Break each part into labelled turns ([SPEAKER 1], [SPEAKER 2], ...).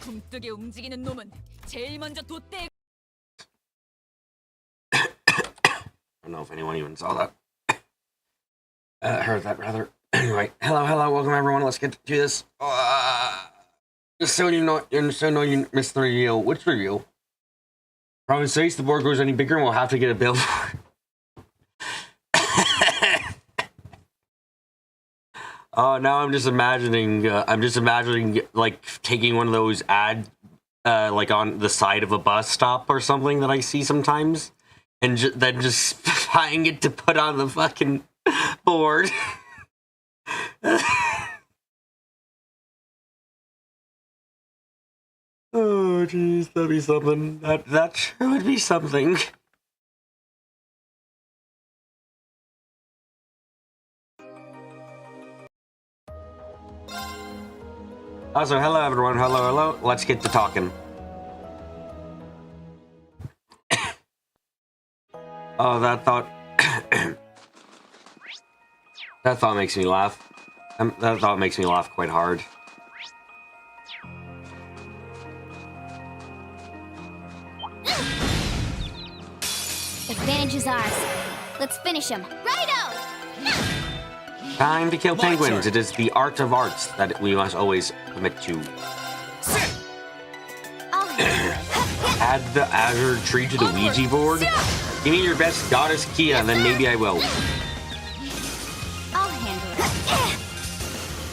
[SPEAKER 1] 굼뜨게 움직이는 놈은 제일 먼저 돛대에.
[SPEAKER 2] I don't know if anyone even saw that. Heard that rather. Anyway, hello, welcome everyone. Let's get to this. Just so you know, you missed the reveal. Which reveal? Province 6, the board grows any bigger and we'll have to get a bill for it. Oh, now I'm just imagining, like, taking one of those like, on the side of a bus stop or something that I see sometimes, and then just buying it to put on the fucking board. Oh, jeez, that'd be something. That sure would be something. Also, hello everyone, hello. Let's get to talking. Oh, that thought... that thought makes me laugh. That thought makes me laugh quite hard.
[SPEAKER 3] Advantage is ours. Let's finish him. Righto!
[SPEAKER 2] Time to kill penguins. It is the art of arts that we must always commit to. Add the Azure tree to the Ouija board? Give me your best goddess Kia, and then maybe I will.
[SPEAKER 3] I'll handle it.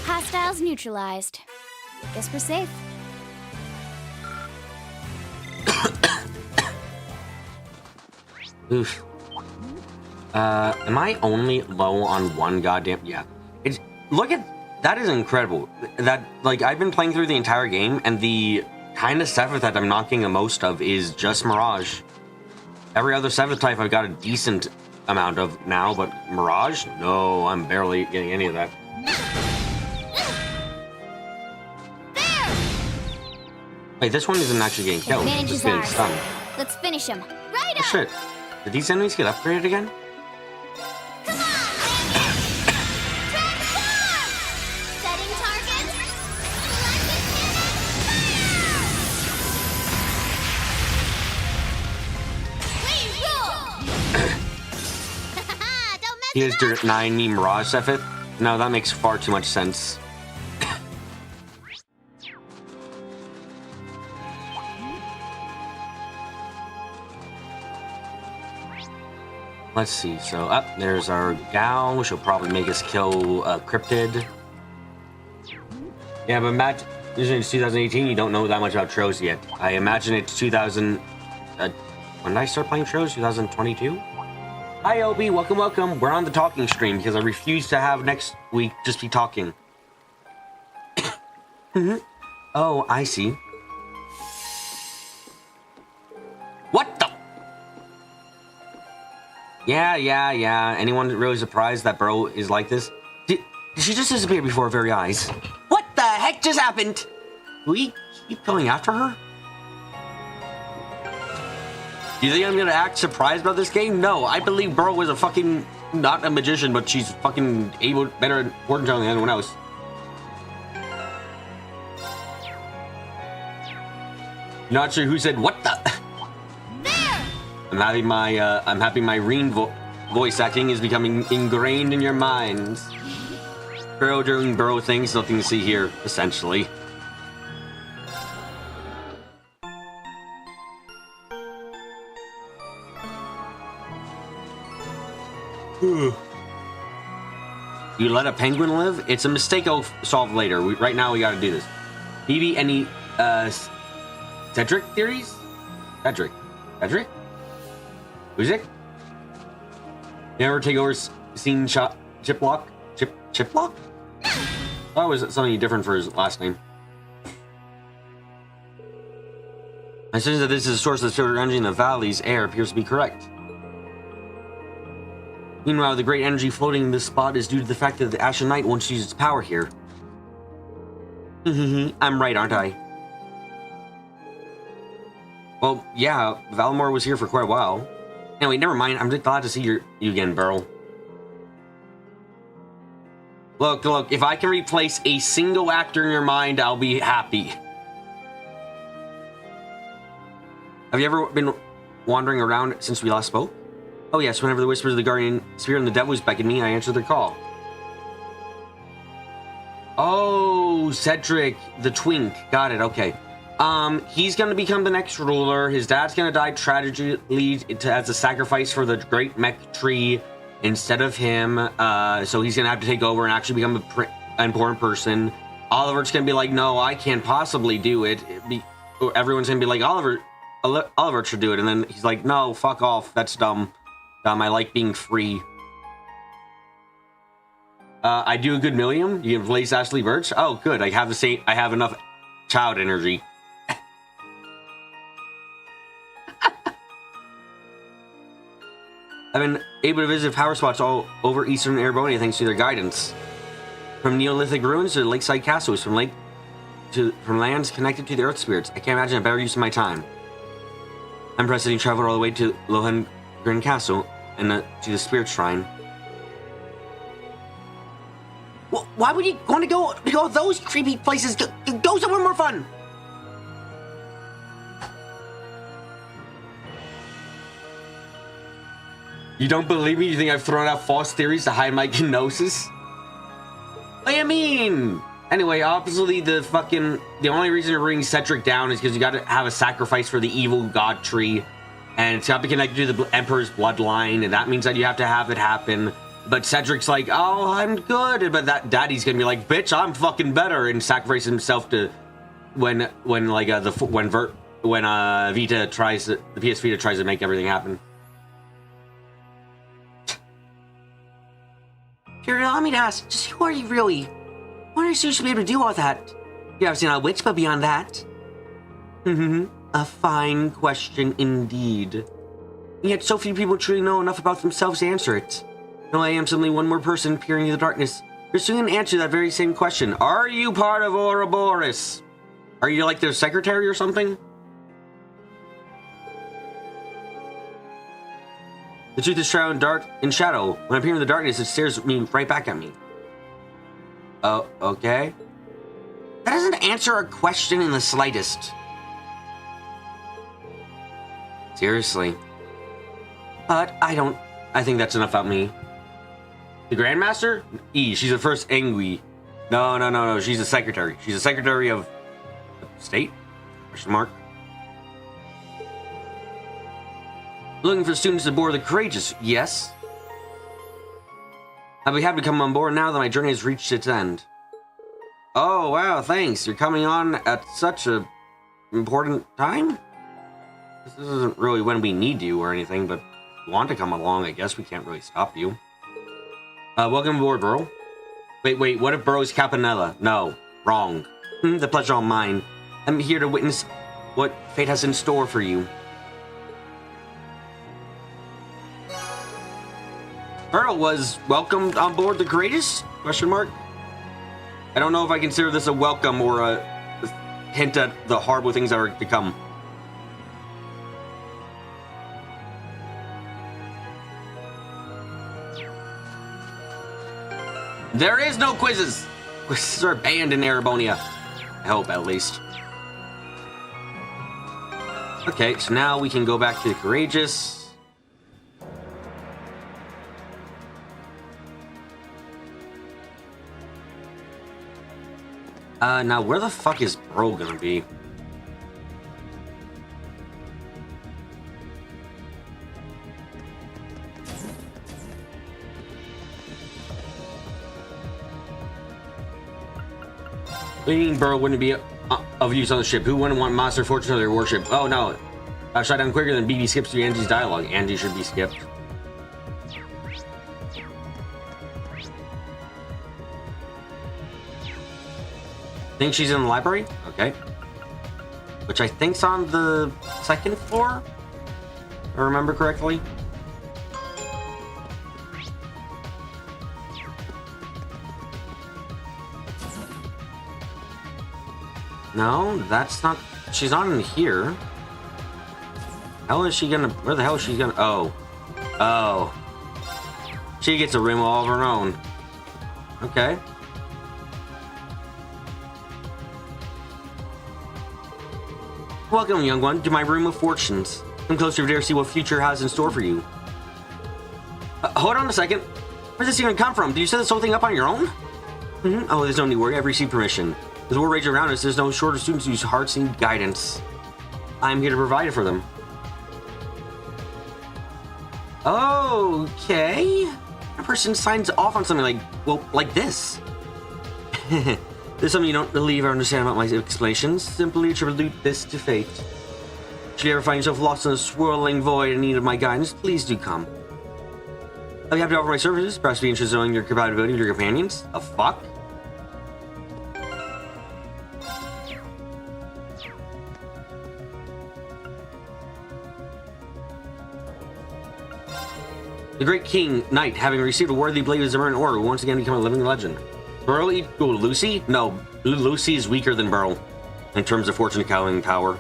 [SPEAKER 3] Hostiles neutralized. Guess we're safe.
[SPEAKER 2] Oof. Am I only low on one goddamn... Yeah. Look at... That is incredible. That, like, I've been playing through the entire game, and the kind of Seventh that I'm not getting the most of is just Mirage. Every other Seventh type I've got a decent amount of now, but Mirage? No, I'm barely getting any of that. Wait, this one isn't actually getting killed. It's just getting stunned.
[SPEAKER 3] Let's finish him. Right
[SPEAKER 2] Oh, shit. Did these enemies get upgraded again?
[SPEAKER 3] Come on! Transform! Setting targets.
[SPEAKER 2] He is denying me Mirage Sephiroth? No, that makes far too much sense. Let's see, so up there's our gal. She'll probably make us kill Cryptid. Yeah, but Matt, it's 2018, you don't know that much about Tros yet. I imagine it's 2000... when did I start playing Tros? 2022? Hi Obi, welcome. We're on the talking stream because I refuse to have next week just be talking. Oh, I see. What the... Yeah. Anyone really surprised that bro is like this? Did she just disappear before our very eyes? What the heck just happened? Do we keep going after her? You think I'm gonna act surprised about this game? No, I believe bro is a fucking... not a magician, but she's fucking able, better at fortune telling than anyone else. Not sure who said what the... I'm happy my Reen voice acting is becoming ingrained in your minds. Bro doing bro things, nothing to see here, essentially. You let a penguin live? It's a mistake I'll solve later. Right now we gotta do this. BB, any, Cedric theories? Cedric? Who's it? You ever take over scene shot Chiplock? Chiplock? Oh, was it something different for his last name? I sense that this is a source of the solar energy in the valley's air appears to be correct. Meanwhile, the great energy floating in this spot is due to the fact that the Ashen Knight wants to use its power here. I'm right, aren't I? Well, yeah, Valimor was here for quite a while. Anyway, never mind. I'm just glad to see you again, Burl. Look, if I can replace a single actor in your mind, I'll be happy. Have you ever been wandering around since we last spoke? Oh yes, whenever the whispers of the guardian spirit and the devils beckon me, I answer their call. Oh, Cedric, the twink. Got it, okay. He's gonna become the next ruler. His dad's gonna die tragically as a sacrifice for the great mech tree instead of him. So he's gonna have to take over and actually become an important person. Oliver's gonna be like, no, I can't possibly do it. Everyone's gonna be like, Oliver should do it. And then he's like, no, fuck off. That's dumb. I like being free. I do a good Millium. You can replace Ashley Birch. Oh, good. I have enough child energy. I've been able to visit power spots all over Eastern Erebonia thanks to their guidance. From Neolithic ruins to lakeside castles, from lands connected to the Earth spirits. I can't imagine a better use of my time. I'm presently traveled all the way to Lohengrin Castle and to the Spirit Shrine. Well, why would you want to go those creepy places? Go somewhere more fun. You don't believe me? You think I've thrown out false theories to hide my gnosis? What do you mean? Anyway, obviously the only reason to bring Cedric down is because you gotta have a sacrifice for the evil god tree. And it's gotta be connected to the Emperor's bloodline, and that means that you have to have it happen. But Cedric's like, oh, I'm good. But that daddy's gonna be like, bitch, I'm fucking better, and sacrifice himself to when Vita tries to, the PS Vita tries to make everything happen. Here, allow me to ask, just who are you really? What is you should be able to do all that? You haven't seen a witch, but beyond that. A fine question indeed. And yet so few people truly know enough about themselves to answer it. No, I am simply one more person peering into the darkness, pursuing an answer to that very same question. Are you part of Ouroboros? Are you like their secretary or something? The truth is shrouded in shadow. When I appear in the darkness, it stares me right back at me. Oh, okay. That doesn't answer a question in the slightest. Seriously. But I think that's enough about me. The Grandmaster? She's the first Engui. No. She's a secretary. She's a secretary of state? Question mark. Looking for students aboard the Courageous, yes. I'll be happy to come on board now that my journey has reached its end. Oh, wow, thanks. You're coming on at such a important time? This isn't really when we need you or anything, but if you want to come along, I guess we can't really stop you. Welcome aboard, Burrow. Wait, what if Burrow's Campanella? No, wrong. The pleasure all mine. I'm here to witness what fate has in store for you. Burrow was welcomed on board the Courageous? Question mark. I don't know if I consider this a welcome or a hint at the horrible things that are to come. There is no quizzes! Quizzes are banned in Erebonia. I hope, at least. Okay, so now we can go back to the Courageous. Now where the fuck is Bro gonna be? Leading Burrow wouldn't be of use on the ship. Who wouldn't want Monster Fortune of their warship? Oh no. Shot down quicker than BB skips through Angie's dialogue. Angie should be skipped. Think she's in the library? Okay. Which I think's on the second floor? If I remember correctly. No, that's not... She's not in here. How is she gonna... Where the hell is she gonna... Oh. Oh. She gets a room all of her own. Okay. Welcome, young one, to my room of fortunes. Come closer to see what future has in store for you. Hold on a second. Where'd this even come from? Did you set this whole thing up on your own? Oh, there's no need to worry. I've received permission. With war raging around us, there's no shortage of students whose hearts need guidance. I'm here to provide it for them. Okay. A person signs off on something like this. There's something you don't believe or understand about my explanations. Simply attribute this to fate. Should you ever find yourself lost in a swirling void in need of my guidance, please do come. I'll be happy to offer my services. Perhaps be interested in knowing your compatibility with your companions. A fuck? The great king, knight, having received a worthy blade of Zamoran order, will once again become a living legend. Burl equal Lucy? No, Lucy is weaker than Burl in terms of fortune telling power.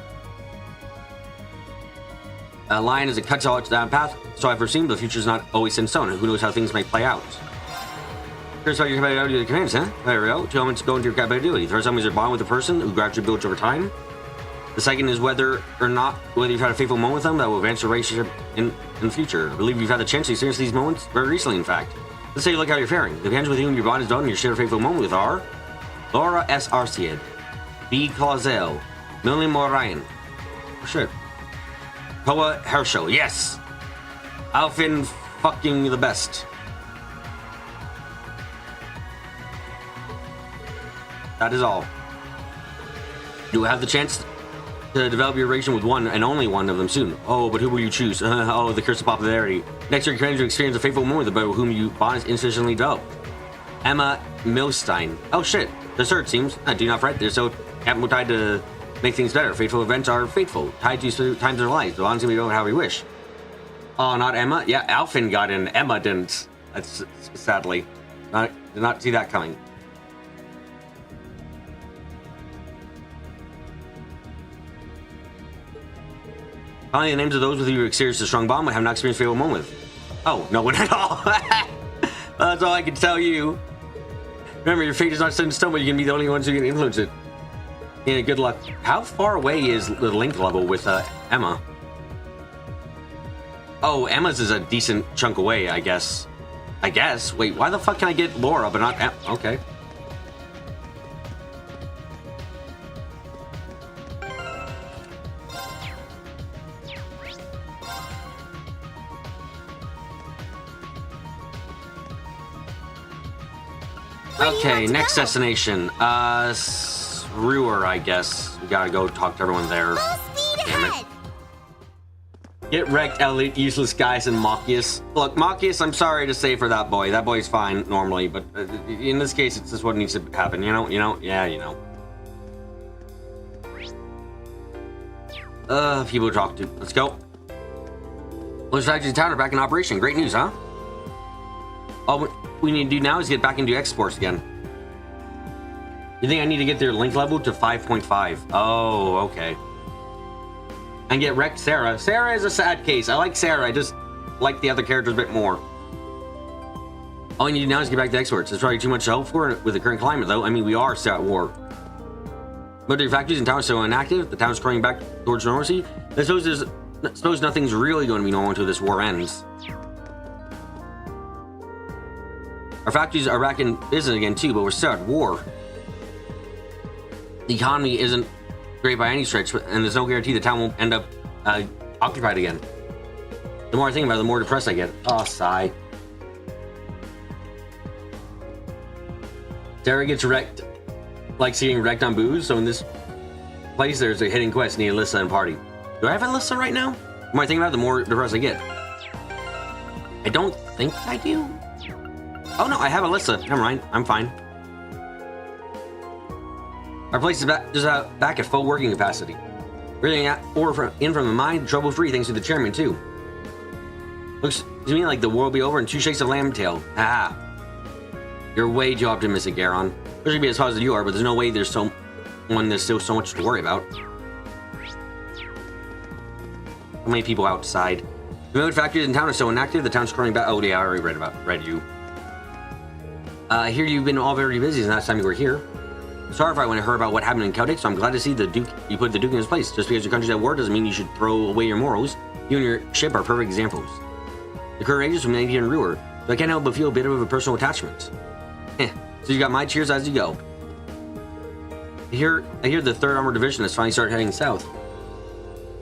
[SPEAKER 2] A lion is a cuts all down path, so I've foreseen the future is not always in stone. Who knows how things may play out? Here's how your compatibility with the commands, huh? There we go. 2 elements go into your compatibility. The first element is your bond with the person, who gradually builds over time. The second is whether you've had a faithful moment with them that will advance your relationship in the future. I believe you've had the chance to experience these moments very recently, in fact. Let's say you look how you're faring. The companions with whom your bond is done and your shared faithful moment with are Laura S. Arciad, B. Clausel, Millie Morayan. Oh shit. Koa Herschel, yes! Alfin fucking the best. That is all. You will have the chance to develop your relation with one and only one of them soon. Oh, but who will you choose? Oh, the curse of popularity. Next, you're encouraged to experience a faithful moment with the whom you bond is insufficiently developed. Emma Milstein. Oh shit, the search seems. Do not fret, they're so tied to make things better. Faithful events are faithful, tied to times in our lives, but honestly we don't how we wish. Oh, not Emma? Yeah, Alfin got in, Emma didn't. That's sadly. Did not see that coming. Finally, the names of those with whom you experienced a strong bond but have not experienced a faithful moment with. Oh, no one at all. That's all I can tell you. Remember, your fate is not set in stone, but you can be the only ones who can influence it. Yeah, good luck. How far away is the link level with Emma? Oh, Emma's is a decent chunk away, I guess. Wait, why the fuck can I get Laura but not Emma? Okay. Okay, next destination. Ruhr, I guess. We gotta go talk to everyone there. Damn it. Get wrecked, Elliot, useless guys, and Machias. Look, Machias, I'm sorry to say for that boy. That boy's fine normally, but in this case, it's just what needs to happen. You know? Yeah, you know. People to talk to. Let's go. Those factories in town are back in operation. Great news, huh? All we need to do now is get back into exports again. You think I need to get their link level to 5.5? Oh, okay. And get wrecked Sarah. Sarah is a sad case. I like Sarah. I just like the other characters a bit more. All you need to do now is get back to exports. It's probably too much to hope for with the current climate, though. I mean, we are still at war. Military factories in town are still inactive. The town's crawling back towards normalcy. I suppose nothing's really going to be normal until this war ends. Our factories are back in business again, too, but we're still at war. The economy isn't great by any stretch, and there's no guarantee the town won't end up occupied again. The more I think about it, the more depressed I get. Oh, sigh. Sarah gets wrecked, like seeing wrecked on booze, so in this place there's a hidden quest, need Alyssa and party. Do I have Alyssa right now? The more I think about it, the more depressed I get. I don't think I do. Oh no, I have Alyssa. Never mind, I'm fine. Our place is back at full working capacity. Breathing in from the mine, trouble-free thanks to the chairman too. Looks to me like the war will be over in 2 shakes of lamb tail. Ah, you're way too optimistic, Garon. Wish I could be as positive as you are, but there's no way there's still so much to worry about. How many people outside? The military factories in town are so inactive. The town's crawling back. Oh yeah, I already read you. Here you've been all very busy since last time you were here. horrified when I heard about what happened in Celtic, so I'm glad to see the Duke. You put the Duke in his place. Just because your country's at war doesn't mean you should throw away your morals. You and your ship are perfect examples. The courageous from Navy and Ruhr, so I can't help but feel a bit of a personal attachment. So you got my cheers as you go. I hear the 3rd Armored Division has finally started heading south.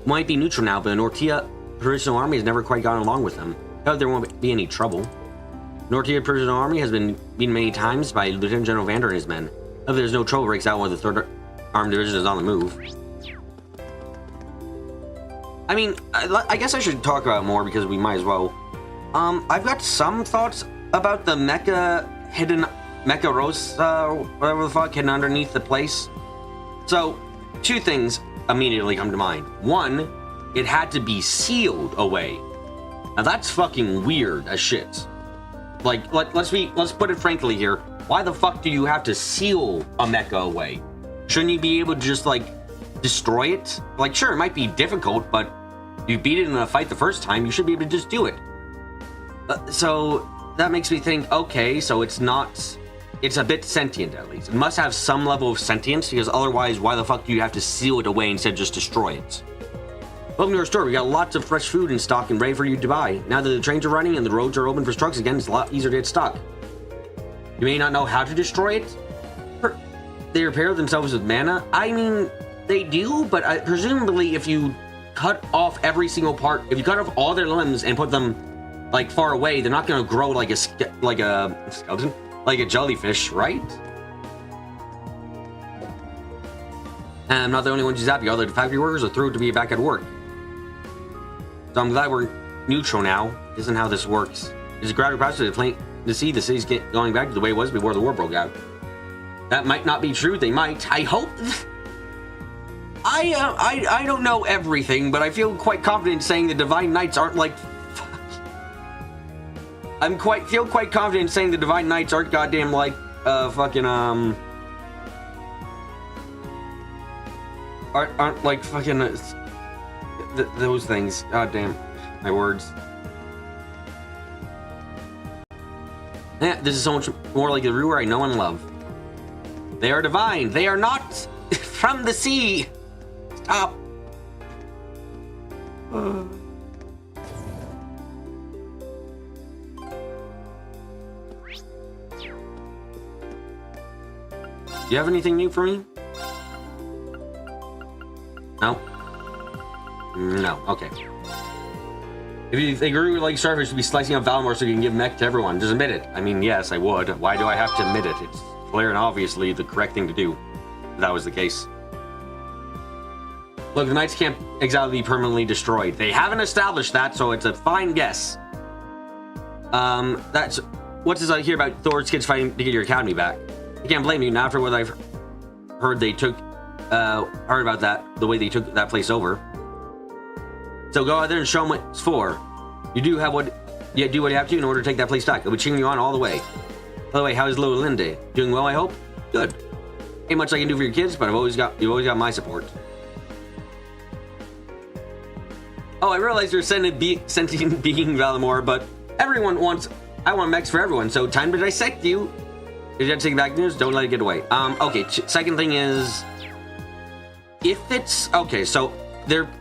[SPEAKER 2] Might be neutral now, but the Nortia Provisional Army has never quite gotten along with them. I hope there won't be any trouble. Nortia Provisional Army has been beaten many times by Lieutenant General Vander and his men. I hope there's no trouble breaks out when the 3rd Armored Division is on the move. I mean, I guess I should talk about it more because we might as well. I've got some thoughts about the Mecha Rosa, whatever the fuck, hidden underneath the place. So, 2 things immediately come to mind. 1, it had to be sealed away. Now that's fucking weird as shit. Like, let's put it frankly here. Why the fuck do you have to seal a mecha away? Shouldn't you be able to just, like, destroy it? Like, sure, it might be difficult, but you beat it in a fight the first time, you should be able to just do it. So, that makes me think, okay, so it's a bit sentient at least. It must have some level of sentience, because otherwise, why the fuck do you have to seal it away instead of just destroy it? Welcome to our store. We got lots of fresh food in stock and ready for you to buy. Now that the trains are running and the roads are open for trucks again, it's a lot easier to get stock. You may not know how to destroy it. They repair themselves with mana. I mean, they do, but presumably if you cut off every single part, if you cut off all their limbs and put them like far away, they're not going to grow like a skeleton, like a jellyfish, right? And I'm not the only one who's happy. All the factory workers are thrilled to be back at work. So I'm glad we're neutral now. Isn't how this works. It's a gradual process to see the city's going back to the way it was before the war broke out. That might not be true. They might. I hope. I don't know everything, but I feel quite confident saying the Divine Knights aren't like. Feel quite confident saying the Divine Knights aren't goddamn like fucking aren't like fucking those things. God damn, my words. Yeah, this is so much more like the Ruhr I know and love. They are divine. They are not from the sea. Stop. You have anything new for me? No? No, okay. If you think Guru like Starfish should be slicing up Valimor so you can give mech to everyone, just admit it. I mean, yes, I would. Why do I have to admit it? It's clear and obviously the correct thing to do, if that was the case. Look, the Knights can't exactly be permanently destroyed. They haven't established that, so it's a fine guess. That's... What's this I hear about Thor's kids fighting to get your academy back? I can't blame you, not after what I've heard they took... heard about that, the way they took that place over. So go out there and show them what it's for. You do what you have to in order to take that place back. I'll be cheering you on all the way. By the way, how is little Linde? Doing well, I hope? Good. Ain't much I can do for your kids, but you've always got my support. Oh, I realize you're sentient being Valimor, but everyone wants... I want mechs for everyone, so time to dissect you. If you have to take back news, don't let it get away. Okay, second thing is... If it's... Okay, so...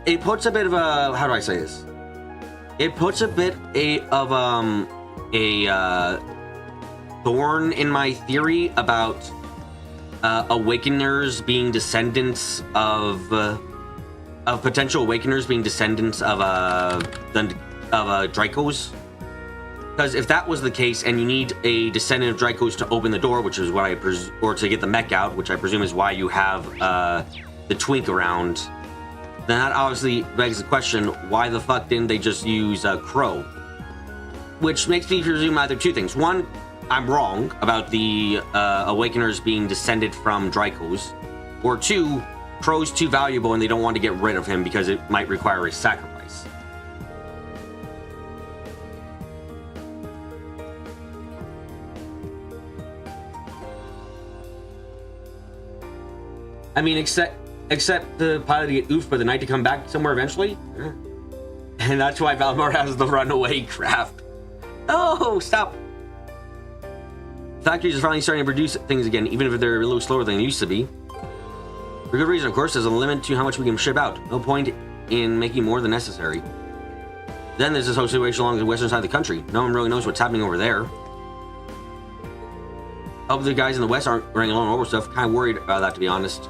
[SPEAKER 2] It puts a bit of a... How do I say this? It puts a bit of a thorn in my theory about Awakeners being descendants of potential Awakeners being descendants of Dracos. Because if that was the case, and you need a descendant of Dracos to open the door, which is what I or to get the mech out, which I presume is why you have the Twink around. Then that obviously begs the question, why the fuck didn't they just use Crow? Which makes me presume either two things. One, I'm wrong about the Awakeners being descended from Dracos. Or two, Crow's too valuable and they don't want to get rid of him because it might require a sacrifice. I mean, except the pilot to get oofed by the Knight to come back somewhere eventually. And that's why Valimor has the runaway craft. Oh, stop. Factories are finally starting to produce things again, even if they're a little slower than they used to be. For good reason, of course. There's a limit to how much we can ship out. No point in making more than necessary. Then there's this whole situation along the western side of the country. No one really knows what's happening over there. Hope the guys in the west aren't running along over stuff. Kind of worried about that, to be honest.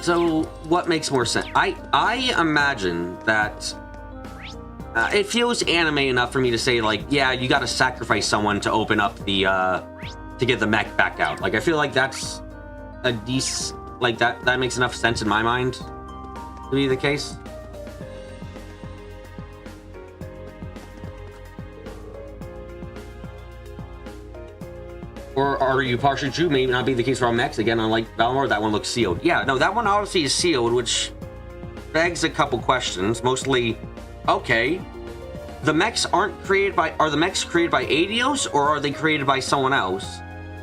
[SPEAKER 2] So, what makes more sense? I imagine that it feels anime enough for me to say, like, yeah, you got to sacrifice someone to open up the to get the mech back out. Like, I feel like that's a decent, like that makes enough sense in my mind to be the case. Or are you partially true? Maybe not be the case for all mechs. Again, unlike Valimor, that one looks sealed. Yeah, no, that one obviously is sealed, which begs a couple questions. Mostly, okay, the mechs aren't created by... Are the mechs created by Eidos, or are they created by someone else?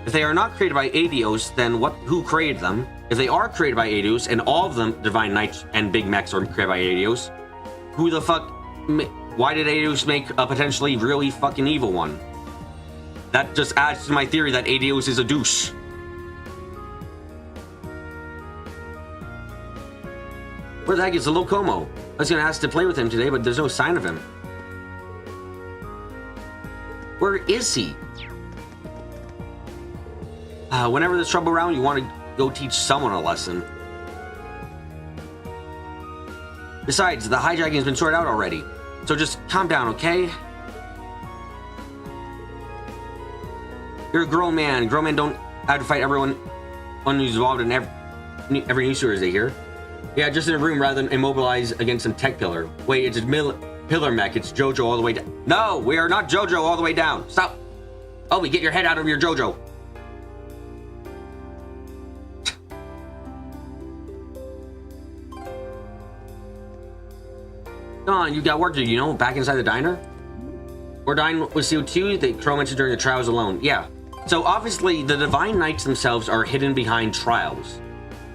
[SPEAKER 2] If they are not created by Eidos, then who created them? If they are created by Eidos, and all of them, Divine Knights and Big Mechs, are created by Eidos, who the fuck... Why did Eidos make a potentially really fucking evil one? That just adds to my theory that Eidos is a douche. Where the heck is the Locomo? I was gonna ask to play with him today, but there's no sign of him. Where is he? Whenever there's trouble around, you want to go teach someone a lesson. Besides, the hijacking has been sorted out already. So just calm down, okay? You're a grown man. Grown men don't have to fight everyone who's involved in every news story they hear. Yeah, just in a room rather than immobilize against some tech pillar. Wait, it's a pillar mech. It's JoJo all the way down. No, we are not JoJo all the way down. Stop. Oh, get your head out of your JoJo. Come on, you got work to do, you know, back inside the diner? Ordine was sealed too. Crow mentioned during the trials alone. Yeah. So obviously the Divine Knights themselves are hidden behind trials.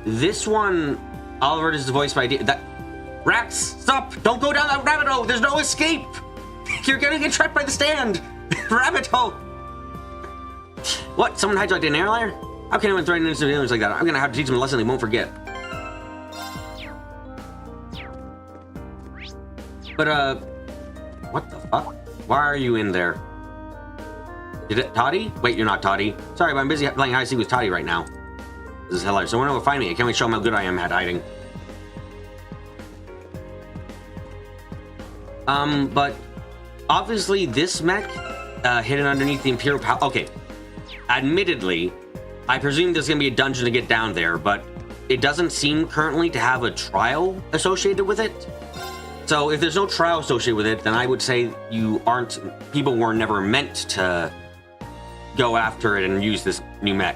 [SPEAKER 2] This one, Oliver is voiced by that. Rax, stop! Don't go down that rabbit hole. There's no escape. You're gonna get trapped by the stand. Rabbit hole. What? Someone hijacked an airliner? How can anyone threaten innocent aliens like that? I'm gonna have to teach them a lesson they won't forget. But what the fuck? Why are you in there? Did it, Toddy? Wait, you're not Toddy. Sorry, but I'm busy playing hide and seek with Toddy right now. This is hilarious. So when will find me? I can't wait to show him how good I am at hiding. But obviously this mech, hidden underneath the Imperial Palace. Okay, admittedly, I presume there's gonna be a dungeon to get down there, but it doesn't seem currently to have a trial associated with it. So if there's no trial associated with it, then I would say people were never meant to go after it and use this new mech.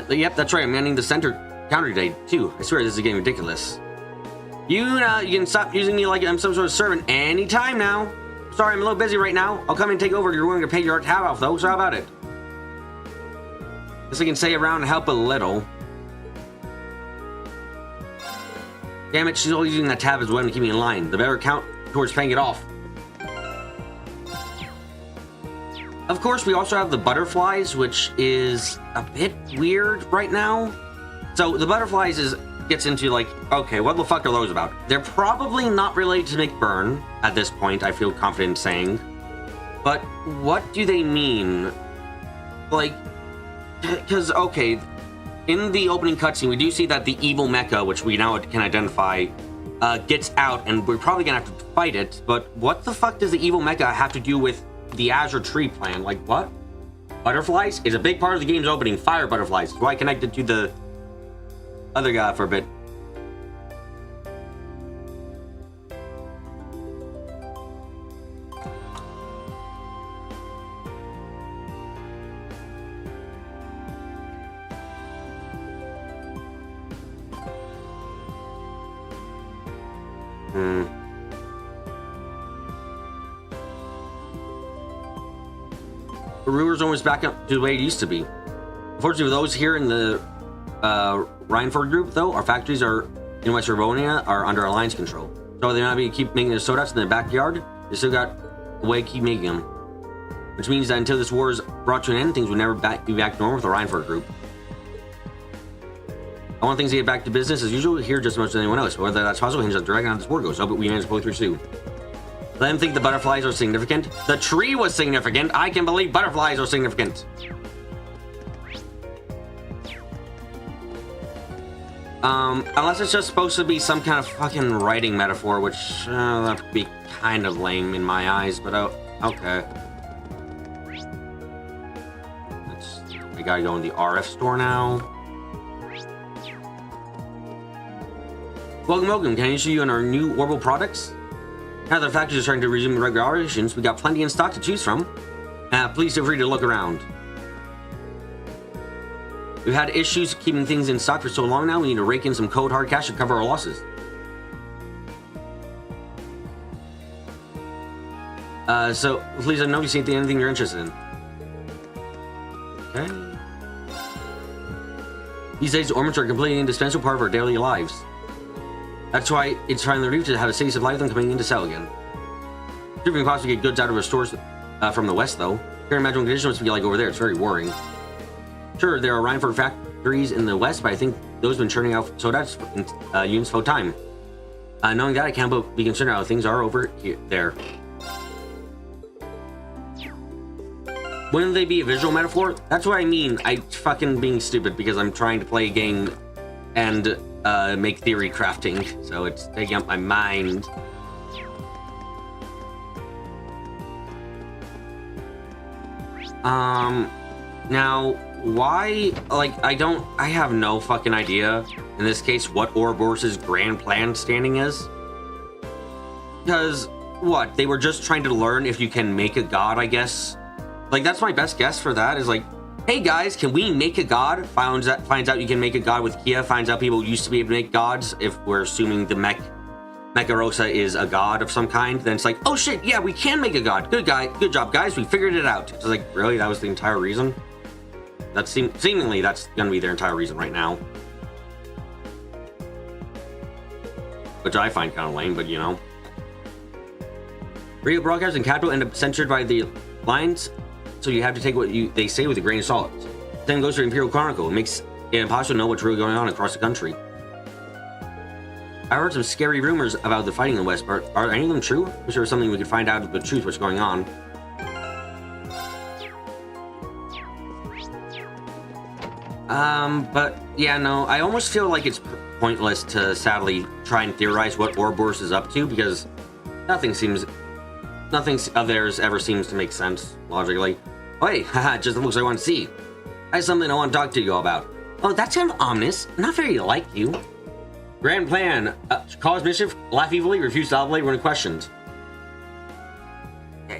[SPEAKER 2] Yep, that's right. I'm manning the center counter today too. I swear this is getting ridiculous. You can stop using me like I'm some sort of servant anytime now. Sorry, I'm a little busy right now. I'll come and take over. You're willing to pay your tab off though, so how about it? Guess I can stay around and help a little. Damn it, she's always using that tab as well to keep me in line. The better count towards paying it off. Of course, we also have the butterflies, which is a bit weird right now. So the butterflies gets into like, okay, what the fuck are those about? They're probably not related to McBurn at this point, I feel confident saying. But what do they mean? Like, because, okay, in the opening cutscene, we do see that the evil mecha, which we now can identify, gets out, and we're probably gonna have to fight it. But what the fuck does the evil mecha have to do with the Azure Tree plan? Like, what? Butterflies is a big part of the game's opening. Fire butterflies. Why connected to the other guy for a bit? The ruler's almost back up to the way it used to be. Unfortunately, for those here in the Rhineford group, though, our factories are in West Rivonia are under Alliance control. So they're not going to keep making their sodas in their backyard. They still got a way to keep making them. which means that until this war is brought to an end, things will never be back to normal with the Reinford group. I want things to get back to business as usual here just as much as anyone else, but whether that's possible hinges on the direction how this war goes. But we managed to pull through soon. Let them think the butterflies are significant. The tree was significant. I can believe butterflies are significant. Unless it's just supposed to be some kind of fucking writing metaphor, which that would be kind of lame in my eyes, but okay. I gotta go in the RF store now. Welcome. Can I issue you on our new Orbital products? Now that the factories are starting to resume regular operations, we got plenty in stock to choose from. Please feel free to look around. We've had issues keeping things in stock for so long now, we need to rake in some cold hard cash to cover our losses. So please let me know if you see anything you're interested in. Okay. These days, ornaments are a completely indispensable part of our daily lives. That's why it's finally relief to have a steady supply of them coming in to sell again. Sure, we can possibly get goods out of our stores from the west, though. Can't imagine what conditions must be like over there. It's very worrying. Sure, there are Reinford factories in the west, but I think those have been churning out sodas units full time. Knowing that, I can't but be concerned how things are over here, there. Wouldn't they be a visual metaphor? That's what I mean. I fucking being stupid because I'm trying to play a game and make theory crafting, so it's taking up my mind. Now, why, like, I have no fucking idea, in this case, what Ouroboros' grand plan standing is. Because, what, they were just trying to learn if you can make a god, I guess? Like, that's my best guess for that, is like, hey guys, can we make a god? Finds out you can make a god with Kia, finds out people used to be able to make gods, if we're assuming the Mecharosa is a god of some kind, then it's like, oh shit, yeah, we can make a god. Good job, guys, we figured it out. It's like, really? That was the entire reason? Seemingly, that's gonna be their entire reason right now. Which I find kind of lame, but you know. Radio broadcasts and capital end up censored by the lines, so you have to take what they say with a grain of salt. Same goes for Imperial Chronicle. It makes it impossible to know what's really going on across the country. I heard some scary rumors about the fighting in the West, but are any of them true? Wish there was something we could find out the truth what's going on. But yeah, no, I almost feel like it's pointless to sadly try and theorize what Ouroboros is up to, because nothing of theirs ever seems to make sense logically. Oh, hey, haha, just the looks I want to see. I have something I want to talk to you about. Oh, that's kind of ominous. Not very like you. Grand plan. Cause mischief, laugh evilly, refuse to obligate when questioned.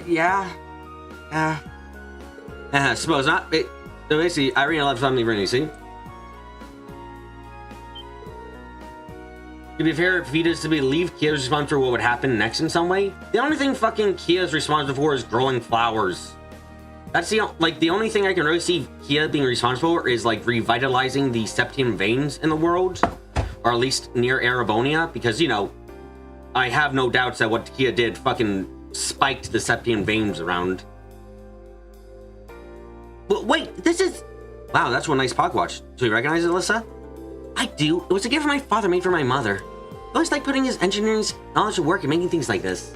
[SPEAKER 2] Yeah. Suppose not. So basically, Irina left family for you, see? To be fair, if Vita's to believe Kia's responsible for what would happen next in some way, the only thing fucking Kia's responsible for is growing flowers. That's the only thing I can really see Kia being responsible for is like revitalizing the Septium veins in the world, or at least near Erebonia, because you know, I have no doubts that what Kia did fucking spiked the Septium veins around. But wait, this is... Wow, that's one nice pocket watch. Do you recognize it, Alyssa? I do. It was a gift my father made for my mother. He always liked putting his engineering knowledge to work and making things like this.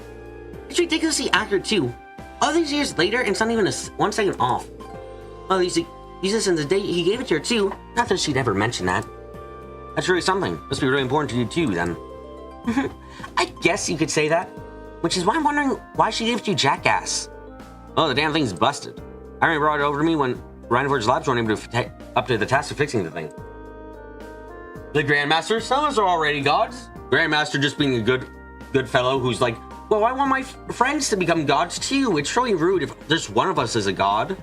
[SPEAKER 2] It's ridiculously accurate, too. All these years later, and it's not even 1 second off. Well, you see, since the day he gave it to her, too. Not that she'd ever mention that. That's really something. Must be really important to you, too, then. I guess you could say that. Which is why I'm wondering why she gave it to you, jackass. Oh, the damn thing's busted. I already brought it over to me when Reinford's labs weren't able to up to the task of fixing the thing. The Grandmaster, some of us are already gods. Grandmaster just being a good fellow who's like, well, I want my friends to become gods too. It's really rude if just one of us is a god.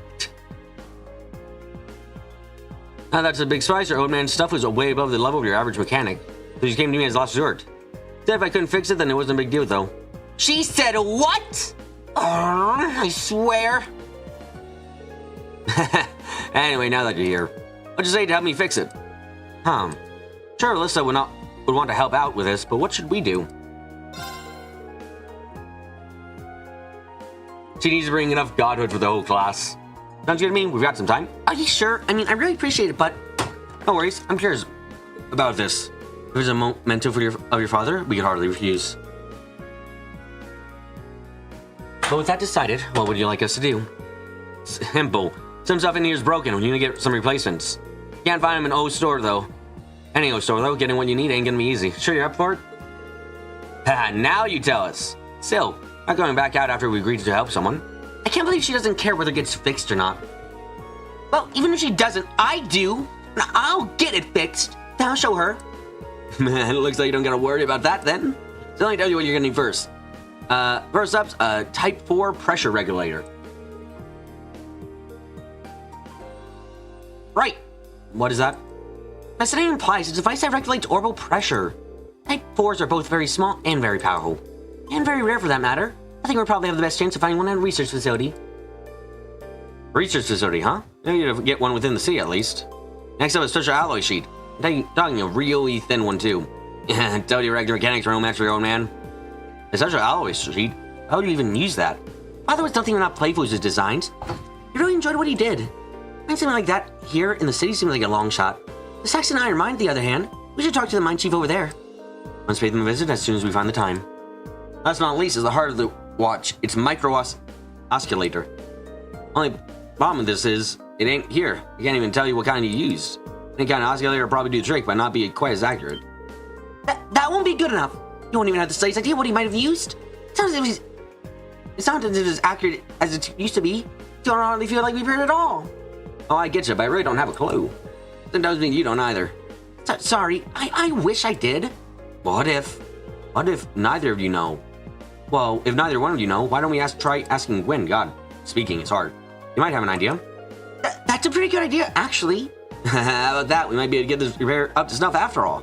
[SPEAKER 2] Now that's a big surprise. Your old man's stuff was way above the level of your average mechanic. So she came to me as last resort. Said if I couldn't fix it, then it wasn't a big deal though. She said what? I swear. Anyway, now that you're here, what'd you say to help me fix it? Sure, Alyssa would want to help out with this, but what should we do? She needs to bring enough godhood for the whole class. Sounds good to me. We've got some time. Are you sure? I mean, I really appreciate it, but no worries. I'm curious about this. If there's a memento of your father, we could hardly refuse. But with that decided, what would you like us to do? Simple. Some stuff in here is broken. We need to get some replacements. Can't find them in O store though. Any O store though, getting what you need ain't gonna be easy. Sure you're up for it? Ha! Now you tell us. Still, not going back out after we agreed to help someone. I can't believe she doesn't care whether it gets fixed or not. Well, even if she doesn't, I do. I'll get it fixed. I'll show her. Man, it looks like you don't gotta worry about that then. So let me tell you what you're gonna need first. First up's a Type 4 pressure regulator. Right. What is that? As the name implies, it's a device that regulates orbital pressure. Type 4s are both very small and very powerful. And very rare for that matter. I think we'll probably have the best chance of finding one at a research facility. Research facility, huh? Maybe you'd get one within the city at least. Next up, a special alloy sheet. I'm talking a really thin one too. Tell you regular mechanics are no match for your own man. A special alloy sheet? How do you even use that? Father was nothing not playful with his designs. He really enjoyed what he did. Find something like that here in the city seems like a long shot. The Saxon Iron Mine, on the other hand, we should talk to the mine chief over there. Let's pay them a visit as soon as we find the time. Last but not least is the heart of the watch. It's oscillator. Only problem with this is it ain't here. I can't even tell you what kind you used. Any kind of oscillator will probably do the trick, but not be quite as accurate. That won't be good enough. You won't even have the slightest idea what he might have used. It sounds as if it was accurate as it used to be. You don't hardly feel like we've heard it all. Oh, I get you, but I really don't have a clue. That doesn't mean you don't either. Sorry, I wish I did. What if neither of you know? Well, if neither one of you know, why don't we try asking Gwen? God, speaking is hard. You might have an idea. That's a pretty good idea, actually. How about that? We might be able to get this repair up to snuff after all.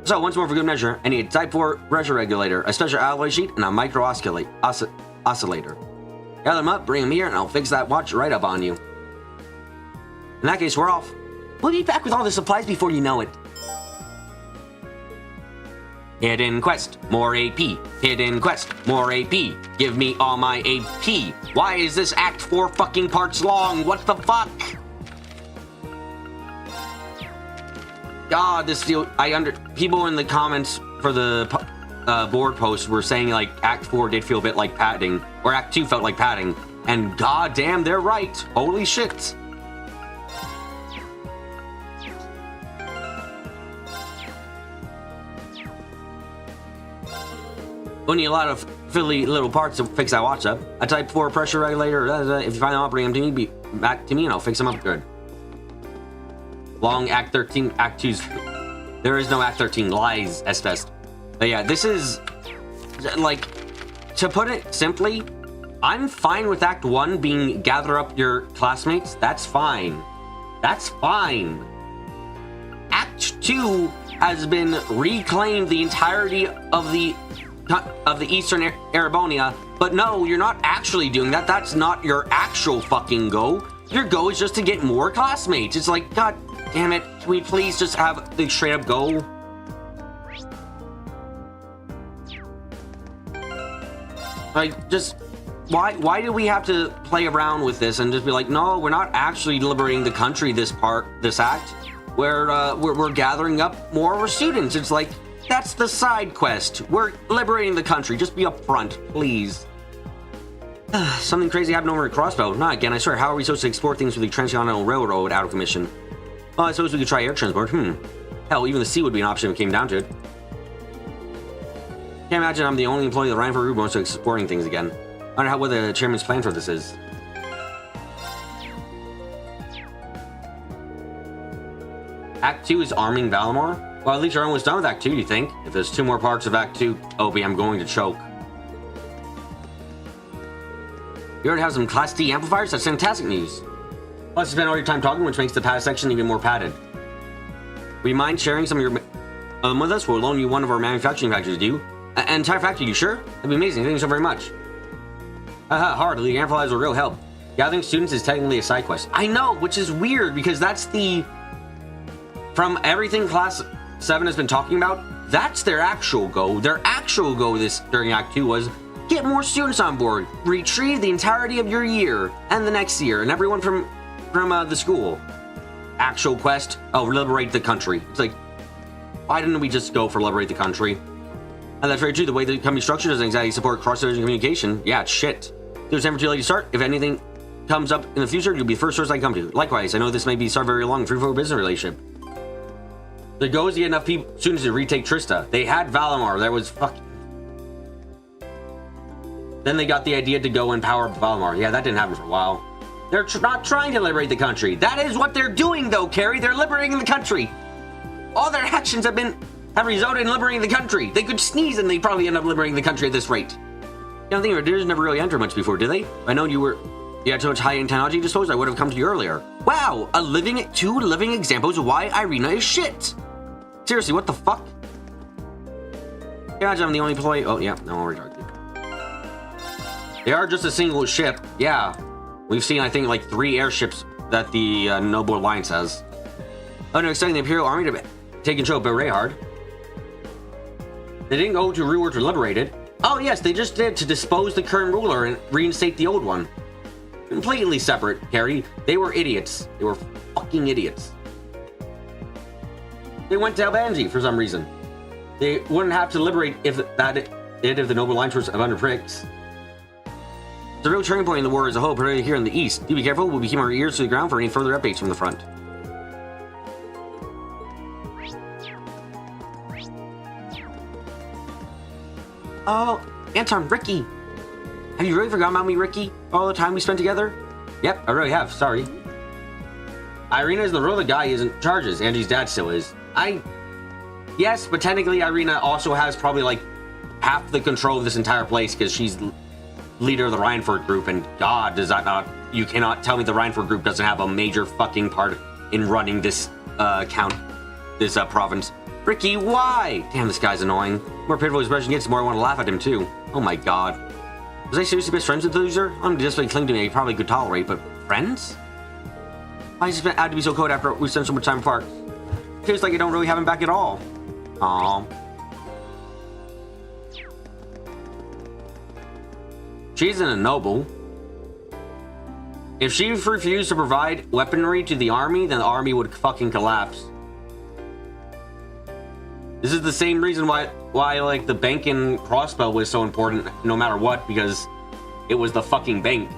[SPEAKER 2] So, once more for good measure, I need a Type 4 pressure regulator, a special alloy sheet, and a micro oscillator. Gather them up, bring them here, and I'll fix that watch right up on you. In that case, we're off. We'll be back with all the supplies before you know it. Hidden quest, more AP. Hidden quest, more AP. Give me all my AP. Why is this act 4 fucking parts long? What the fuck? God, this deal. People in the comments for the board post were saying like Act 4 did feel a bit like padding, or Act 2 felt like padding, and goddamn, they're right. Holy shit. We'll need a lot of fiddly little parts to fix that watch up. A Type 4 pressure regulator. If you find them, I'll bring them to me. Back to me, and I'll fix them up good. Long Act 13, Act 2's. There is no Act 13. Lies, S-Fest. But yeah, this is like, to put it simply, I'm fine with Act 1 being gather up your classmates. That's fine. That's fine. Act 2 has been reclaimed the entirety of the Eastern Erebonia, but no, you're not actually doing that. That's not your actual fucking goal. Your goal is just to get more classmates. It's like, god damn it, can we please just have the straight up goal? Like, just why do we have to play around with this and just be like, no, we're not actually liberating the country this act. We're gathering up more of our students. It's like, that's the side quest. We're liberating the country. Just be upfront, please. Something crazy happened over at Crossbow. Not again, I swear. How are we supposed to export things with the Transcontinental Railroad out of commission? Well, I suppose we could try air transport. Hell, even the sea would be an option if it came down to it. Can't imagine I'm the only employee of the Rhineford Route to exporting things again. I wonder what the chairman's plan for this is. Act 2 is arming Valamor? Well, at least you're almost done with Act 2, you think? If there's 2 more parts of Act 2, Obi, I'm going to choke. You already have some Class D amplifiers? That's fantastic news. Plus, you spend all your time talking, which makes the pad section even more padded. Would you mind sharing some of them with us? We'll loan you one of our manufacturing factories, do you? An entire factory, you sure? That'd be amazing. Thank you so very much. Hardly. The amplifiers will real help. Gathering students is technically a side quest. I know, which is weird, because that's the... From everything Class 7 has been talking about, that's their actual goal. Their actual goal during Act 2 was Get more students on board. Retrieve the entirety of your year and the next year and everyone from the school. Actual quest. Oh, liberate the country. It's like, why didn't we just go for liberate the country? And that's very true. The way the company structure doesn't exactly support cross-division communication. Yeah, it's shit. There's never too late to start. If anything comes up in the future, you'll be the first source I come to. Likewise, I know this may be start very long, fruitful business relationship. The goal is to get enough students to retake Trista. They had Valimar. That was fucking. Then they got the idea to go and power up Valimar. Yeah, that didn't happen for a while. They're not trying to liberate the country. That is what they're doing, though, Carrie. They're liberating the country. All their actions have resulted in liberating the country. They could sneeze and they'd probably end up liberating the country at this rate. You don't think Raiders never really entered much before, did they? I know you had so much high-end technology disposed, I would have come to you earlier. Wow, two living examples of why Irina is shit. Seriously, what the fuck? Imagine I'm the only employee. Oh, yeah, no, we're dark. They are just a single ship. Yeah, we've seen, I think, like 3 airships that the Noble Alliance has. Oh, no, expecting the Imperial Army to take control of Berehard. They didn't go to rework or liberate it. Oh, yes, they just did to dispose the current ruler and reinstate the old one. Completely separate, Carrie. They were idiots. They were fucking idiots. They went to Albanzi for some reason. They wouldn't have to liberate if the Noble Alliance was under pricks. It's a real turning point in the war as a whole, particularly here in the east. Do be careful, we'll be keeping our ears to the ground for any further updates from the front. Oh, Anton, Ricky! Have you really forgotten about me, Ricky? All the time we spent together? Yep, I really have, sorry. Irina is the real guy who isn't charges. Angie's dad still is. Yes, but technically Irina also has probably like half the control of this entire place because she's leader of the Reinford group, and God, does that not... You cannot tell me the Reinford group doesn't have a major fucking part in running this province. Ricky, why? Damn, this guy's annoying. The more pitiful his expression gets, the more I want to laugh at him too. Oh my God. Was I seriously best friends with the loser? I'm just like cling to me, I probably could tolerate, but friends? Why does it have to be so cold after we spent so much time apart? Feels like I don't really have him back at all. Aww. She isn't a noble. If she refused to provide weaponry to the army, then the army would fucking collapse. This is the same reason why like the bank in Crossbow was so important no matter what, because it was the fucking bank.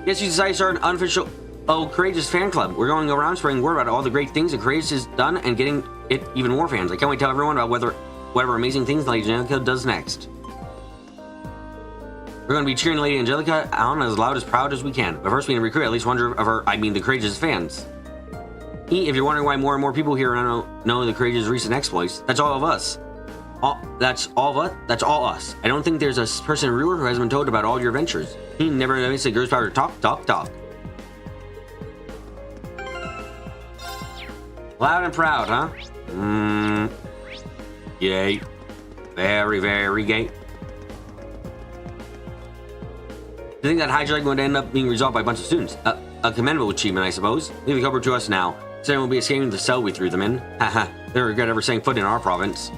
[SPEAKER 2] Yes, you decided to start an unofficial Courageous fan club. We're going around spreading word about all the great things that Courageous has done and getting it even more fans. I can't wait to tell everyone about whatever amazing things Lady Angelica does next. We're going to be cheering Lady Angelica on as loud as proud as we can. But first we need to recruit at least 100 of her, the Courageous fans. If you're wondering why more and more people here know the Courageous recent exploits, that's all of us. That's all us. I don't think there's a person in Ruler who hasn't been told about all your adventures. He never makes a girl's power to talk. Loud and proud, huh? Yay. Very, very gay. I think that Hydra would end up being resolved by a bunch of students. A commendable achievement, I suppose. Leave the cover to us now. Someone will be escaping the cell we threw them in. Haha, they regret ever setting foot in our province.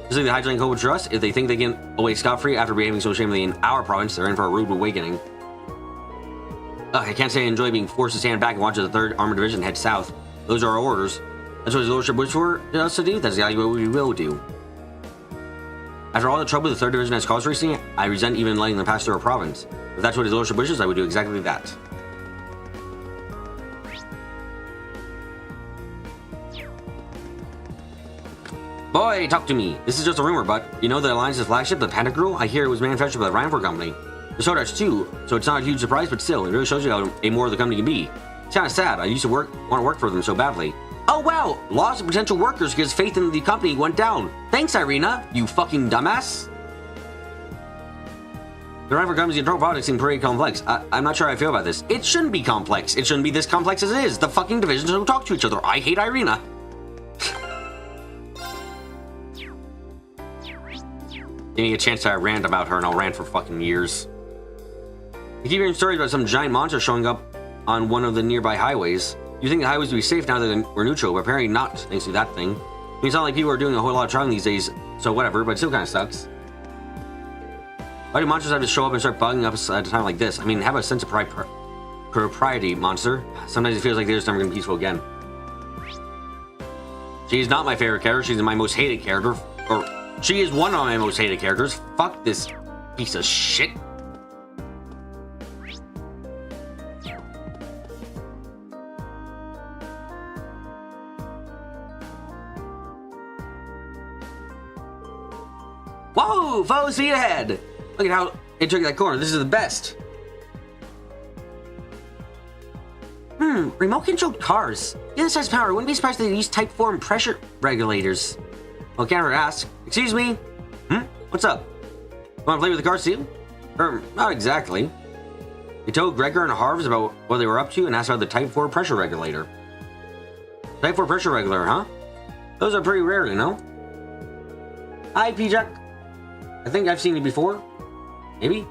[SPEAKER 2] Just like the Hydra Cobra to us, if they think they can away scot-free after behaving so shamefully in our province, they're in for a rude awakening. I can't say I enjoy being forced to stand back and watch the 3rd Armored Division head south. Those are our orders. That's what his lordship wished for us to do. That's exactly what we will do. After all the trouble the 3rd Division has caused recently, I resent even letting them pass through our province. If that's what his lordship wishes, I would do exactly that. Boy, talk to me. This is just a rumor, but you know the Alliance's flagship, the Panda Gruel? I hear it was manufactured by the Reinford Company. The Sodash too, so it's not a huge surprise, but still, it really shows you how a more of the company can be. It's kind of sad. I used to want to work for them so badly. Oh wow! Loss of potential workers because faith in the company went down. Thanks, Irina, you fucking dumbass. The Reinford Company's control products seem pretty complex. I'm not sure how I feel about this. It shouldn't be complex. It shouldn't be this complex as it is. The fucking divisions don't talk to each other. I hate Irina. Give me a chance to rant about her and I'll rant for fucking years. I keep hearing stories about some giant monster showing up on one of the nearby highways. You think the highways would be safe now that we're neutral, but apparently not, thanks to that thing. mean, it's not like people are doing a whole lot of traveling these days, so whatever, but it still kind of sucks. Why do monsters have to show up and start bugging us at a time like this? I mean, have a sense of propriety, monster. Sometimes it feels like they're just never going to be peaceful again. She's not my favorite character. She's my most hated character. Or, she is one of my most hated characters. Fuck this piece of shit. Whoa! Full speed ahead! Look at how it took that corner. This is the best. Remote controlled cars. Given the size power, I wouldn't be surprised if they use Type 4 and pressure regulators. Well, can't ever ask. Excuse me? What's up? Want to play with the cars too? Not exactly. You told Gregor and Harves about what they were up to and asked about the Type 4 pressure regulator. Type 4 pressure regulator, huh? Those are pretty rare, you know? Hi, P-Jack. I think I've seen you before. Maybe?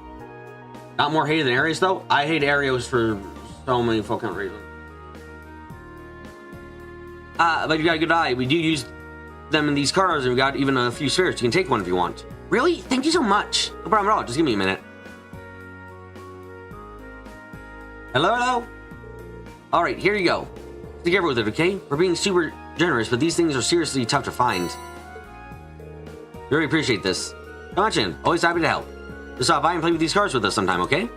[SPEAKER 2] Not more hated than Arios, though? I hate Arios for so many fucking reasons. But you got a good eye. We do use them in these cars, and we got even a few spirits. You can take one if you want. Really? Thank you so much. No problem at all. Just give me a minute. Hello, hello? Alright, here you go. Be careful with it, okay? We're being super generous, but these things are seriously tough to find. Really appreciate this. Come on in. Always happy to help. Just stop by and play with these cars with us sometime, okay?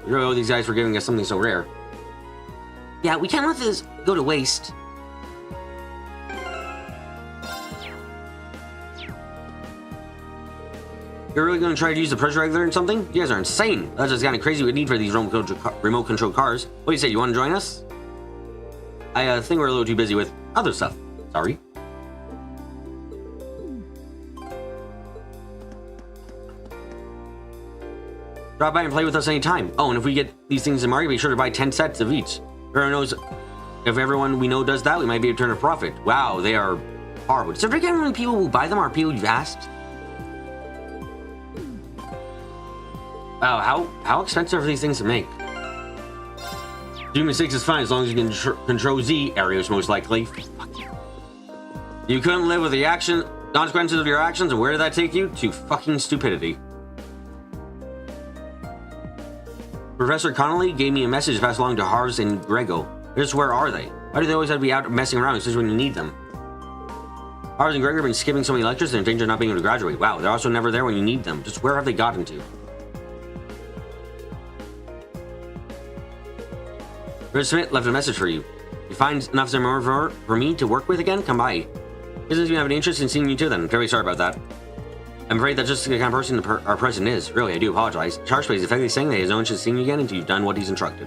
[SPEAKER 2] We really owe these guys for giving us something so rare. Yeah, we can't let this go to waste. You're really going to try to use the pressure regulator and something? You guys are insane. That's just kind of crazy what we need for these remote control cars. What do you say? You want to join us? I think we're a little too busy with other stuff. Sorry. Drop by and play with us anytime. Oh, and if we get these things in Mario, be sure to buy 10 sets of each. Everyone knows, if everyone we know does that, we might be able to turn a profit. Wow, they are horrible. Does every many people who buy them are people you've asked? Wow, how expensive are these things to make? Doing 6 is fine as long as you can control Z areas, most likely. Fuck you. You couldn't live with the consequences of your actions, and where did that take you? To fucking stupidity. Professor Connolly gave me a message to pass along to Harves and Grego. Just where are they? Why do they always have to be out messing around, especially when you need them? Harves and Grego have been skipping so many lectures, they're in danger of not being able to graduate. Wow, they're also never there when you need them. Just where have they gotten to? Professor Smith left a message for you. If you find enough for me to work with again, come by. Doesn't even have any interest in seeing you too then. I'm very sorry about that. I'm afraid that's just the kind of person our president is. Really, I do apologize. Chargeplay is effectively saying that he has no interest in seeing you again until you've done what he's instructed.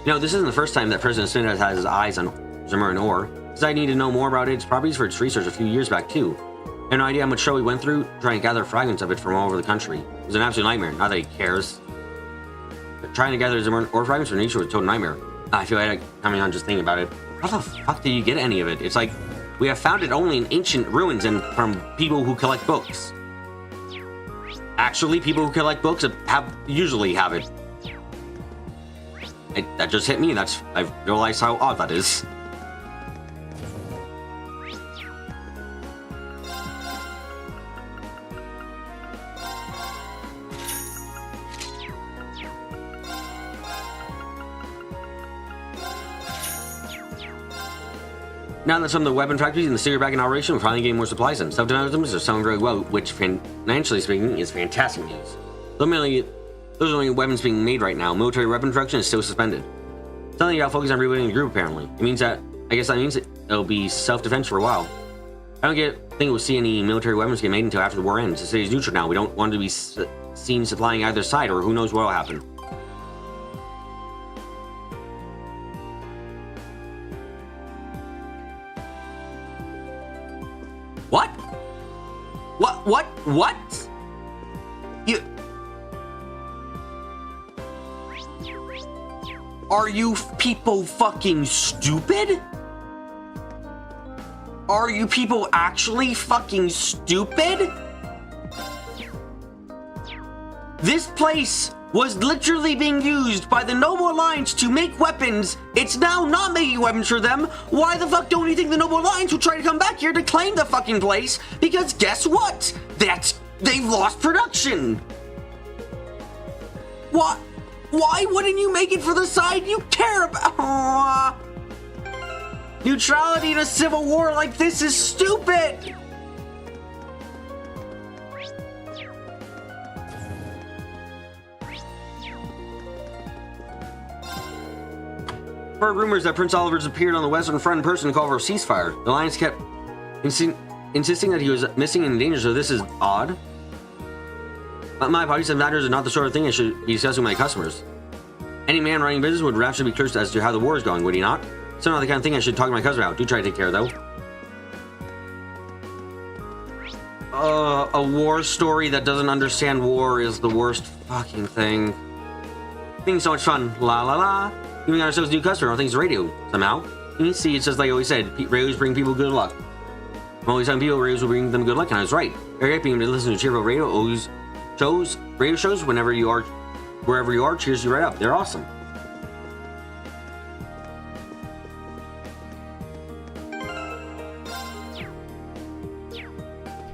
[SPEAKER 2] You know, this isn't the first time that President Smith has had his eyes on Zamorin Ore. Since I need to know more about its properties for its research a few years back too. I have no idea how much trouble he went through trying to gather fragments of it from all over the country. It was an absolute nightmare, not that he cares. Trying to gather Zamorin Ore fragments from nature was a total nightmare. I feel like coming on just thinking about it. How the fuck did you get any of it? It's like, we have found it only in ancient ruins and from people who collect books. Actually, people who collect books usually have it. That just hit me. I've realized how odd that is. Now that some of the weapon factories in the city are back in operation, we're finally getting more supplies and self-defense are selling very well, which financially speaking is fantastic news. Those are the only weapons being made right now. Military weapon production is still suspended. Something you gotta focus on rebuilding the group apparently. I guess that means it'll be self-defense for a while. I don't think we'll see any military weapons get made until after the war ends. The city's neutral now. We don't want to be seen supplying either side, or who knows what will happen. What? What? Are you people fucking stupid? Are you people actually fucking stupid? This place was literally being used by the Noble Alliance to make weapons. It's now not making weapons for them. Why the fuck don't you think the Noble Alliance would try to come back here to claim the fucking place? Because guess what? They've lost production. What? Why wouldn't you make it for the side you care about? Neutrality in a civil war like this is stupid. Heard rumors that Prince Oliver's appeared on the Western Front in person to call for a ceasefire. The Alliance kept insisting that he was missing and in danger, so this is odd. My apologies, matters are not the sort of thing I should be discussing with my customers. Any man running business would naturally be curious as to how the war is going, would he not? It's not the kind of thing I should talk to my customer about. Do try to take care, though. A war story that doesn't understand war is the worst fucking thing. Being so much fun. La la la. Giving ourselves a new customer on things radio. Somehow. You see, it's just like I always said. Radios bring people good luck. I'm always telling people radios will bring them good luck, and I was right. Very happy to listen to cheerful radio radio shows wherever you are, cheers you right up. They're awesome.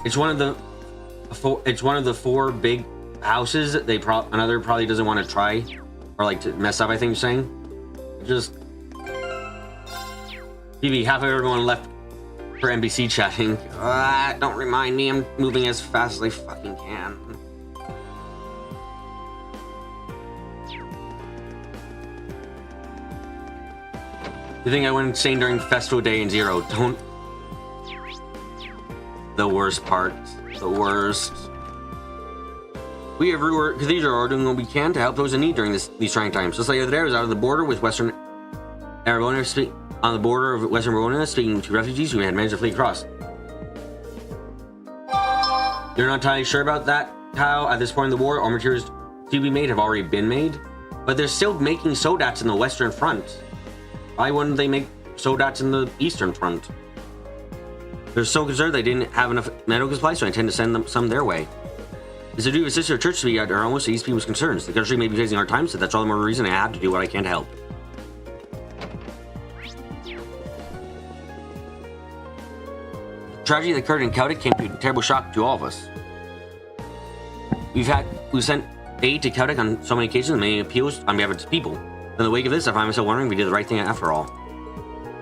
[SPEAKER 2] It's one of the four big houses that another probably doesn't want to try or like to mess up. I think you're saying. Just maybe half of everyone left for NBC chatting. Don't remind me. I'm moving as fast as I fucking can. You think I went insane during Festival Day in Zero? Don't. The worst part. The worst. We everywhere Cathedral are doing what we can to help those in need during these trying times. Just like the other day, I was out on the border with Western Arabona, on the border of Western Arabona, speaking to refugees who had managed to flee across. They're not entirely sure about that, how at this point in the war, all materials to be made have already been made, but they're still making Sodats in the Western Front. Why wouldn't they make Sodats in the Eastern Front? They're so concerned they didn't have enough medical supplies, so I intend to send them some their way. It's to do with sister church to be at our almost these people's concerns. The country may be facing hard times, so that's all the more reason I have to do what I can to help. The tragedy that occurred in Celtic came to a terrible shock to all of us. We've sent aid to Celtic on so many occasions and many appeals on behalf of its people. In the wake of this, I find myself wondering if we did the right thing after all.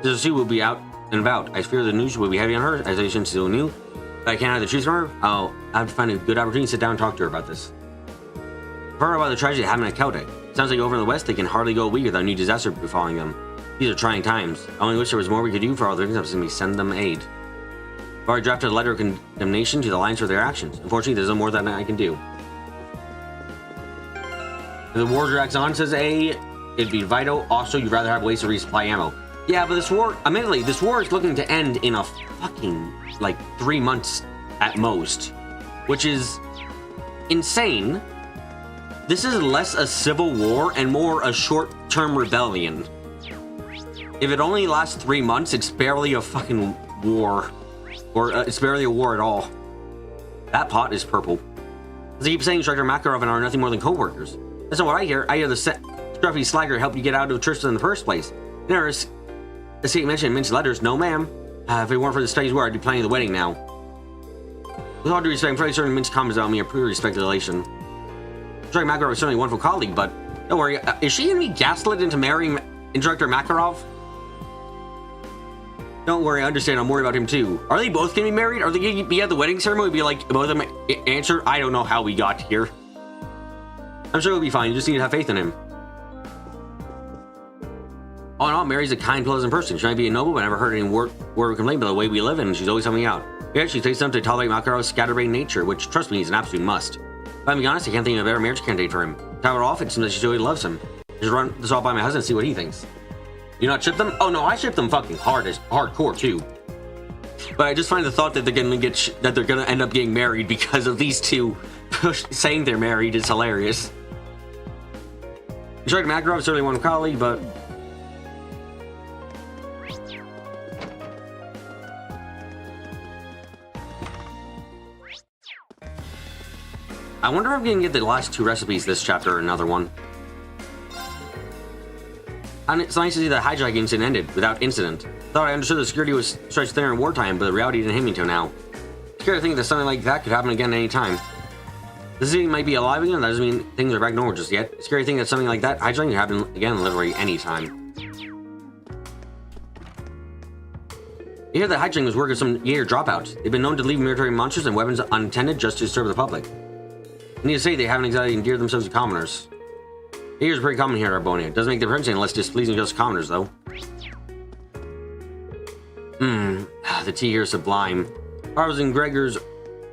[SPEAKER 2] Sister Sue will be out and about. I fear the news will be heavy on her, as I shouldn't still new. If I can't have the truth from her, I'll have to find a good opportunity to sit down and talk to her about this. I've heard about the tragedy that happened at Celtic. Sounds like over in the West, they can hardly go a week without a new disaster befalling them. These are trying times. I only wish there was more we could do for all their victims than we send them aid. I've already drafted a letter of condemnation to the Alliance for their actions. Unfortunately, there's no more that I can do. If the war drags on, says A, it'd be vital. Also, you'd rather have ways to resupply ammo. Yeah, but this war, admittedly, this war is looking to end in a fucking, 3 months at most. Which is insane. This is less a civil war and more a short-term rebellion. If it only lasts 3 months, it's barely a fucking war. Or it's barely a war at all. That pot is purple. As I keep saying, Instructor Makarov and I are nothing more than co-workers. That's not what I hear. I hear the scruffy slagger helped you get out of church in the first place. Never escape mention in Mint's letters. No, ma'am. If it weren't for the studies war, I'd be planning the wedding now. With all due respect, I'm fairly certain Mint's comments about me are pure speculation. Instructor Makarov is certainly a wonderful colleague, but don't worry. Is she going to be gaslit into marrying Instructor Makarov? Don't worry, I understand. I'm worried about him too. Are they both going to be married? Are they going to be at the wedding ceremony? Be like, both of them answer, I don't know how we got here. I'm sure it'll be fine. You just need to have faith in him. All in all, Mary's a kind, pleasant person. She might be a noble, but I never heard any word or complaint about the way we live, and she's always helping me out. Yeah, she takes something to tolerate Makarov's scatterbrained nature, which, trust me, is an absolute must. If I'm being honest, I can't think of a better marriage candidate for him. To top it off, it seems that she really loves him. Just run this all by my husband and see what he thinks. You not ship them? Oh no, I ship them fucking hardcore too. But I just find the thought that they're gonna end up getting married because of these two saying they're married is hilarious. Instructor Makarov is certainly one colleague, but I wonder if I'm gonna get the last 2 recipes this chapter or another one. And it's nice to see that hijacking incident ended without incident. Thought I understood the security was stretched thinner in wartime, but the reality didn't hit me till now. Scary to think that something like that could happen again at any time. The city might be alive again, that doesn't mean things are back to normal just yet. Scary to think that something like that hijacking could happen again literally any time. You hear that hijacking was work of some Jaeger dropouts. They've been known to leave military monsters and weapons unattended just to disturb the public. I need to say they haven't exactly endeared themselves to commoners. Jaegers are pretty common here at Arbonia. It doesn't make the difference any less displeasing to just commoners, though. The tea here is sublime. Harv's and Gregor's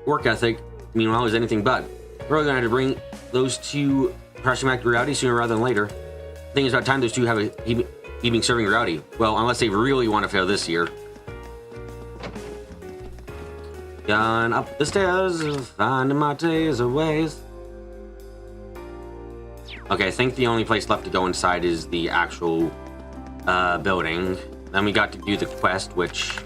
[SPEAKER 2] work ethic, meanwhile, is anything but. We're really gonna have to bring those two crashing back to reality sooner rather than later. I think it's about time those two have a evening serving reality. Well, unless they really want to fail this year. Gone up the stairs, finding my days of ways. Okay, I think the only place left to go inside is the actual building. Then we got to do the quest, which...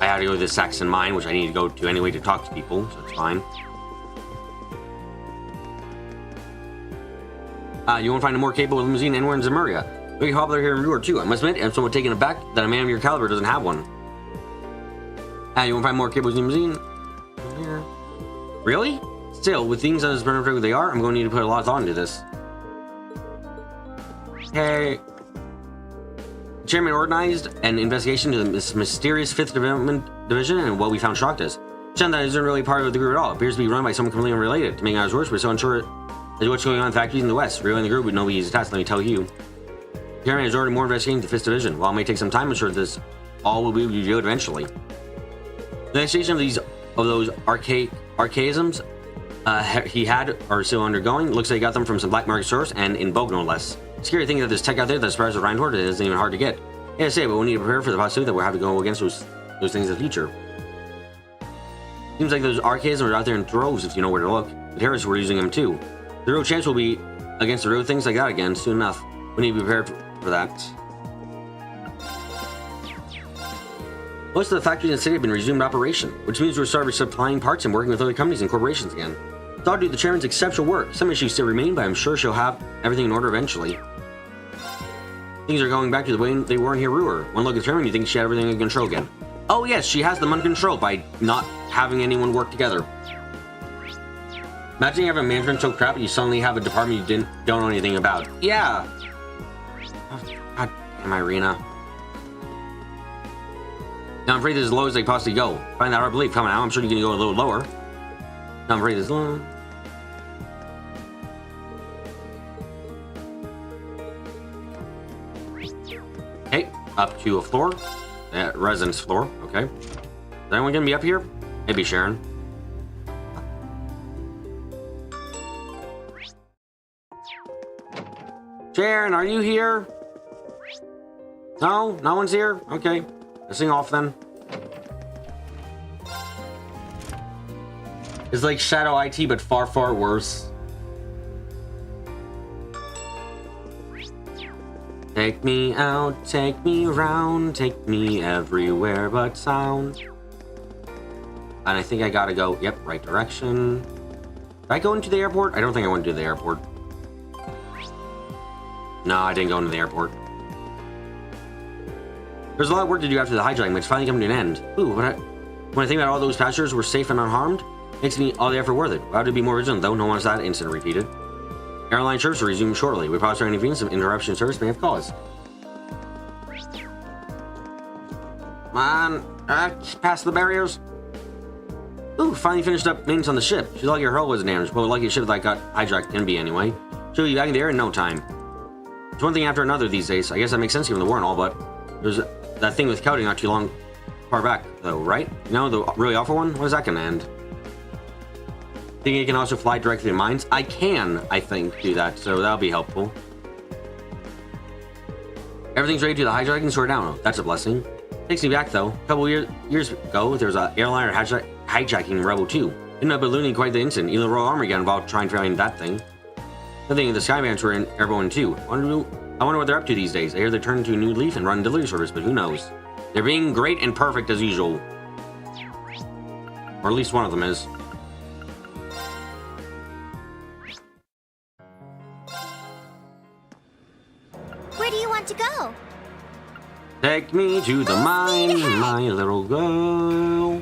[SPEAKER 2] I had to go to the Saxon Mine, which I need to go to anyway to talk to people, so it's fine. You won't find a more capable limousine anywhere in Zemuria. Very popular here in Ruhr too. I must admit, I'm somewhat taken aback that a man of your caliber doesn't have one. You won't find more capable limousine here. Really? Still, with things as perfect as they are, I'm going to need to put a lot of thought into this. Hey. The chairman organized an investigation into this mysterious 5th Development Division, and what we found shocked us. Shanda isn't really part of the group at all. It appears to be run by someone completely unrelated. To make matters worse, we're so unsure as what's going on in factories in the West. Really in the group would know he's attached, let me tell you. The chairman has ordered more investigating into the 5th Division. While it may take some time, I'm sure this all will be revealed eventually. The investigation of those archaisms he had are still undergoing. Looks like he got them from some black market source and in Bogue no less. Scary thing that there's tech out there that's surprised the Rhine Horde isn't even hard to get. Yeah, I say, but we need to prepare for the possibility that we'll have to go against those things in the future. Seems like those archaisms are out there in droves if you know where to look. The terrorists were using them too. The real chance will be against the real things like that again soon enough. We need to be prepared for that. Most of the factories in the city have been resumed operation, which means we'll start supplying parts and working with other companies and corporations again. Thought due to the chairman's exceptional work, some issues still remain, but I'm sure she'll have everything in order eventually. Things are going back to the way they were in here Ruhr. One look at the chairman, you think she had everything in control again. Oh yes, she has them under control by not having anyone work together. Imagine having a management so crap and you suddenly have a department you don't know anything about. Yeah! Oh, God damn, Irina. Now I'm afraid this is as low as they possibly go. Find that hard to believe. Come on now, I'm sure you can go a little lower. Now I'm afraid this is low. Okay, up to a floor. Residence floor, okay. Is anyone gonna be up here? Maybe Sharon. Sharon, are you here? No? No one's here? Okay. Let's sing off then. It's like Shadow IT, but far, far worse. Take me out, take me round, take me everywhere but sound. And I think I gotta go, yep, right direction. Did I go into the airport? I don't think I went to the airport. No, I didn't go into the airport. There's a lot of work to do after the hijacking, but it's finally coming to an end. Ooh, when I think about all those passengers were safe and unharmed, makes me all the effort worth it. We'll have to be more vigilant, though. No one wants that incident repeated. Airline service will resume shortly. We probably start intervening. Some interruption in service may have caused. Come on, past the barriers. Ooh, finally finished up maintenance on the ship. She's lucky her hull wasn't damaged, but lucky the ship that got hijacked can be anyway. She'll be back in the air in no time. It's one thing after another these days. I guess that makes sense given the war and all, but there's that thing with Cody not too long far back, though, right? You know, the really awful one? When is that gonna end? Think you can also fly directly to mines? I can, I think, do that, so that'll be helpful. Everything's ready to do the hijacking sorted out. Oh, that's a blessing. Takes me back, though. A couple years ago, there was an airliner hijacking in Rebel 2. Ended up ballooning quite the incident. Even the Royal Army got involved trying to find that thing. The thing, the Skybans were in Airborne 2. I wonder what they're up to these days. I hear they're turning to a new leaf and run delivery service, but who knows? They're being great and perfect as usual. Or at least one of them is.
[SPEAKER 3] Where do you want to go?
[SPEAKER 2] Take me to the mine, my little girl.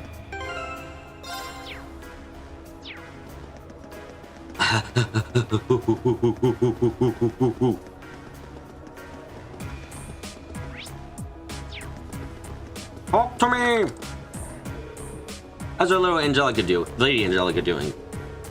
[SPEAKER 2] Talk to me! How's our little Angelica Lady Angelica doing?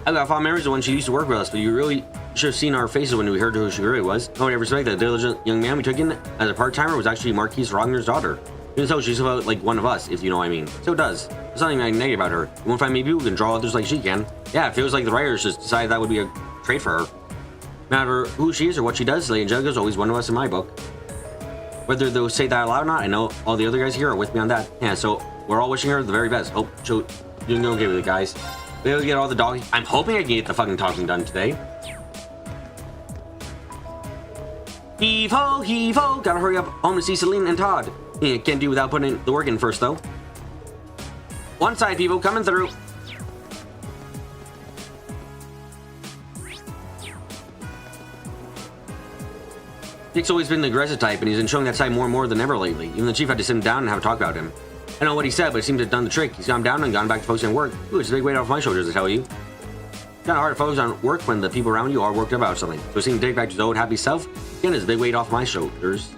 [SPEAKER 2] I got fond memories of when she used to work with us, but you really should have seen our faces when we heard who she really was. No one ever suspected that the diligent young man we took in as a part-timer was actually Marquise Rogner's daughter. Even so, she's about like one of us, if you know what I mean. So it does. There's nothing negative about her. You won't find many people who can draw others like she can. Yeah, it feels like the writers just decided that would be a trait for her. No matter who she is or what she does, Lady Angelica's always one of us in my book. Whether they'll say that aloud or not, I know all the other guys here are with me on that. Yeah, so we're all wishing her the very best. Hope she'll do okay with it, guys. Be able to get all the dog. I'm hoping I can get the fucking talking done today. Heave ho, heave ho. Gotta hurry up home to see Celine and Todd. Yeah, can't do without putting the work in first, though. One side, people, coming through. Dick's always been the aggressive type, and he's been showing that side more and more than ever lately. Even the chief had to sit him down and have a talk about him. I don't know what he said, but it seems to have done the trick. He's calmed down and gone back to focusing on work. Ooh, it's a big weight off my shoulders, I tell you. It's kind of hard to focus on work when the people around you are worked up about something. So seeing Dick back to his old happy self, again, is a big weight off my shoulders.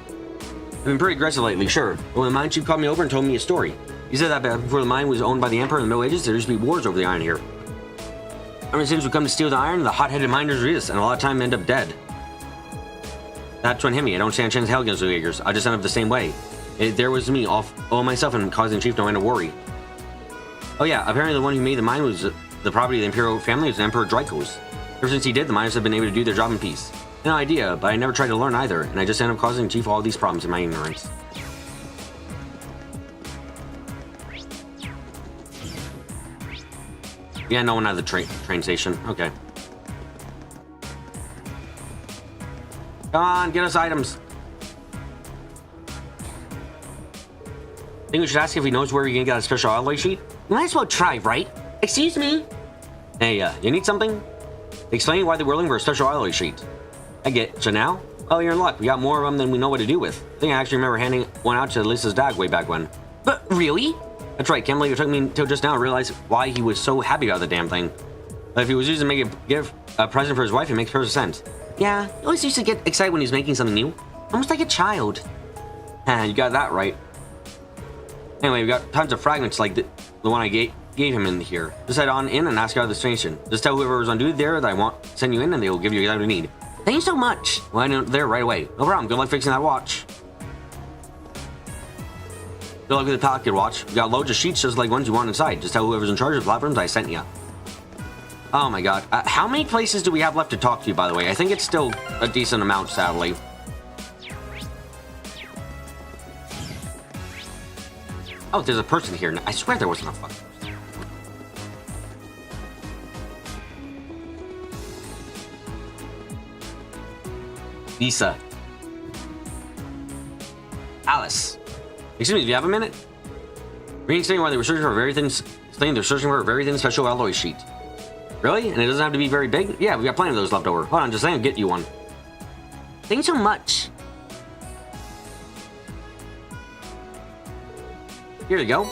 [SPEAKER 2] I've been pretty aggressive lately, sure. But when the mine chief called me over and told me a story. He said that before the mine was owned by the Emperor in the Middle Ages, there used to be wars over the iron here. Ever since we come to steal the iron, the hot-headed miners resist, and a lot of time end up dead. That's what hit me. I don't stand a chance in hell against the Uyghurs. I just end up the same way. There was me, all myself, and causing Chief no end of worry. Oh yeah, apparently the one who made the mine was the property of the Imperial family was Emperor Drykos. Ever since he did, the miners have been able to do their job in peace. No idea, but I never tried to learn either, and I just ended up causing Chief all these problems in my ignorance. Yeah, no one at the train station. Okay. Come on, get us items. Think we should ask if he knows where we can get a special alloy sheet? You might as well try, right? Excuse me? Hey, you need something? Explain why they're willing for a special alloy sheet. I get so now? Oh, you're in luck. We got more of them than we know what to do with. I think I actually remember handing one out to Lisa's dad way back when. But really? That's right. Can't believe it took me until just now to realize why he was so happy about the damn thing. But if he was using to make a present for his wife, it makes perfect sense. Yeah, he always used to get excited when he's making something new. Almost like a child. You got that right. Anyway, we got tons of fragments like the one I gave him in here. Just head on in and ask out of the station. Just tell whoever was on duty there that I want to send you in and they will give you exactly what you need. Thank you so much. Well, I know there right away. No problem. Good luck fixing that watch. Good luck with the pocket watch. We got loads of sheets just like ones you want inside. Just tell whoever's in charge of the platforms I sent you. Oh my god. How many places do we have left to talk to, by the way? I think it's still a decent amount, sadly. Oh, there's a person here. I swear there wasn't a fucking person. Lisa. Alice. Excuse me, do you have a minute? Reading saying why they were searching for a very thin, saying they're searching for a very thin special alloy sheet. Really? And it doesn't have to be very big? Yeah, we got plenty of those left over. Hold on, just saying, get you one. Thank you so much. Here you go.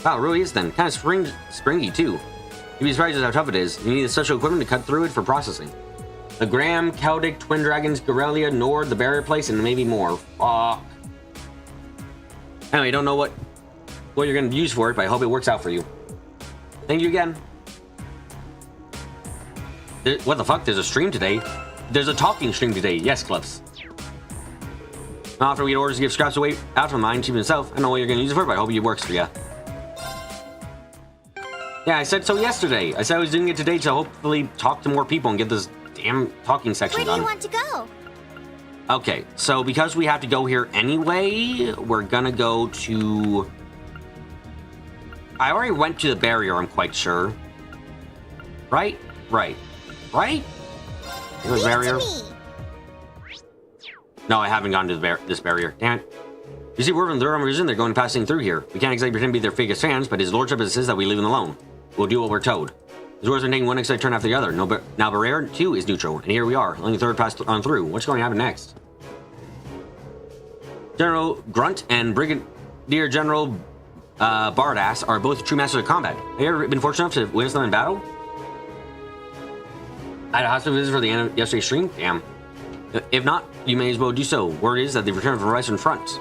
[SPEAKER 2] Wow, it really is then. Kind of springy too. You'd be surprised at how tough it is. You need the special equipment to cut through it for processing. The Graham, Celtic, Twin Dragons, Gorelia, Nord, the Barrier Place, and maybe more. Fuck. Anyway, don't know what you're going to use for it, but I hope it works out for you. Thank you again. What the fuck? There's a stream today. There's a talking stream today. Yes, Cliffs. After we get orders to give scraps away out from mine, Chief himself, I don't know what you're going to use it for, but I hope it works for you. Yeah, I said so yesterday. I said I was doing it today to hopefully talk to more people and get this damn talking section done.
[SPEAKER 3] Where do you want to go?
[SPEAKER 2] Okay, so because we have to go here anyway, we're gonna go to... I already went to the barrier, I'm quite sure. Right? Right. Right? The barrier? No, I haven't gone to this barrier. Damn it. You see, we're from the Roman reason they're going passing through here. We can't exactly pretend to be their fakest fans, but his lordship insists that we leave them alone. We'll do what we're told. His orders are taking one excited turn after the other. No, but now Barrera too is neutral, and here we are, letting the third pass on through. What's going to happen next? General Grunt and Brigadier General Bardass are both true masters of combat. Have you ever been fortunate enough to witness them in battle? I had a hospital visit for the end of yesterday's stream? Damn. If not, you may as well do so. Word is that they've returned from the Western Front.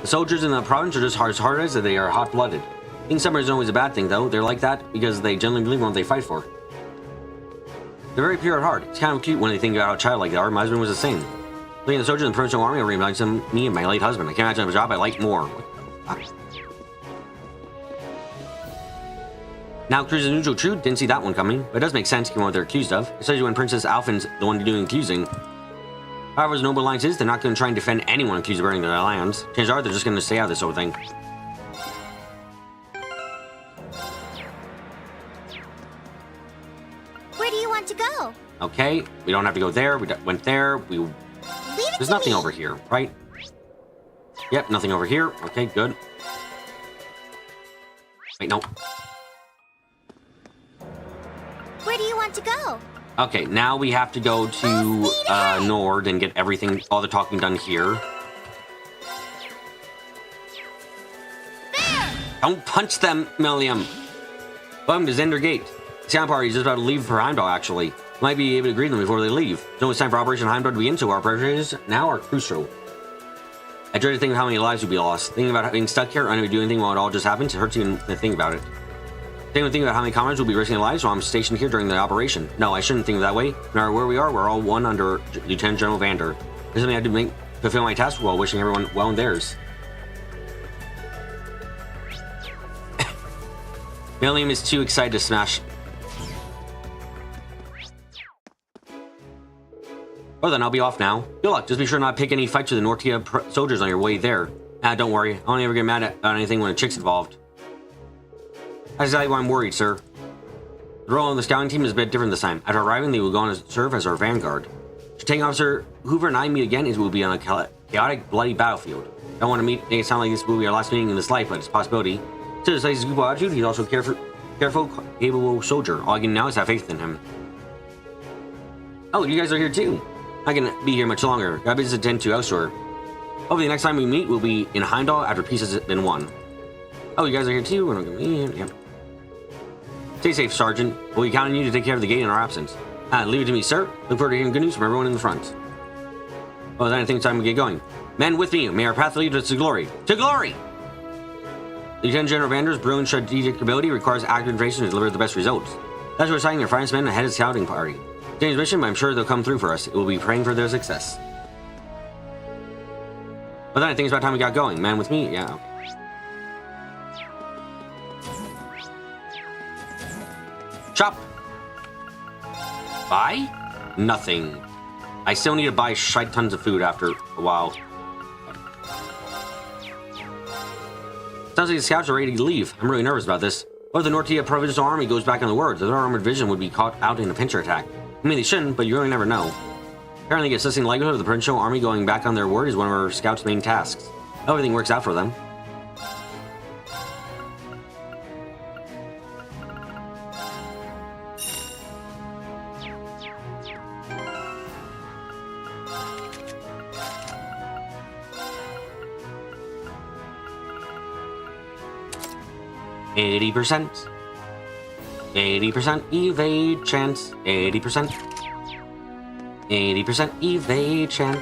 [SPEAKER 2] The soldiers in the province are just as hard as they are hot-blooded. Being stubborn isn't always a bad thing, though. They're like that because they generally believe in what they fight for. They're very pure at heart. It's kind of cute when they think about how childlike they are. My husband was the same. Looking at the soldiers in the provincial army reminds me of my late husband. I can't imagine a job I like more. Now, Cruz is neutral true. Didn't see that one coming, but it does make sense given what they're accused of, especially when Princess Alphen's the one doing accusing. However, as Noble Alliance is, they're not going to try and defend anyone accused of burning their lands. Chances are they're just going to stay out of this whole thing.
[SPEAKER 3] Where do you want to go?
[SPEAKER 2] Okay, we don't have to go there. We went there. There's nothing over here, right? Yep, nothing over here. Okay, good. Wait, no.
[SPEAKER 3] Where do you want to go?
[SPEAKER 2] Okay, now we have to go to Nord and get everything, all the talking done here.
[SPEAKER 3] There!
[SPEAKER 2] Don't punch them, Milliam. Welcome to Zender Gate. The sound party is just about to leave for Heimdall, actually. Might be able to greet them before they leave. So it's time for Operation Heimdall to begin, so our preparations now are crucial. I dread to think of how many lives would be lost. Thinking about being stuck here, unable to do anything while it all just happens, it hurts even to think about it. Think about how many comrades will be risking their lives while I'm stationed here during the operation. No, I shouldn't think of that way. No matter where we are, we're all one under Lieutenant General Vander. There's something I have to fulfill my task while wishing everyone well in theirs. Milliam is too excited to smash. Oh, then I'll be off now. Good luck. Just be sure not to pick any fights with the Nortia soldiers on your way there. Don't worry. I don't ever get mad at anything when a chick's involved. That's exactly why I'm worried, sir. The role on the scouting team is a bit different this time. After arriving, they will go on to serve as our vanguard. Should Tank Officer Hoover and I meet again, it will be on a chaotic, bloody battlefield. I don't want to make it sound like this will be our last meeting in this life, but it's a possibility. To despite his goofball attitude, he's also a careful, capable soldier. All I can now is have faith in him. Oh, you guys are here too. I can be here much longer. Got business to attend to elsewhere. Hopefully the next time we meet, we'll be in Heimdall after peace has been won. Oh, you guys are here too? We're not gonna be here. Yep. Stay safe, Sergeant. We'll be counting on you to take care of the gate in our absence. Leave it to me, sir. Look forward to hearing good news from everyone in the front. Well, then I think it's time to get going. Men with me, may our path lead us to glory. To glory! Lieutenant General Vander's brilliant strategic ability requires accurate information to deliver the best results. That's why we're assigning our finest men ahead of the scouting party. James' mission, but I'm sure they'll come through for us. We'll be praying for their success. But then I think it's about time we got going. Man with me? Yeah, okay. Chop! Buy? Nothing. I still need to buy shite tons of food after a while. Sounds like the scouts are ready to leave. I'm really nervous about this. What if the Nortia Provincial Army goes back on the word? The armored division would be caught out in a pincer attack. I mean, they shouldn't, but you really never know. Apparently, assessing the likelihood of the Provincial Army going back on their word is one of our scouts' main tasks. Everything works out for them. %. 80% evade chance. 80%. 80% evade chance.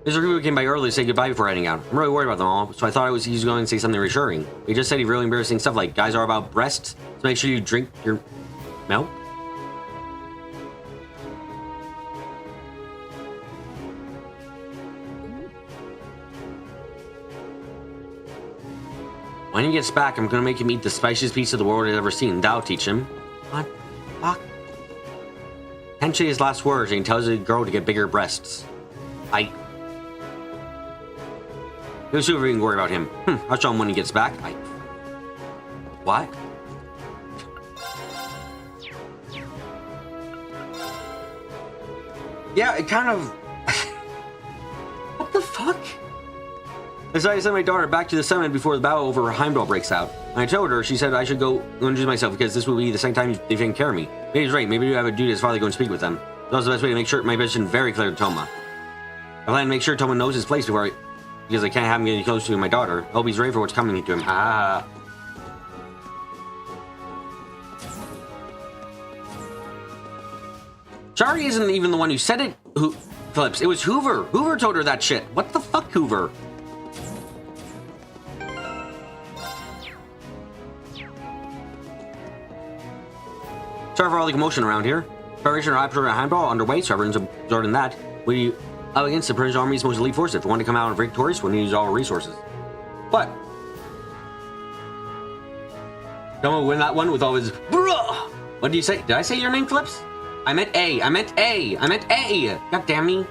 [SPEAKER 2] Mr. Hoover came by early to say goodbye before heading out. I'm really worried about them all, so I thought he was going to say something reassuring. He just said he really embarrassing stuff like guys are about breasts, so make sure you drink your milk. When he gets back, I'm gonna make him eat the spiciest pizza the world has ever seen. That'll teach him. What? Fuck. Tenchi's last words, and he tells the girl to get bigger breasts. It was super we can worry about him. I'll show him when he gets back. What? Yeah, it kind of... What the fuck? I decided to send my daughter back to the summit before the battle over Heimdall breaks out. When I told her, she said I should go introduce myself because this will be the second time they've taken care of me. Maybe he's right. Maybe I have a duty as father to go and speak with them. It's also the best way to make sure my position very clear to Toma. I plan to make sure Toma knows his place because I can't have him getting close to my daughter. I hope he's ready for what's coming to him. Shari isn't even the one who said it, Phillips. It was Hoover. Hoover told her that shit. What the fuck, Hoover? Sorry for all the commotion around here. Preparation or Rapture Heimdall underway, so everyone's absorbed in that. We up against the British Army's most elite force. If we want to come out victorious, we need to use all our resources. But Toma win that one with all his bruh. What did you say? Did I say your name, Phillips? I meant A. I meant A. I meant A. God damn me.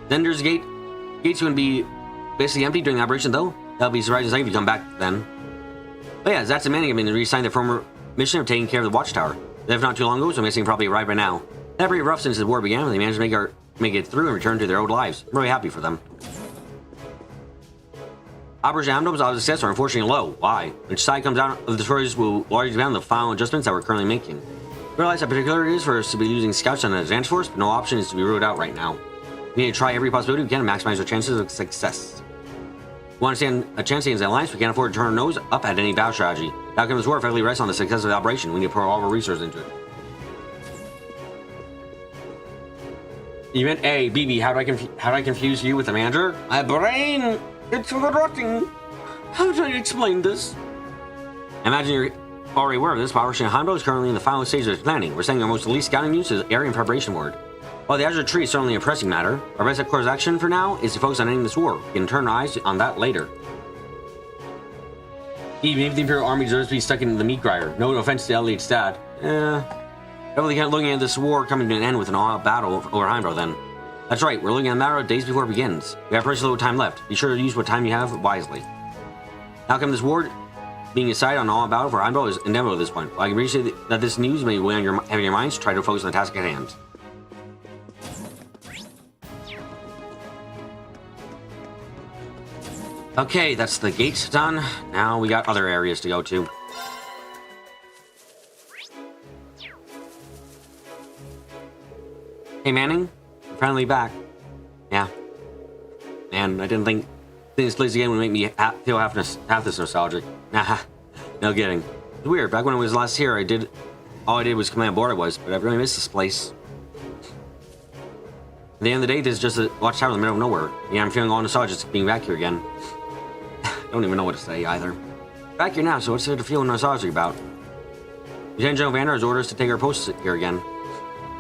[SPEAKER 2] Zender's gates going to be basically empty during the operation, though. That'll be surprising if you come back then. But yeah, Zats and Manning have been re-signed their former mission of taking care of the Watchtower. They left not too long ago, so I'm guessing probably arrived by now. They're pretty rough since the war began, but they managed to make it through and return to their old lives. I'm really happy for them. Operation Heimdall was a success, or unfortunately low. Why? Which side comes out of the destroyers will largely depend on the final adjustments that we're currently making. We realize how particular it is for us to be using scouts on an advance force, but no option is to be ruled out right now. We need to try every possibility we can to maximize our chances of success. We want to stand a chance against the Alliance, we can't afford to turn our nose up at any battle strategy. The outcome of this war effectively rests on the success of the operation. We need to pour all of our resources into it. You meant A, BB, how do I confuse you with the manager? My brain, it's rotting. How do I explain this? Imagine you're already aware of this, but Operation Heimdall is currently in the final stages of planning. We're sending our most elite scouting units to the area in preparation for it. While the Azure Tree is certainly a pressing matter, our best course of action for now is to focus on ending this war. We can turn our eyes on that later. Even if the Imperial Army deserves to be stuck in the meat grinder. No offense to Elliot's dad. Definitely can't looking at this war coming to an end with an all-out battle over Heimdall then. That's right, we're looking at a matter of days before it begins. We have precious little time left. Be sure to use what time you have wisely. The outcome of this war being decided on all battle for Heimdall is inevitable at this point. While I can appreciate that this news may weigh on your heavy your minds, try to focus on the task at hand. Okay, that's the gates done. Now we got other areas to go to. Hey Manning, I'm finally back. Yeah. Man, I didn't think seeing this place again would make me feel half this nostalgic. Nah, no kidding. It's weird. Back when I was last here, all I did was command board. But I really miss this place. At the end of the day, this is just a watchtower in the middle of nowhere. Yeah, I'm feeling all nostalgic just being back here again. Don't even know what to say either. Back here now, so what's there to feel nostalgic about? Lieutenant General Vander has orders to take our posts here again.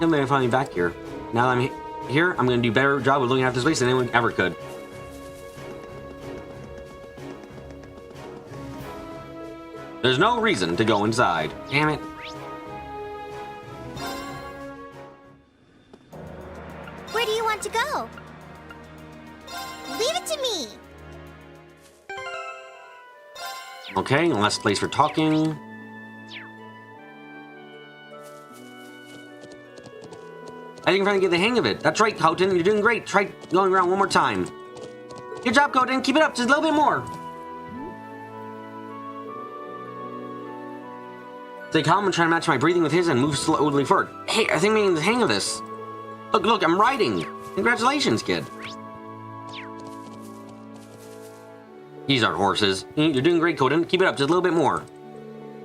[SPEAKER 2] I'm finally back here. Now that I'm here, I'm going to do a better job of looking after this place than anyone ever could. There's no reason to go inside. Damn it.
[SPEAKER 3] Where do you want to go? Leave it to me.
[SPEAKER 2] Okay, less place for talking. I think I'm trying to get the hang of it. That's right, Houghton. You're doing great. Try going around one more time. Good job, Houghton. Keep it up. Just a little bit more. Stay calm and try to match my breathing with his and move slowly forward. Hey, I think I'm getting the hang of this. Look, I'm riding. Congratulations, kid. These aren't horses. You're doing great, Houghton. Keep it up. Just a little bit more.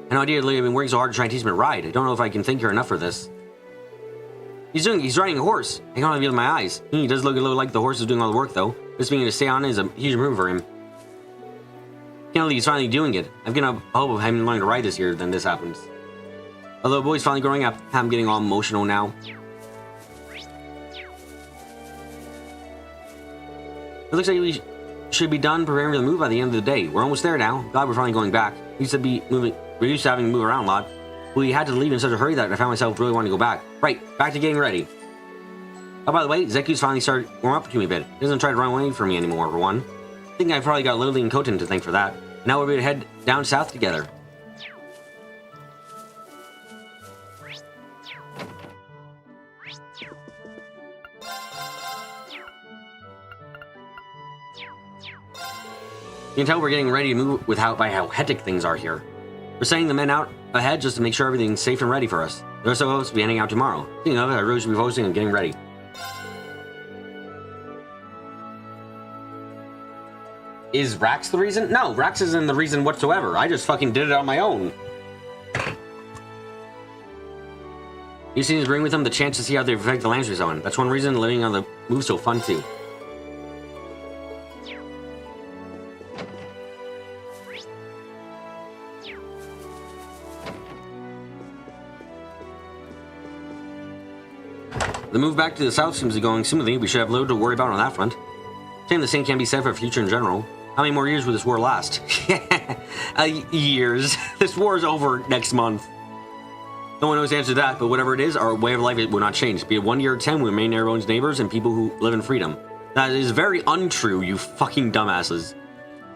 [SPEAKER 2] I know I've been working so hard to try and teach him to ride. I don't know if I can thank her enough for this. He's riding a horse. I can't even with my eyes. He does look a little like the horse is doing all the work, though. Just being able to stay on is a huge move for him. Can't believe he's finally doing it. I've given up hope of him learning to ride this year, then this happens. Although the boy's finally growing up, I'm getting all emotional now. It looks like we should be done preparing for the move by the end of the day. We're almost there now. Glad we're finally going back. We used to having to move around a lot. We had to leave in such a hurry that I found myself really wanting to go back. Right, back to getting ready. Oh, by the way, Zeku's finally started warming up to me a bit. He doesn't try to run away from me anymore, for one. I think I probably got Lily and Koten to thank for that. Now we're going to head down south together. You can tell we're getting ready to move by how hectic things are here. We're sending the men out ahead just to make sure everything's safe and ready for us. They're supposed to be heading out tomorrow. Speaking of it, I really should be focusing on getting ready. Is Rax the reason? No, Rax isn't the reason whatsoever. I just fucking did it on my own. He seems to bring with him the chance to see how they affect the lands we're on. That's one reason living on the move's so fun too. The move back to the south seems to be going smoothly. We should have little to worry about on that front. Same the same can be said for the future in general. How many more years will this war last? Years. This war is over next month. No one knows the answer to that, but whatever it is, our way of life will not change. Be it 1 year or 10, we remain everyone's neighbors and people who live in freedom. That is very untrue, you fucking dumbasses.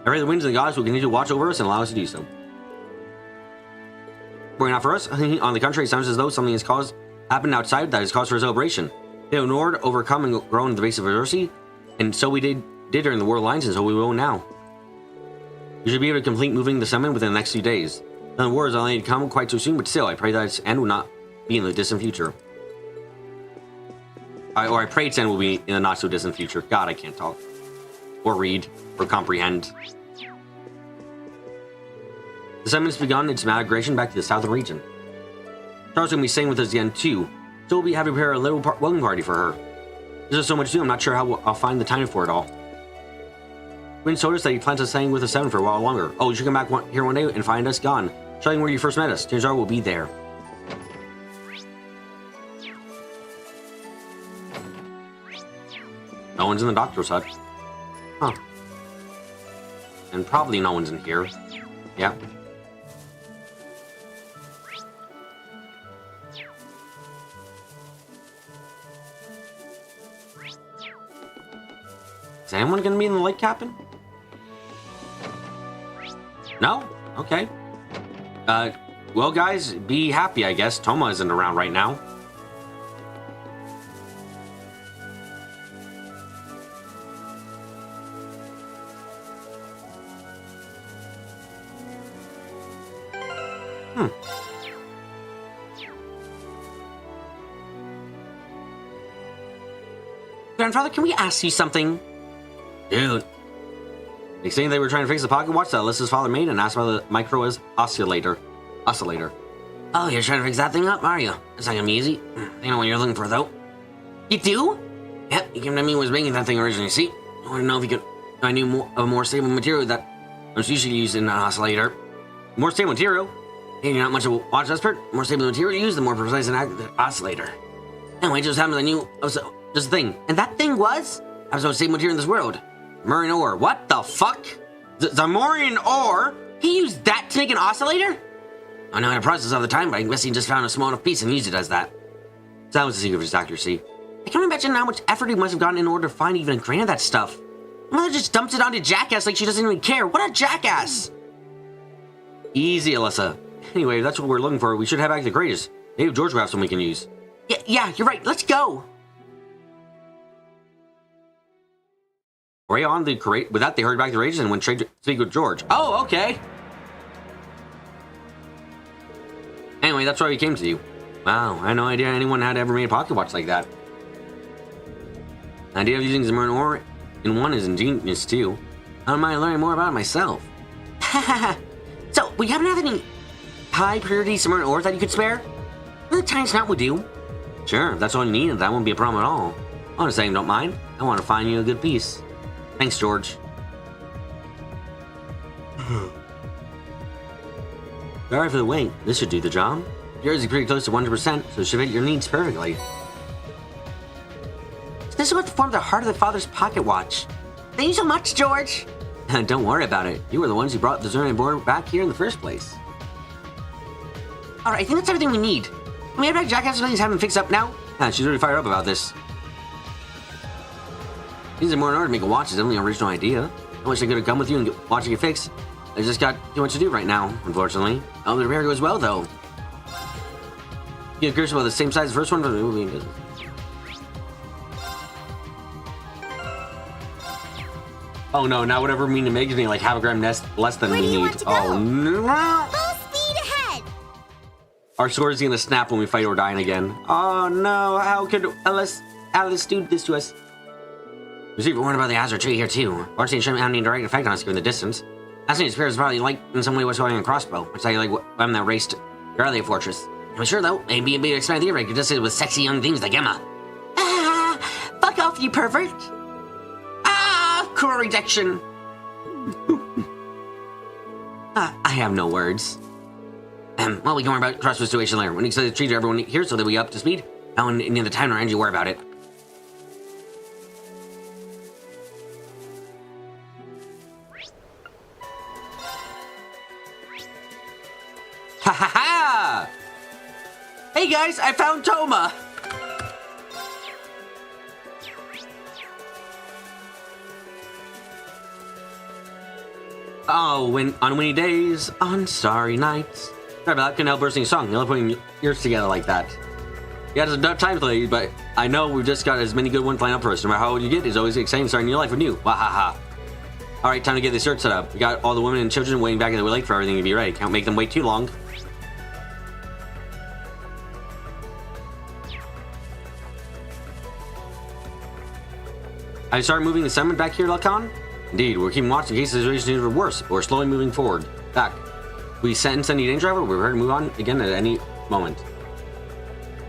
[SPEAKER 2] I pray the winds and the gods will continue to watch over us and allow us to do so. Working out for us, on the contrary, it sounds as though something has happened outside that is cause for a celebration. They have ignored, overcome, and grown in the face of adversity, and so we did during the World Alliance, and so we will now. We should be able to complete moving the summon within the next few days. Then the war is only to come quite so soon, but still, I pray that its end will not be in the distant future. I pray its end will be in the not so distant future. God, I can't talk. Or read. Or comprehend. The summon's begun its migration back to the southern region. Charles will be staying with us again too, so we'll be having to prepare a little welcome party for her. There's just so much to do, I'm not sure how I'll find the time for it all. Quinn told us that he plans on staying with us 7 for a while longer. Oh, you should come back here one day and find us gone. Showing where you first met us. Chances are we'll be there. No one's in the doctor's hut. Huh. And probably no one's in here. Yep. Is anyone gonna be in the light cabin? No? Okay. Well guys, be happy, I guess. Toma isn't around right now. Grandfather, can we ask you something? Dude. They say they were trying to fix the pocket watch that Alyssa's father made and asked about the micro oscillator. Oh, you're trying to fix that thing up, are you? That's not gonna be easy. I know what you're looking for, though. You do? Yep, you came to me was making that thing originally, see? I want to know if I knew of a more stable material that was usually used in an oscillator. More stable material? Hey, you're not much of a watch expert. The more stable material you use, the more precise and accurate the oscillator. Anyway, just happened I knew just a thing. And that thing was? I was the most stable material in this world. Zamorian ore. What the fuck? Zamorian ore? He used that to make an oscillator? I know how to process all the time, but I guess he just found a small enough piece and used it as that. So that was the secret of his accuracy. I can't imagine how much effort he must have gotten in order to find even a grain of that stuff. Mother just dumps it onto Jackass like she doesn't even care. What a jackass! Easy, Alyssa. Anyway, if that's what we're looking for, we should head back to the Graves. Maybe George will have something we can use. Yeah, you're right. Let's go. Right on the crate. With that, they hurried back to the Rages and went straight to speak with George. Oh, okay. Anyway, that's why we came to you. Wow, I had no idea anyone had ever made a pocket watch like that. The idea of using Zamorian ore in one is ingenious too. I don't mind learning more about it myself. So, we haven't had any high purity Zamorian ore that you could spare? The tiny snot would do. Sure, if that's all you need, that won't be a problem at all. I want to say you don't mind. I want to find you a good piece. Thanks, George. Sorry for the wait. This should do the job. Yours is pretty close to 100%, so it should fit your needs perfectly. So this is what formed the heart of the father's pocket watch. Thank you so much, George. Don't worry about it. You were the ones who brought the Zamorian board back here in the first place. Alright, I think that's everything we need. I mean, Jack has something having fixed up now. She's really fired up about this. These are more in order to make a watch. It's only an original idea. I wish I could have come with you and get watching it fixed. I just got too much to do right now, unfortunately. Oh, the repair goes well, though. You have Gershom about the same size as the first one from the movie business. Oh no, now whatever we need to make is like half a gram less than
[SPEAKER 3] Where
[SPEAKER 2] we
[SPEAKER 3] do you
[SPEAKER 2] need.
[SPEAKER 3] want to go?
[SPEAKER 2] Oh no!
[SPEAKER 3] Full speed ahead!
[SPEAKER 2] Our sword is gonna snap when we fight Ordyne again. Oh no, how could Alice do this to us? We see warned about the Azure tree here too. Fortunately, it shouldn't have any direct effect on us given the distance. Asking his spirit is probably like in some way what's going on a crossbow. It's like I'm that raced Garlia Fortress. I'm sure though, maybe a bit expanded theory could just sit with sexy young things like Emma. Ah, fuck off, you pervert! Ah, cruel rejection. I have no words. Well, we can worry about crossbow situation later. When he says treat everyone here so that we up to speed. Now, in the time or energy, worry about it. Ha ha ha! Hey guys, I found Toma! Oh, on windy days, on starry nights. Sorry about that, couldn't help bursting a song. I love putting yours together like that. Yeah, there's enough time lately, but I know we've just got as many good ones lined up for us. No matter how old you get, it's always exciting starting your life with new. Wahaha. Alright, time to get this search set up. We got all the women and children waiting back at the lake for everything to be ready. Can't make them wait too long. I started moving the summon back here, Lacan? Indeed, we're keeping watch in case the situation is even worse, but we're slowly moving forward. Back. We sense any danger, however, we're ready to move on again at any moment.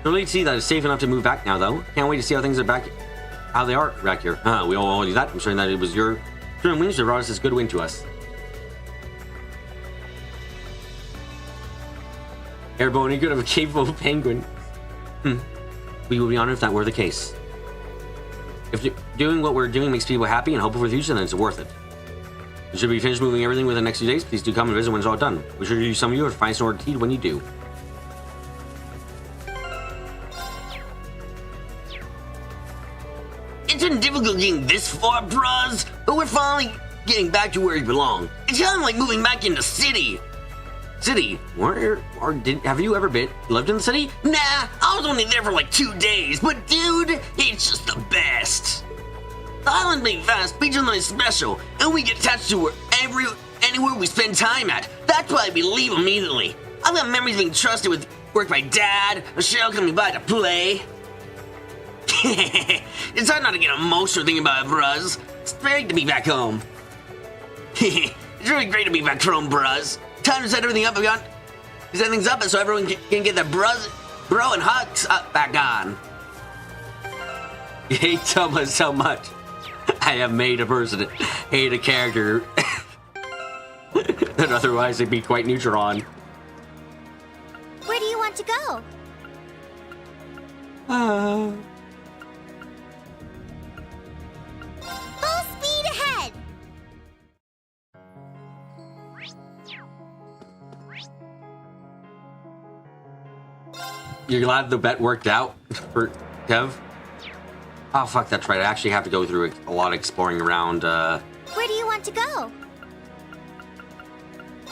[SPEAKER 2] Really see that it's safe enough to move back now, though. Can't wait to see how things are back, how they are back here. We all do that. I'm sure that it was your true wings that brought us this good wind to us. Airborne, you could have a capable penguin. We would be honored if that were the case. If doing what we're doing makes people happy and hopeful for the future, then it's worth it. We should be finished moving everything within the next few days. Please do come and visit when it's all done. We should use some of you to find some order when you do. It's been difficult getting this far, bros, but we're finally getting back to where we belong. It's kind of like moving back into city. City? Have you ever lived in the city? Nah, I was only there for like 2 days, but dude, it's just the best. The island being fast, beaches are special, and we get attached to anywhere we spend time at. That's why we leave immediately. I've got memories being trusted with work by Dad, Michelle coming by to play. It's hard not to get emotional thinking about it, bruz. It's great to be back home. It's really great to be back home, bruz. Time to set everything up again. Set things up so everyone can get their bro and hugs up back on. You hate Toma so much. I have made a person hate a character that otherwise they'd be quite neutral on.
[SPEAKER 3] Where do you want to go? Full speed ahead!
[SPEAKER 2] You're glad the bet worked out for Kev? Oh, fuck, that's right. I actually have to go through a lot of exploring around,
[SPEAKER 3] Where do you want to go?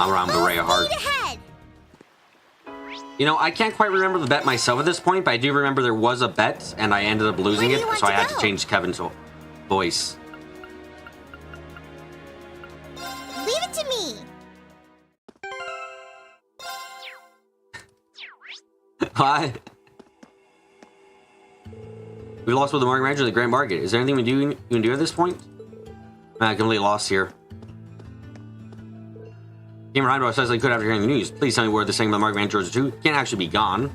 [SPEAKER 2] around Berea Heart.
[SPEAKER 3] Full speed ahead!
[SPEAKER 2] You know, I can't quite remember the bet myself at this point, but I do remember there was a bet, and I ended up losing
[SPEAKER 3] Where
[SPEAKER 2] it,
[SPEAKER 3] do you want
[SPEAKER 2] so I
[SPEAKER 3] to
[SPEAKER 2] had
[SPEAKER 3] go?
[SPEAKER 2] to change Kevin's voice.
[SPEAKER 3] Leave it to me!
[SPEAKER 2] Hi. We lost with the market manager of the Grand Market. Is there anything you can do at this point? I'm completely lost here. Gamer Hydro says I could after hearing the news. Please tell me where the saying about the market manager is 2 can't actually be gone.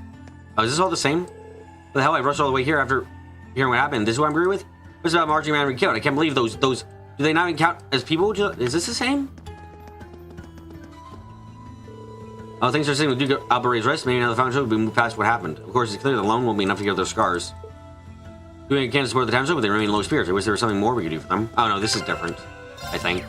[SPEAKER 2] Oh, is this all the same? What the hell? I rushed all the way here after hearing what happened. This is what I'm agree with? What's about marching man we killed? I can't believe those. Do they not even count as people? Is this the same? Oh, things are saying with Duke Albere's rest. Maybe now the foundation will be moved past what happened. Of course, it's clear that alone won't be enough to give their scars. Doing can support the townsfolk, but they remain low spirits. I wish there was something more we could do for them. Oh no, this is different. I think.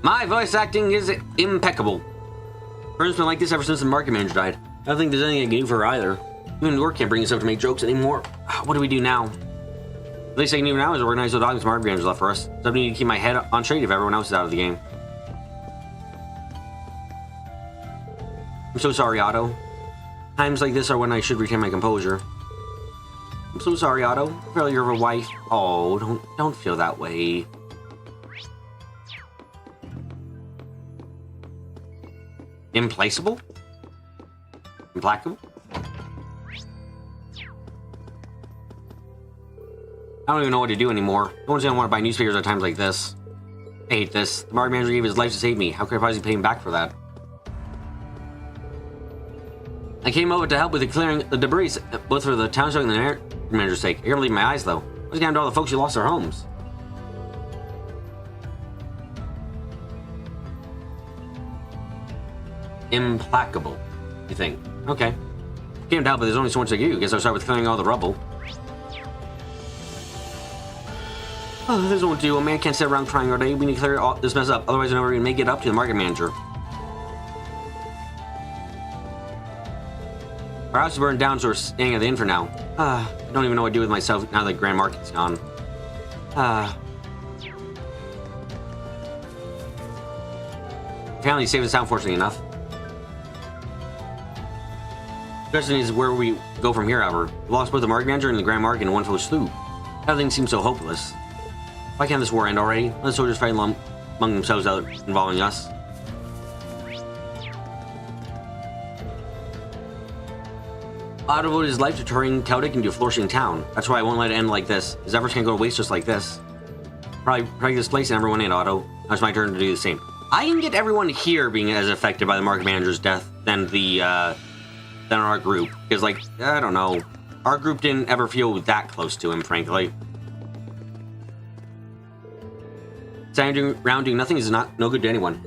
[SPEAKER 2] My voice acting is impeccable. Vern's been like this ever since the market manager died. I don't think there's anything I can do for her either. Even work can't bring us up to make jokes anymore. What do we do now? The least I can do now is organize the dogs market manager left for us. So I need to keep my head on straight if everyone else is out of the game. I'm so sorry, Otto. Times like this are when I should retain my composure. I'm so sorry, Otto. Failure of a wife. Oh, don't feel that way. Implaceable? Implacable? I don't even know what to do anymore. No one's gonna want to buy newspapers at times like this. I hate this. The market manager gave his life to save me. How could I possibly pay him back for that? I came over to help with the clearing the debris, both for the township and the market manager's sake. I can't believe my eyes, though. What's going on to all the folks who lost their homes? Implacable, you think? Okay. Came to help, but there's only so much I can do. Guess I'll start with clearing all the rubble. Oh, there's no one to do. A man can't sit around crying all day. We need to clear all this mess up. Otherwise, we're never going to make it up to the market manager. Our house is burned down, so we're staying at the inn for now. I don't even know what to do with myself now that Grand Market's gone. Family saved us out, fortunately enough. The question is where we go from here, however. We lost both the market manager and the Grand Market in one fell swoop. Everything seems so hopeless. Why can't this war end already? Let the soldiers fight among themselves without involving us. Otto devoted his life to turning Taudik into a flourishing town. That's why I won't let it end like this. His efforts can't go to waste just like this. Probably this place and everyone in, Otto. Now it's my turn to do the same. I can get everyone here being as affected by the market manager's death than our group. Because, like, I don't know. Our group didn't ever feel that close to him, frankly. Standing around doing nothing is no good to anyone.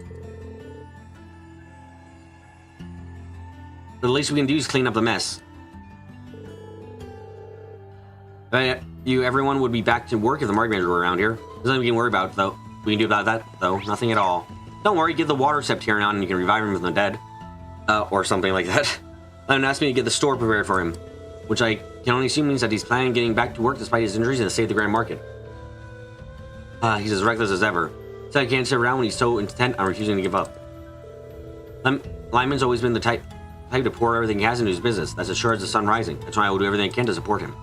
[SPEAKER 2] But the least we can do is clean up the mess. Everyone would be back to work if the market manager were around here. There's nothing we can worry about, though. We can do about that, though. Nothing at all. Don't worry, give the water septarion and you can revive him from the dead. Or something like that. And asked me to get the store prepared for him. Which I can only assume means that he's planning on getting back to work despite his injuries and to save the Grand Market. He's as reckless as ever. So I can't sit around when he's so intent on refusing to give up. Lyman's always been the type to pour everything he has into his business. That's as sure as the sun rising. That's why I will do everything I can to support him.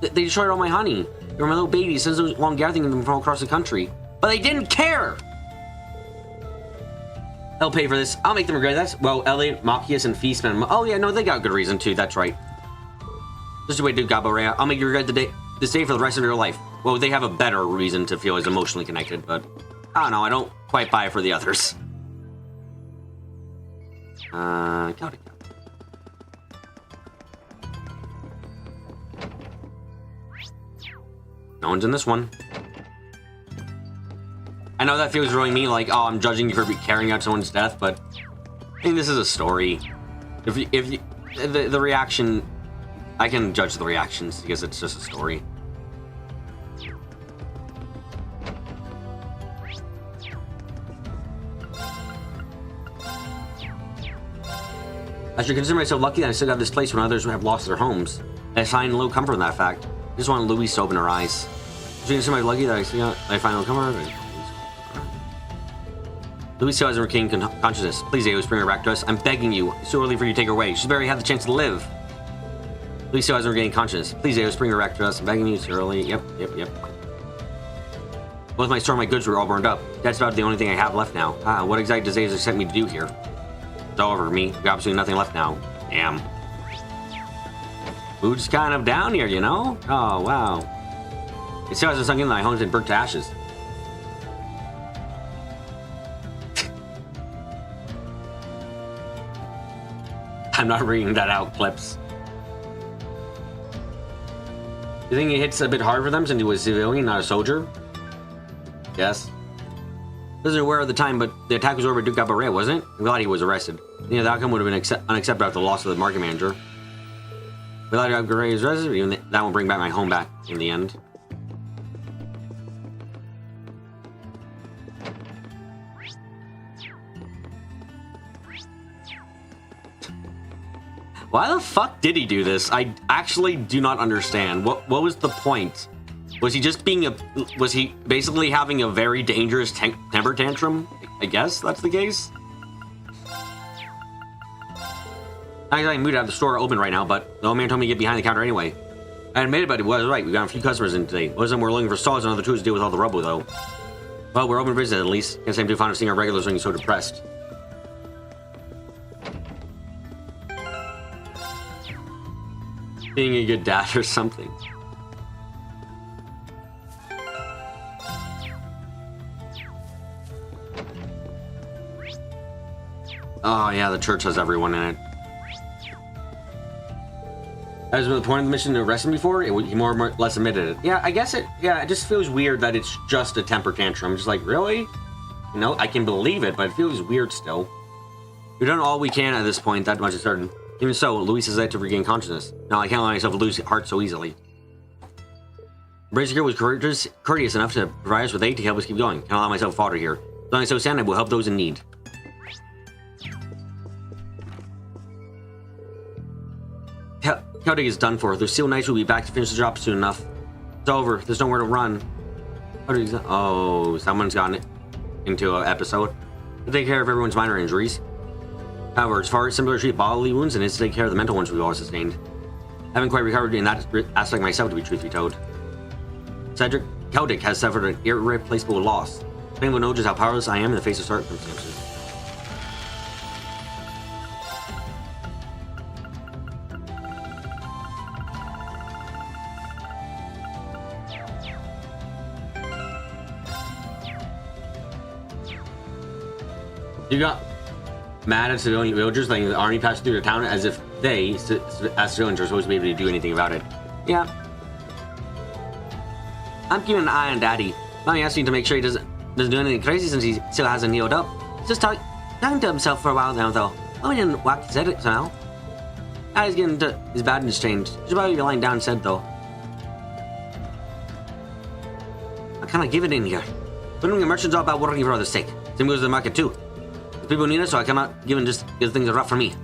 [SPEAKER 2] They destroyed all my honey. They were my little babies since those long gathering them from across the country. But they didn't care! They'll pay for this. I'll make them regret that. Well, Elliot, Machias, and Fee spend... Oh yeah, no, they got good reason too. That's right. Just the way to do Gabo Rea. I'll make you regret this day for the rest of your life. Well, they have a better reason to feel as emotionally connected, but... I don't know, I don't quite buy it for the others. Got it. No one's in this one. I know that feels really mean, like, oh, I'm judging you for carrying out someone's death, but I think this is a story. The reaction, I can judge the reactions because it's just a story. I should consider myself lucky that I still got this place when others have lost their homes. I find a little comfort in that fact. I just want Louise to open her eyes. I should consider myself lucky that I find a little comfort. Louise still hasn't regained consciousness. Please, Aos, bring her back to us. I'm begging you. It's too early for you to take her away. She's barely had the chance to live. Louise still hasn't regained consciousness. Please, Aos, bring her back to us. I'm begging you. It's too early. Yep. Both my store and my goods were all burned up. That's about the only thing I have left now. What exactly does Aos expect me to do here? It's all over for me. Got absolutely nothing left now. Damn. Mood's kind of down here, you know? Oh, wow. It still hasn't sunk in that my home's been burnt to ashes. I'm not reading that out, Clips. You think it hits a bit hard for them since he was a civilian, not a soldier? Yes. Wasn't aware of the time, but the attack was over Duke Gabaret, wasn't it? I'm glad he was arrested. You know, the outcome would have been unacceptable after the loss of the market manager. Without Gabaret was arrested, even that won't bring back my home back in the end. Why the fuck did he do this? I actually do not understand. What was the point? Was he just being was he basically having a very dangerous temper tantrum? I guess that's the case. I'm not in the mood to have the store open right now, but the old man told me to get behind the counter anyway. I admitted, but it was right. We got a few customers in today. Most of them were looking for stalls and other tools to deal with all the rubble, though. Well, we're open for business at least. Can't seem too fond of seeing our regulars looking so depressed. Being a good dad or something. Oh yeah, the church has everyone in it. As was the point of the mission to arrest him before, he more or less admitted it. Yeah, I guess it just feels weird that it's just a temper tantrum. I'm just like, really? You know, I can believe it, but it feels weird still. We've done all we can at this point, that much is certain. Even so, Luis has had to regain consciousness. Now, I can't allow myself to lose heart so easily. Brazier was courteous enough to provide us with aid to help us keep going. Can't allow myself to falter here. As long as I so stand, I will help those in need. Celtic is done for. The Steel Knights will be back to finish the job soon enough. It's over. There's nowhere to run. Oh, someone's gotten into an episode. To take care of everyone's minor injuries. However, as far as simpler treat bodily wounds, and is to take care of the mental ones we've all sustained. I haven't quite recovered in that aspect myself, to be truthfully told. Cedric Celtic has suffered an irreplaceable loss. Anyone will know just how powerless I am in the face of circumstances. You got mad at civilian villagers letting the army pass through the town as if they, as civilians, are supposed to be able to do anything about it. Yeah. I'm keeping an eye on Daddy. Mommy asked me to make sure he doesn't do anything crazy since he still hasn't healed up. He's just talking to himself for a while now, though. Mommy didn't whack his head somehow. Daddy's getting into his badness changed. He's probably lying down said, though. I cannot give it in here. Putting the merchants all about working for others' sake. Same goes to the market, too. People need us, so I cannot give in just because things are rough for me.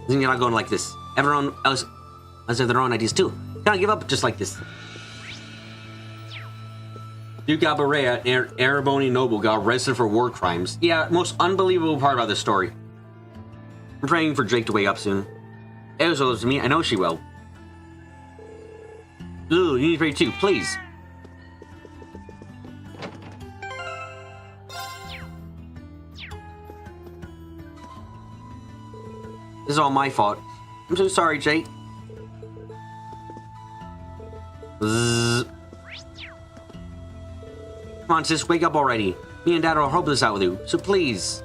[SPEAKER 2] Things are not going like this. Everyone else has their own ideas too. Cannot give up just like this. Duke Alberea, an Ereboni noble, got arrested for war crimes. Yeah, most unbelievable part about this story. I'm praying for Drake to wake up soon. Elsa loves me, I know she will. Ooh, you need to pray too, please. This is all my fault. I'm so sorry, Jake. Zzz. Come on, sis, wake up already. Me and Dad will help this out with you, so please.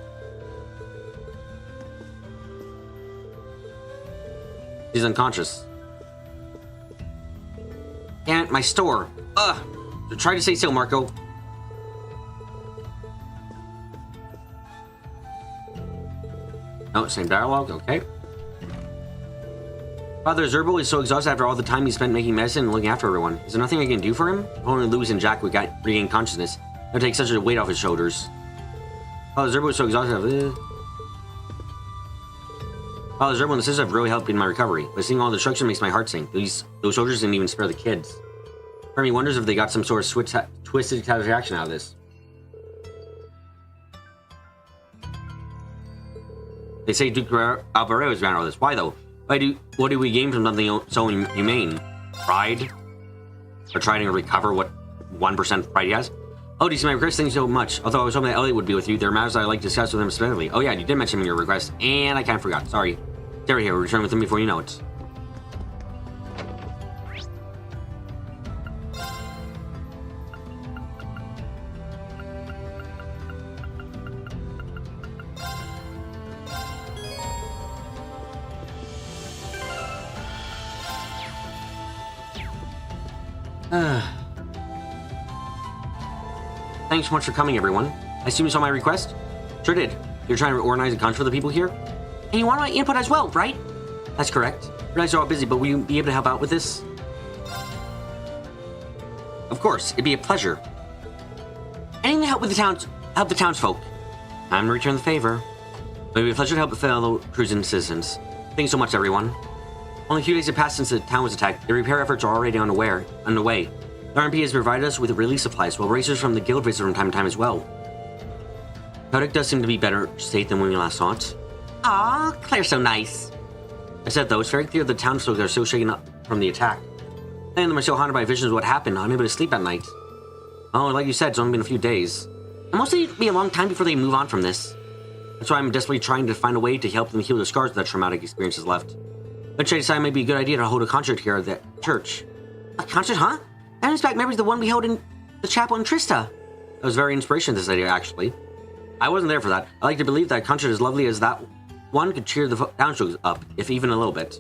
[SPEAKER 2] She's unconscious. Damn it, my store. Ugh. Try to stay still, Marco. Oh, same dialogue, okay. Father Zerbo is so exhausted after all the time he spent making medicine and looking after everyone. Is there nothing I can do for him? If only Louis and Jack would regain consciousness. It would take such a weight off his shoulders. Father Zerbo is so exhausted. Father Zerbo and the sisters have really helped in my recovery, but seeing all the destruction makes my heart sink. Those soldiers didn't even spare the kids. Hermie wonders if they got some sort of twisted satisfaction out of this. They say Duke Alberea was behind all this. Why though? What do we gain from something so inhumane? Pride? Or trying to recover what 1% pride he has? Oh, do you see my request? Thank you so much. Although I was hoping that Elliot would be with you, there are matters I'd like to discuss with him specifically. Oh yeah, you did mention him in your request, and I kind of forgot. Sorry. Terry here, we'll return with him before you know it. Thanks so much for coming, everyone. I assume you saw my request? Sure did. You're trying to organize a concert for the people here? And you want my input as well, right? That's correct. You guys are all busy, but will you be able to help out with this? Of course, it'd be a pleasure. Anything to help with help the townsfolk. I'm to return the favor. It would be a pleasure to help the fellow cruising citizens. Thanks so much, everyone. Only a few days have passed since the town was attacked. The repair efforts are already underway. The RMP has provided us with relief supplies, while racers from the guild visit from time to time as well. Kotick does seem to be better state than when we last saw it. Aw, Claire's so nice. I said, though, it's very clear the townsfolk are so shaken up from the attack. And them are so haunted by visions of what happened, I'm able to sleep at night. Oh, like you said, it's only been a few days. And mostly it'll be a long time before they move on from this. That's why I'm desperately trying to find a way to help them heal the scars that traumatic experience has left. Which I decided might be a good idea to hold a concert here at the church. A concert, huh? That brings back memories of the one we held in the chapel in Trista. That was very inspirational, this idea, actually. I wasn't there for that. I like to believe that a concert as lovely as that one could cheer the downstrokes up, if even a little bit.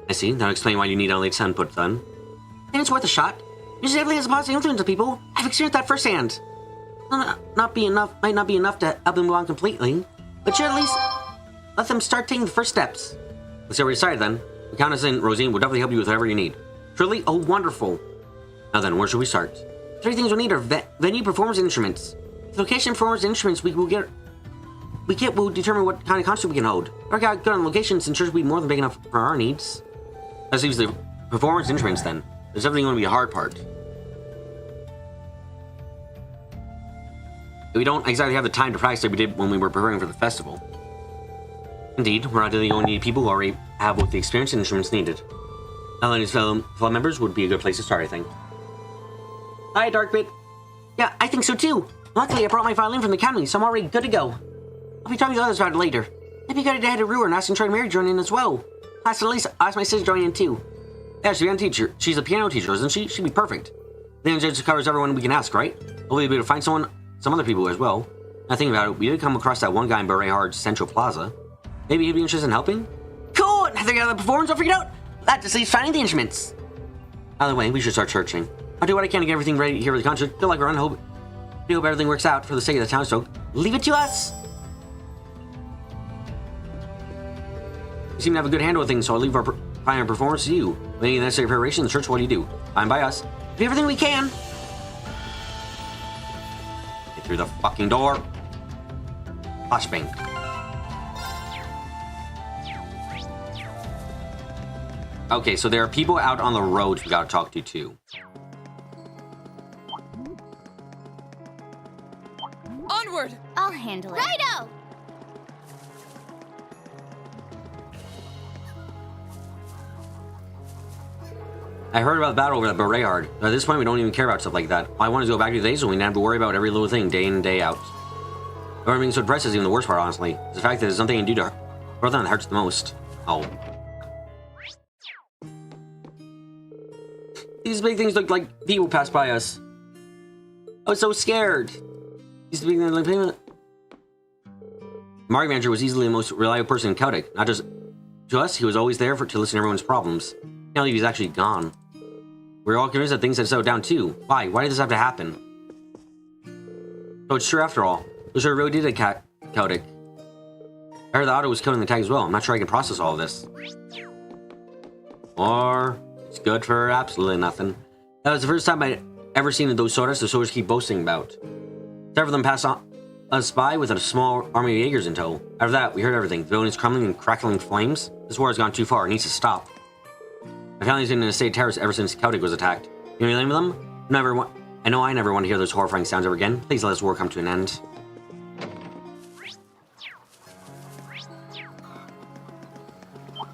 [SPEAKER 2] I see. That'll explain why you need a late input then. And it's worth a shot. Music definitely has a positive influence on people. I've experienced that firsthand. Might not be enough to help them move on completely, but should at least let them start taking the first steps. Let's get decided then. The Countess and Rosine will definitely help you with whatever you need. Truly, oh wonderful. Now then, where should we start? 3 things we'll need are venue, performance, and instruments. The location, performance, and instruments will determine what kind of concert we can hold. If I got good on location, since church will be more than big enough for our needs. Let's use the performance instruments then. There's definitely going to be a hard part. We don't exactly have the time to practice like we did when we were preparing for the festival. Indeed, we're not the only people who already have both the experience and instruments needed. Elena's fellow members would be a good place to start, I think. Hi, Darkbit. Yeah, I think so too. Luckily, I brought my violin from the academy, so I'm already good to go. I'll be talking to others about it later. Maybe you got to head to Ruhr and ask Troy Mary to join in as well. Last but not least, ask my sister to join in too. Yeah, she's a piano teacher. She's a piano teacher, isn't she? She'd be perfect. The just covers everyone we can ask, right? Hopefully we'll be able to find some other people as well. Now thinking about it, we did come across that one guy in Beret Hard's Central Plaza. Maybe he'd be interested in helping? Cool! Now they got the performance all figured out. That just leaves finding the instruments. Either way, we should start searching. I'll do what I can to get everything ready here for the concert. Good luck, everyone. Hope everything works out for the sake of the townsfolk. Leave it to us! You seem to have a good handle of things, so I'll leave our final performance to you. With any necessary preparation, the church, what do you do? Fine by us. Do everything we can! Get through the fucking door. Flashbang. Okay, so there are people out on the roads we gotta talk to too.
[SPEAKER 1] Onward!
[SPEAKER 3] I'll handle it. Righto!
[SPEAKER 2] I heard about the battle over at Berayard. At this point, we don't even care about stuff like that. I want to go back to the days when we didn't have to worry about every little thing day in and day out. But being so depressed is even the worst part, honestly. It's the fact that there's nothing I can do to her. Brother that hurts the most. Oh. These big things look like people pass by us. I was so scared. These big things like people. Market manager was easily the most reliable person in Kotick. Not just to us, he was always there to listen to everyone's problems. Can't believe he's actually gone. We're all convinced that things had settled down too. Why? Why did this have to happen? So it's true after all. It was sure really did attack Kotick. I heard the Otto was killed in the attack as well. I'm not sure I can process all of this. Or it's good for absolutely nothing. That was the first time I'd ever seen those soldiers the soldiers keep boasting about. Several of them passed on us by with a small army of Jaegers in tow. After that, we heard everything. The buildings crumbling and crackling flames. This war has gone too far. It needs to stop. My family's been in a state of terror ever since Kotick was attacked. You know anything with them? I know I never want to hear those horrifying sounds ever again. Please let this war come to an end.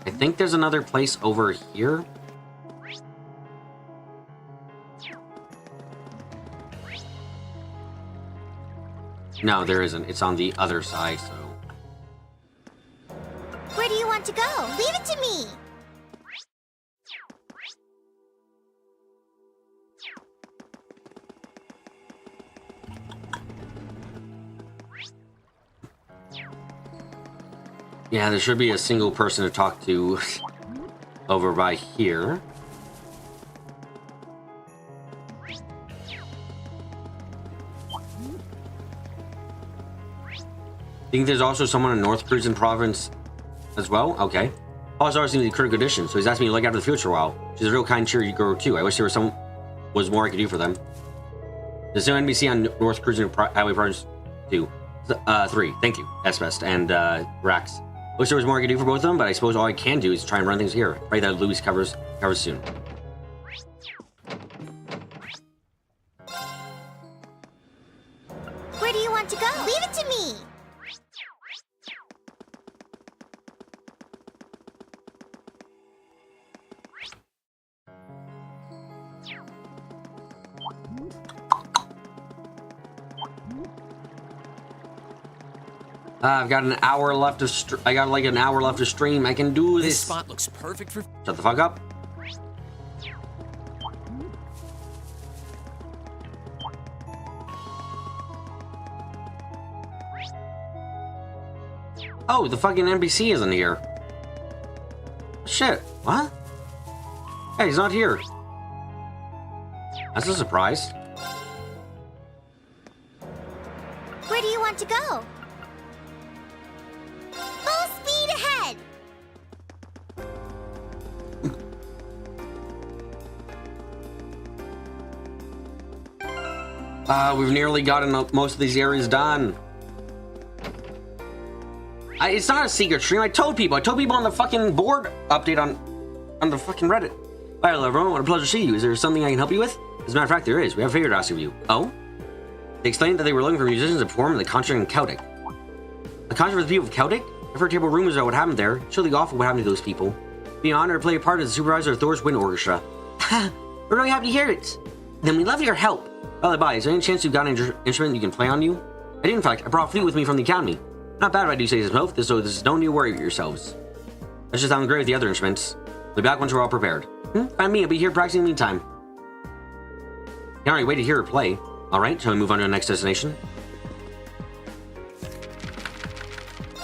[SPEAKER 2] I think there's another place over here. No, there isn't. It's on the other side, so...
[SPEAKER 3] Where do you want to go? Leave it to me!
[SPEAKER 2] Yeah, there should be a single person to talk to over by here. Think there's also someone in North Prison Province as well? Okay. Paul's always seems to be critical condition, so he's asked me to look after the future for a while. She's a real kind, cheery girl too. I wish there was more I could do for them. There's no NBC on North Cruiser Highway Province 2. 3. Thank you, Espest and Rax. Wish there was more I could do for both of them, but I suppose all I can do is try and run things here. Pray that Louis covers soon.
[SPEAKER 3] Where do you want to go? Leave it to me.
[SPEAKER 2] I've got an hour left to I got like an hour left to stream. I can do this.
[SPEAKER 4] This spot looks perfect for.
[SPEAKER 2] Shut the fuck up. Oh, the fucking NPC isn't here. Shit. What? Hey, he's not here. That's a surprise.
[SPEAKER 3] Where do you want to go? Full speed ahead.
[SPEAKER 2] We've nearly gotten most of these areas done. It's not a secret stream. I told people on the fucking board update on the fucking Reddit. Hi, hello everyone. What a pleasure to see you. Is there something I can help you with? As a matter of fact, there is. We have a favor to ask of you. Oh? They explained that they were looking for musicians to perform in the concert in Celtic. A concert for the people of Celtic? I've heard terrible rumors about what happened there. It's really awful what happened to those people. It'd be an honor to play a part as the supervisor of Thor's Wind Orchestra. We're really happy to hear it. Then we'd love your help. By the by, is there any chance you've got an instrument you can play on you? I did, in fact. I brought a flute with me from the academy. Not bad if I do say so, so there's no need to worry about yourselves. That just sounds great with the other instruments. We'll be back once we're all prepared. Find me, I'll be here practicing in the meantime. Can't really wait to hear her play. Alright, shall we move on to the next destination?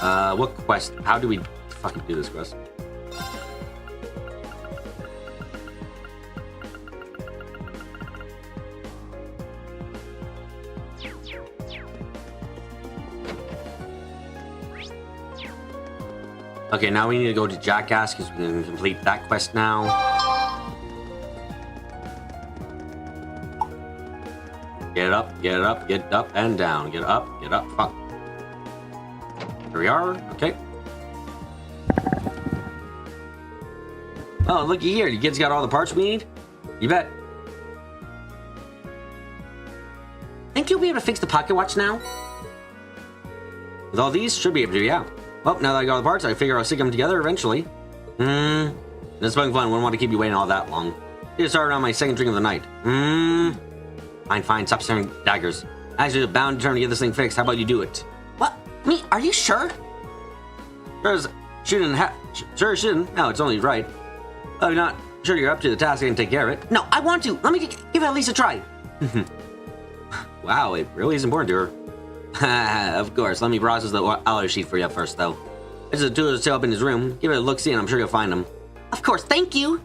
[SPEAKER 2] What quest? How do we fucking do this quest? Okay, now we need to go to Jackass because we can complete that quest now. Get up, get up, get up and down. Get up, fuck. Here we are, okay. Oh, looky here, you kids got all the parts we need? You bet. Think you'll be able to fix the pocket watch now? With all these, should be able to, yeah. Well, now that I got all the parts, I figure I'll stick them together eventually. It's been fun. Wouldn't want to keep you waiting all that long. Need to start on my second drink of the night. Fine. Stop staring daggers. Actually, you're bound determined to get this thing fixed. How about you do it? What? Me? Are you sure? Sure shouldn't. No, it's only right. Oh, you're not sure you're up to the task and take care of it? No, I want to. Let me give it at least a try. Wow, it really is important to her. Of course, let me process the alloy sheet for you first, though. There's a tool set up in his room. Give it a look-see, and I'm sure you'll find them. Of course, thank you!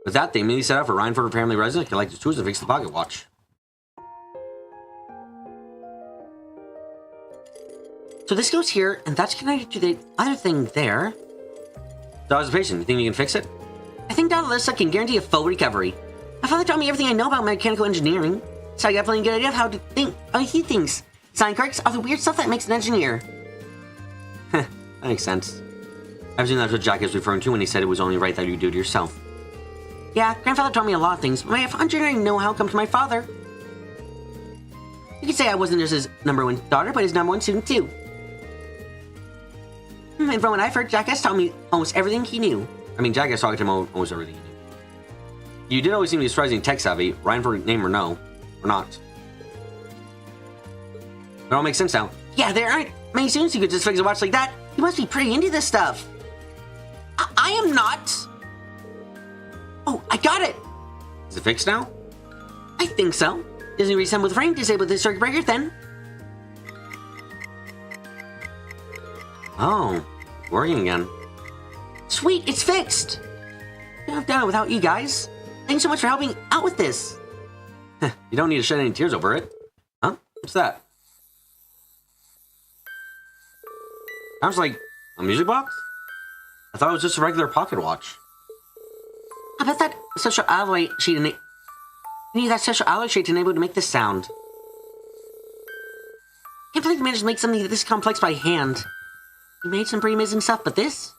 [SPEAKER 2] With that, they immediately set out for Rhineford family residence to collect his tools and fix the pocket watch. So this goes here, and that's connected to the other thing there. So how's the patient? You think you can fix it? I think Dr. Alyssa can guarantee a full recovery. My father taught me everything I know about mechanical engineering, so I got a plenty good idea of how he thinks. Sign corrects all the weird stuff that makes an engineer. That makes sense. I presume that's what Jack is referring to when he said it was only right that you do it yourself. Yeah, Grandfather taught me a lot of things, but my engineering know-how comes from my father. You could say I wasn't just his #1 daughter, but his #1 student too. And from what I've heard, Jackass taught me almost everything he knew. I mean, Jackass taught him almost everything he knew. You did always seem to be surprisingly tech-savvy, Rhineford name or no, or not. It all makes sense now. Yeah, there aren't many students who could just fix a watch like that. You must be pretty into this stuff. I am not. Oh, I got it. Is it fixed now? I think so. Doesn't it reassemble the frame? Disable the circuit breaker, then. Oh, working again. Sweet, it's fixed. Couldn't have done it without you guys. Thanks so much for helping out with this. You don't need to shed any tears over it. Huh? What's that? Sounds like a music box? I thought it was just a regular pocket watch. I bet that special alloy sheet you need that special alloy sheet to enable it to make this sound. Can't believe you managed to make something this complex by hand. You made some pretty amazing stuff, but this?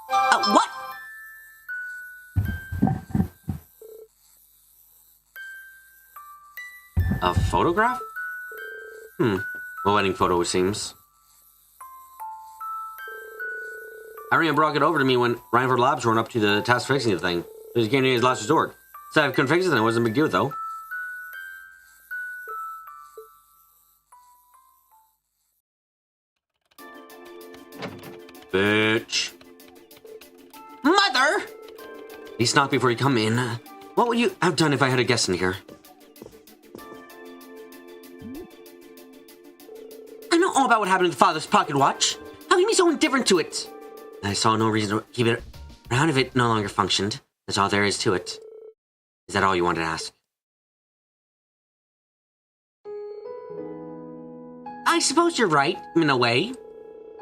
[SPEAKER 2] What? A photograph? A wedding photo, it seems. Irene brought it over to me when Reinford Labs weren't up to the task fixing the thing. It was getting his last resort. So I couldn't fix it, and it wasn't a big deal, though. Bitch. Mother! Please knock before you come in. What would you have done if I had a guest in here? I know all about what happened to Father's pocket watch. How can you be so indifferent to it? I saw no reason to keep it around if it no longer functioned. That's all there is to it. Is that all you wanted to ask? I suppose you're right, in a way.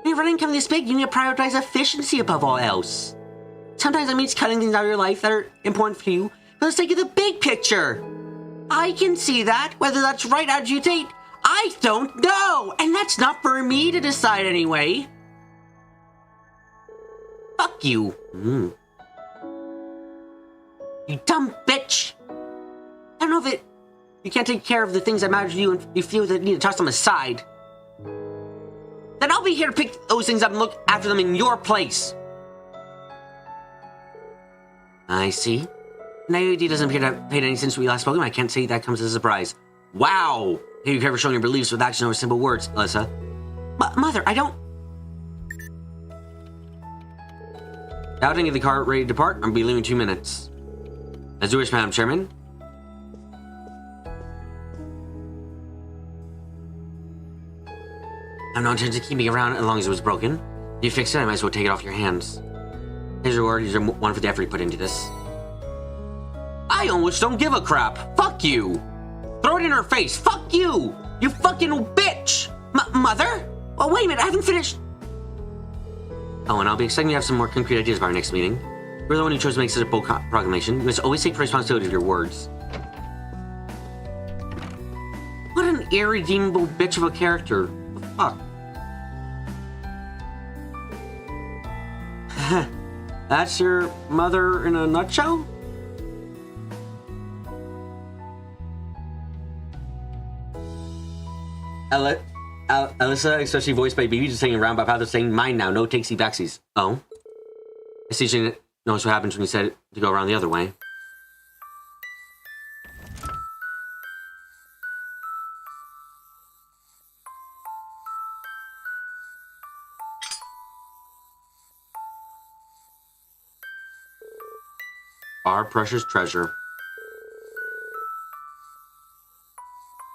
[SPEAKER 2] When you're running something this big, you need to prioritize efficiency above all else. Sometimes that means cutting things out of your life that are important for you for the sake of the big picture. I can see that. Whether that's right out of your date, I don't know. And that's not for me to decide anyway. Fuck you. You dumb bitch. I don't know if you can't take care of the things that matter to you and you feel that you need to toss them aside. Then I'll be here to pick those things up and look after them in your place. I see. Naivety doesn't appear to have paid any since we last spoke, and I can't say that comes as a surprise. Wow! Have you ever shown your beliefs with action over simple words, Alyssa? Mother, I don't... Doubting if the car ready to depart, I'll be leaving in 2 minutes. As you wish, Madam Chairman. I'm not intending to keep me around as long as it was broken. If you fix it, I might as well take it off your hands. Here's your reward. Here's your one for the effort you put into this. I almost don't give a crap. Fuck you. Throw it in her face. Fuck you. You fucking bitch. Mother? Oh, wait a minute. I haven't finished. Oh, and I'll be expecting you to have some more concrete ideas by our next meeting. You're the one who chose to make such a bold proclamation. You must always take responsibility of your words. What an irredeemable bitch of a character. What the fuck? That's your mother in a nutshell? Alyssa, especially voiced by BB, just saying around by Pathos saying, mine now, no takesy backsies. Oh. I see she didn't notice what happens when you said to go around the other way. Our precious treasure.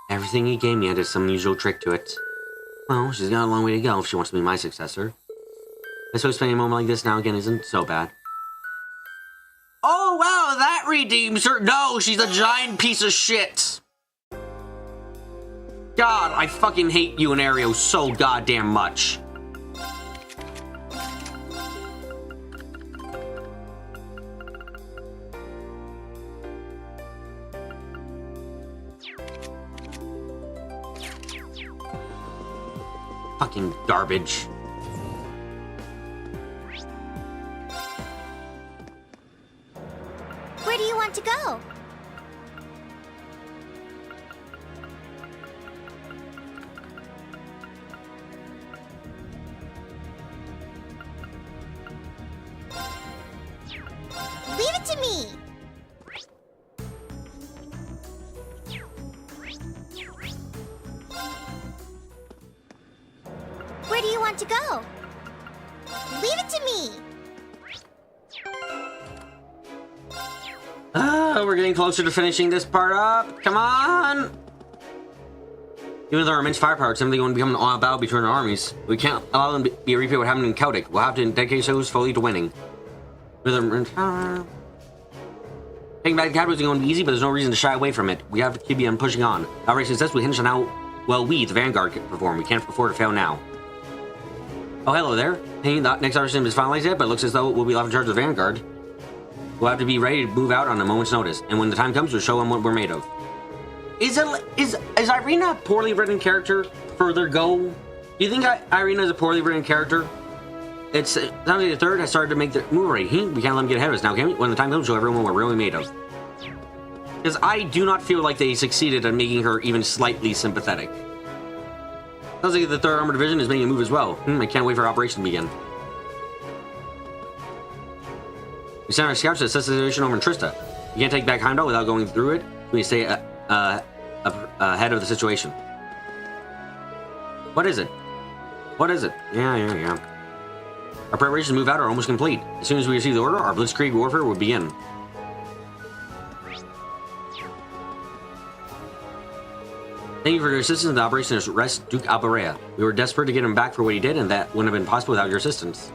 [SPEAKER 2] Everything he gave me had some unusual trick to it. Well, she's got a long way to go if she wants to be my successor. I suppose spending a moment like this now again isn't so bad. Oh, wow, that redeems her. No, she's a giant piece of shit. God, I fucking hate you and Aereo so goddamn much. Fucking garbage.
[SPEAKER 3] Where do you want to go? Leave it to me. Where do you want to go? Leave it to me.
[SPEAKER 2] We're getting closer to finishing this part up. Come on! Even with our immense firepower, it's something going to become an all-out battle between our armies. We can't allow them to be a repeat of what happened in Celtic. We'll have to dedicate ourselves fully to winning. Taking back the capital isn't going to be easy, but there's no reason to shy away from it. We have to keep on pushing on. Our race success will hinge on how well we, the Vanguard, can perform. We can't afford to fail now. Oh, hello there. Hey, the next operation is finalized yet, but it looks as though we'll be left in charge of the Vanguard. We'll have to be ready to move out on a moment's notice, and when the time comes, we'll show them what we're made of. Is Irina a poorly written character for their go? Do you think Irina is a poorly written character? It's sounds like the third has started to make the move already. We can't let them get ahead of us now, can we? When the time comes, show everyone what we're really made of. Because I do not feel like they succeeded at making her even slightly sympathetic. Sounds like the 3rd Armored Division is making a move as well. I can't wait for operation to begin. We sent our scouts to assess the situation over in Trista. We can't take back Heimdall without going through it. We stay ahead of the situation. What is it? What is it? Yeah. Our preparations to move out are almost complete. As soon as we receive the order, our blitzkrieg warfare will begin. Thank you for your assistance in the operation to arrest Duke Albarea. We were desperate to get him back for what he did, and that wouldn't have been possible without your assistance.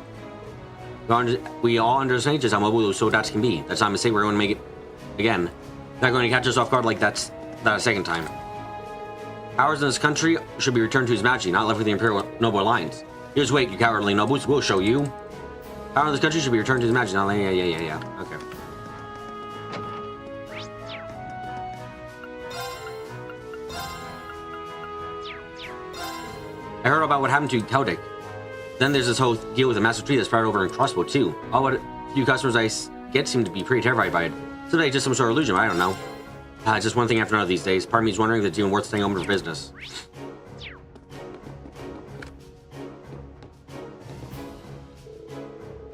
[SPEAKER 2] We all understand just how mobile those soldats can be. That's not a mistake. We're going to make it again. They're not going to catch us off guard like that a second time. Powers in this country should be returned to His Majesty, not left with the Imperial Noble Alliance. Just wait, you cowardly nobles. We'll show you. Power in this country should be returned to His Majesty. Not yeah. Okay. I heard about what happened to Keldic. Then there's this whole deal with the massive tree that's sprouted over in Crossbow too. All what few customers I get seem to be pretty terrified by it. So it's just some sort of illusion, I don't know. It's just one thing after another these days. Part of me is wondering if it's even worth staying open for business.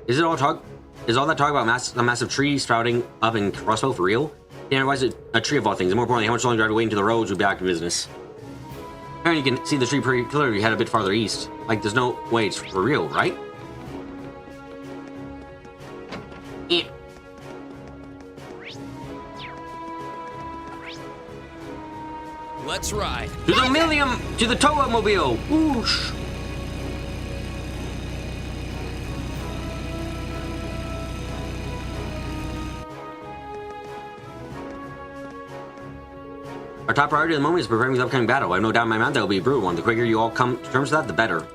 [SPEAKER 2] Is all that talk about a massive tree sprouting up in Crossbow for real? Yeah, why is it a tree of all things? And more importantly, how much longer do I have to wait until the roads will be back to business? And you can see the tree pretty clearly head a bit farther east. Like, there's no way it's for real, right? Eh.
[SPEAKER 4] Let's ride.
[SPEAKER 2] To the Millium! To the Toa Mobile! Whoosh! Our top priority at the moment is preparing for the upcoming battle. I have no doubt in my mind that will be a brutal one. The quicker you all come to terms with that, the better.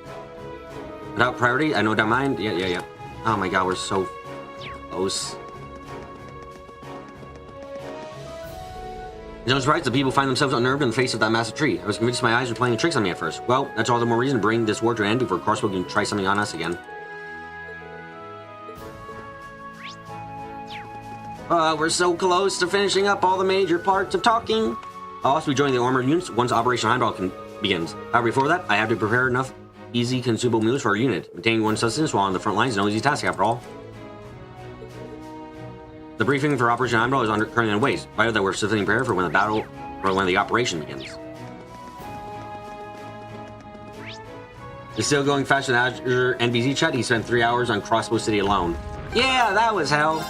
[SPEAKER 2] Without priority, I know doubt in my mind. Yeah. Oh my god, we're so close. It's no surprise that people find themselves unnerved in the face of that massive tree. I was convinced my eyes were playing tricks on me at first. Well, that's all the more reason to bring this war to an end before Crossbow can try something on us again. We're so close to finishing up all the major parts of talking. I'll also be joining the armored units once Operation Heimdall begins. However, before that, I have to prepare enough easy consumable meals for our unit. Maintaining one sustenance while on the front lines is no easy task after all. The briefing for Operation Heimdall is currently underway. Vital that we're sufficiently prepared for when the battle or when the operation begins. It's still going faster than Azure NBC chat. He spent 3 hours on Crossbow City alone. Yeah, that was hell.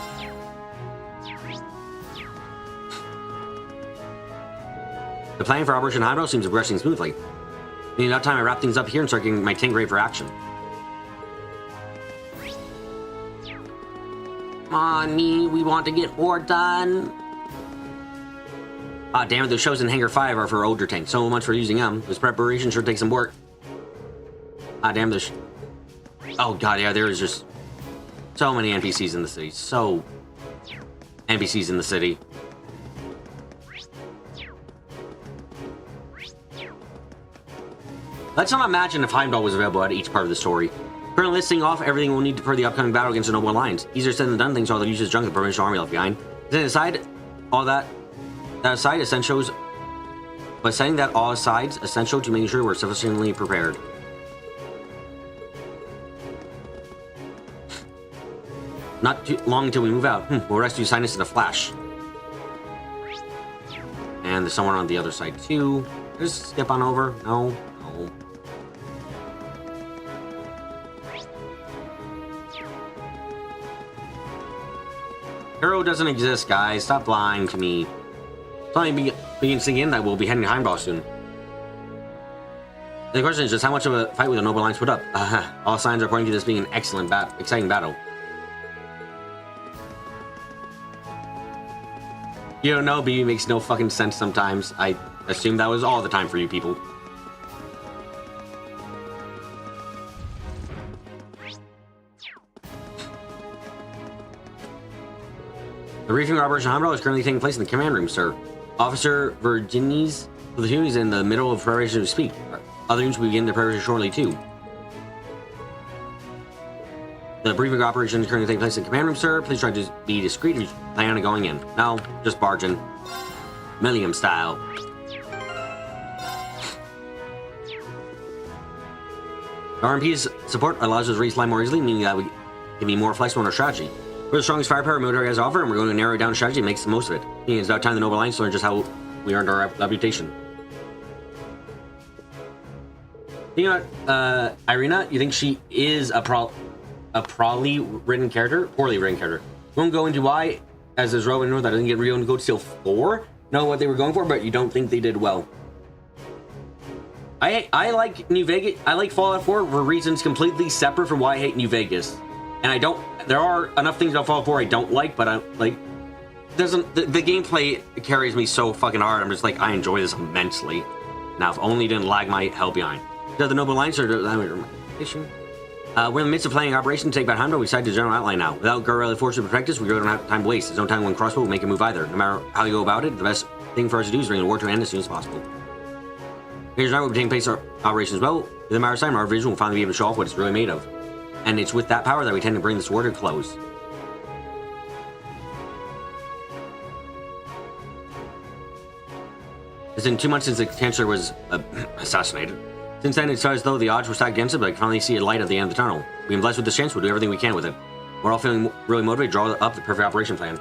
[SPEAKER 2] The plan for Operation Heimdall seems to be progressing smoothly. I need enough time to wrap things up here and start getting my tank ready for action. Come on, me. We want to get war done. Ah, damn it. Those shows in Hangar 5 are for older tanks. So much for using them. This preparation sure takes some work. Ah, damn this. Oh, god, yeah. There is just so many NPCs in the city. So NPCs in the city. Let's not imagine if Heimdall was available at each part of the story. Currently listing off everything we'll need for the upcoming battle against the Noble Alliance. Easier said than done, things all the useless junk the provincial army left behind. Setting aside all that aside, essentials, but setting that all aside, essential to making sure we're sufficiently prepared. Not too long until we move out. We'll rescue Sinus in a flash. And there's someone on the other side too. Just skip on over. No. Hero doesn't exist, guys. Stop lying to me. It's only begins sinking in that we'll be heading to Heimdall soon. The question is just how much of a fight will the Noble Alliance put up? All signs are pointing to this being an excellent, exciting battle. You don't know, BB makes no fucking sense sometimes. I assume that was all the time for you people. The briefing of Operation Heimdall is currently taking place in the command room, sir. Officer Virginie's platoon is in the middle of preparation to speak. Other units will begin their preparation shortly too. The briefing operation is currently taking place in the command room, sir. Please try to be discreet if you plan on going in. No, just barge in. Millennium style. RMP's support allows us to raise line more easily, meaning that we can be more flexible in our strategy. We're the strongest firepower military has to offer, and we're going to narrow down strategy and make the most of it. It's about time the Noble Alliance learned just how we earned our reputation. You know what, Irina, you think she is a poorly written character? Won't go into why, as there's Rowan North that doesn't get Rio and Goat Steel 4. Know what they were going for, but you don't think they did well. I like New Vegas. I like Fallout 4 for reasons completely separate from why I hate New Vegas. And I don't. There are enough things about Fallout 4 I don't like, but I like. Doesn't the gameplay carries me so fucking hard? I'm just like, I enjoy this immensely. Now, if only it didn't lag my hell behind. Does the Noble Alliance or we're in the midst of planning an operation to take back Heimdall. We decide the general outline now. Without guerrilla force to protect us, we really don't have time to waste. There's no time when crossbow will make a move either. No matter how you go about it, the best thing for us to do is bring the war to an end as soon as possible. Here's now we're taking place our operations as well. Within a matter of time, our vision will finally be able to show off what it's really made of. And it's with that power that we tend to bring this war to a close. It's been 2 months since the Chancellor was assassinated. Since then, it's as though the odds were stacked against it, but I can finally see a light at the end of the tunnel. We've been blessed with this chance, we'll do everything we can with it. We're all feeling really motivated to draw up the perfect operation plan.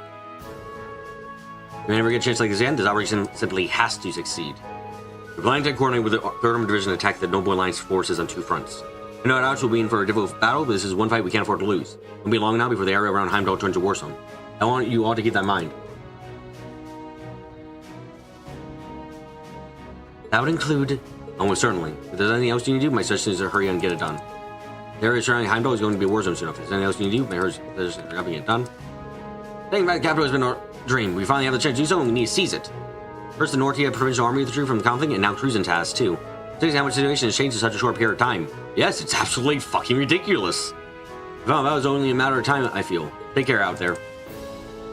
[SPEAKER 2] If we never get a chance like this again, this operation simply has to succeed. We're planning to coordinate with the 3rd Armored Division to attack the Noble Alliance forces on 2 fronts. I know odds will be in for a difficult battle, but this is one fight we can't afford to lose. It won't be long now before the area around Heimdall turns to war zone. I want you all to keep that in mind. That would include, almost certainly, if there's anything else you need to do, my suggestion is to hurry and get it done. The area surrounding Heimdall is going to be a war zone soon enough. If there's anything else you need to do, my suggestion is to get it done. Taking back the capital has been our dream. We finally have the chance to do so, and we need to seize it. First, the Nortia Provincial Army withdrew from the conflict, and now Cruisen's has too. Seeing how much the situation has changed in such a short period of time. Yes, it's absolutely fucking ridiculous. Well, that was only a matter of time, I feel. Take care out there.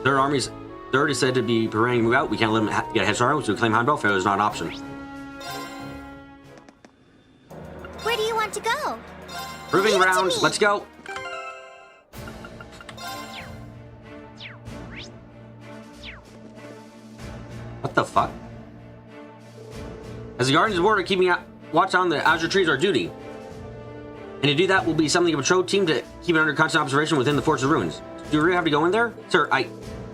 [SPEAKER 2] Third is said to be preparing to move out. We can't let them get a head start, so we claim Heimdall. Failure is not an option.
[SPEAKER 3] Where do you want to go?
[SPEAKER 2] Proving round. Let's go. What the fuck? As the Guardians of the Border keeping watch on the Azure Trees, our duty. And to do that will be something of a patrol team to keep it under constant observation within the Fortress Ruins. Do we really have to go in there? Sir,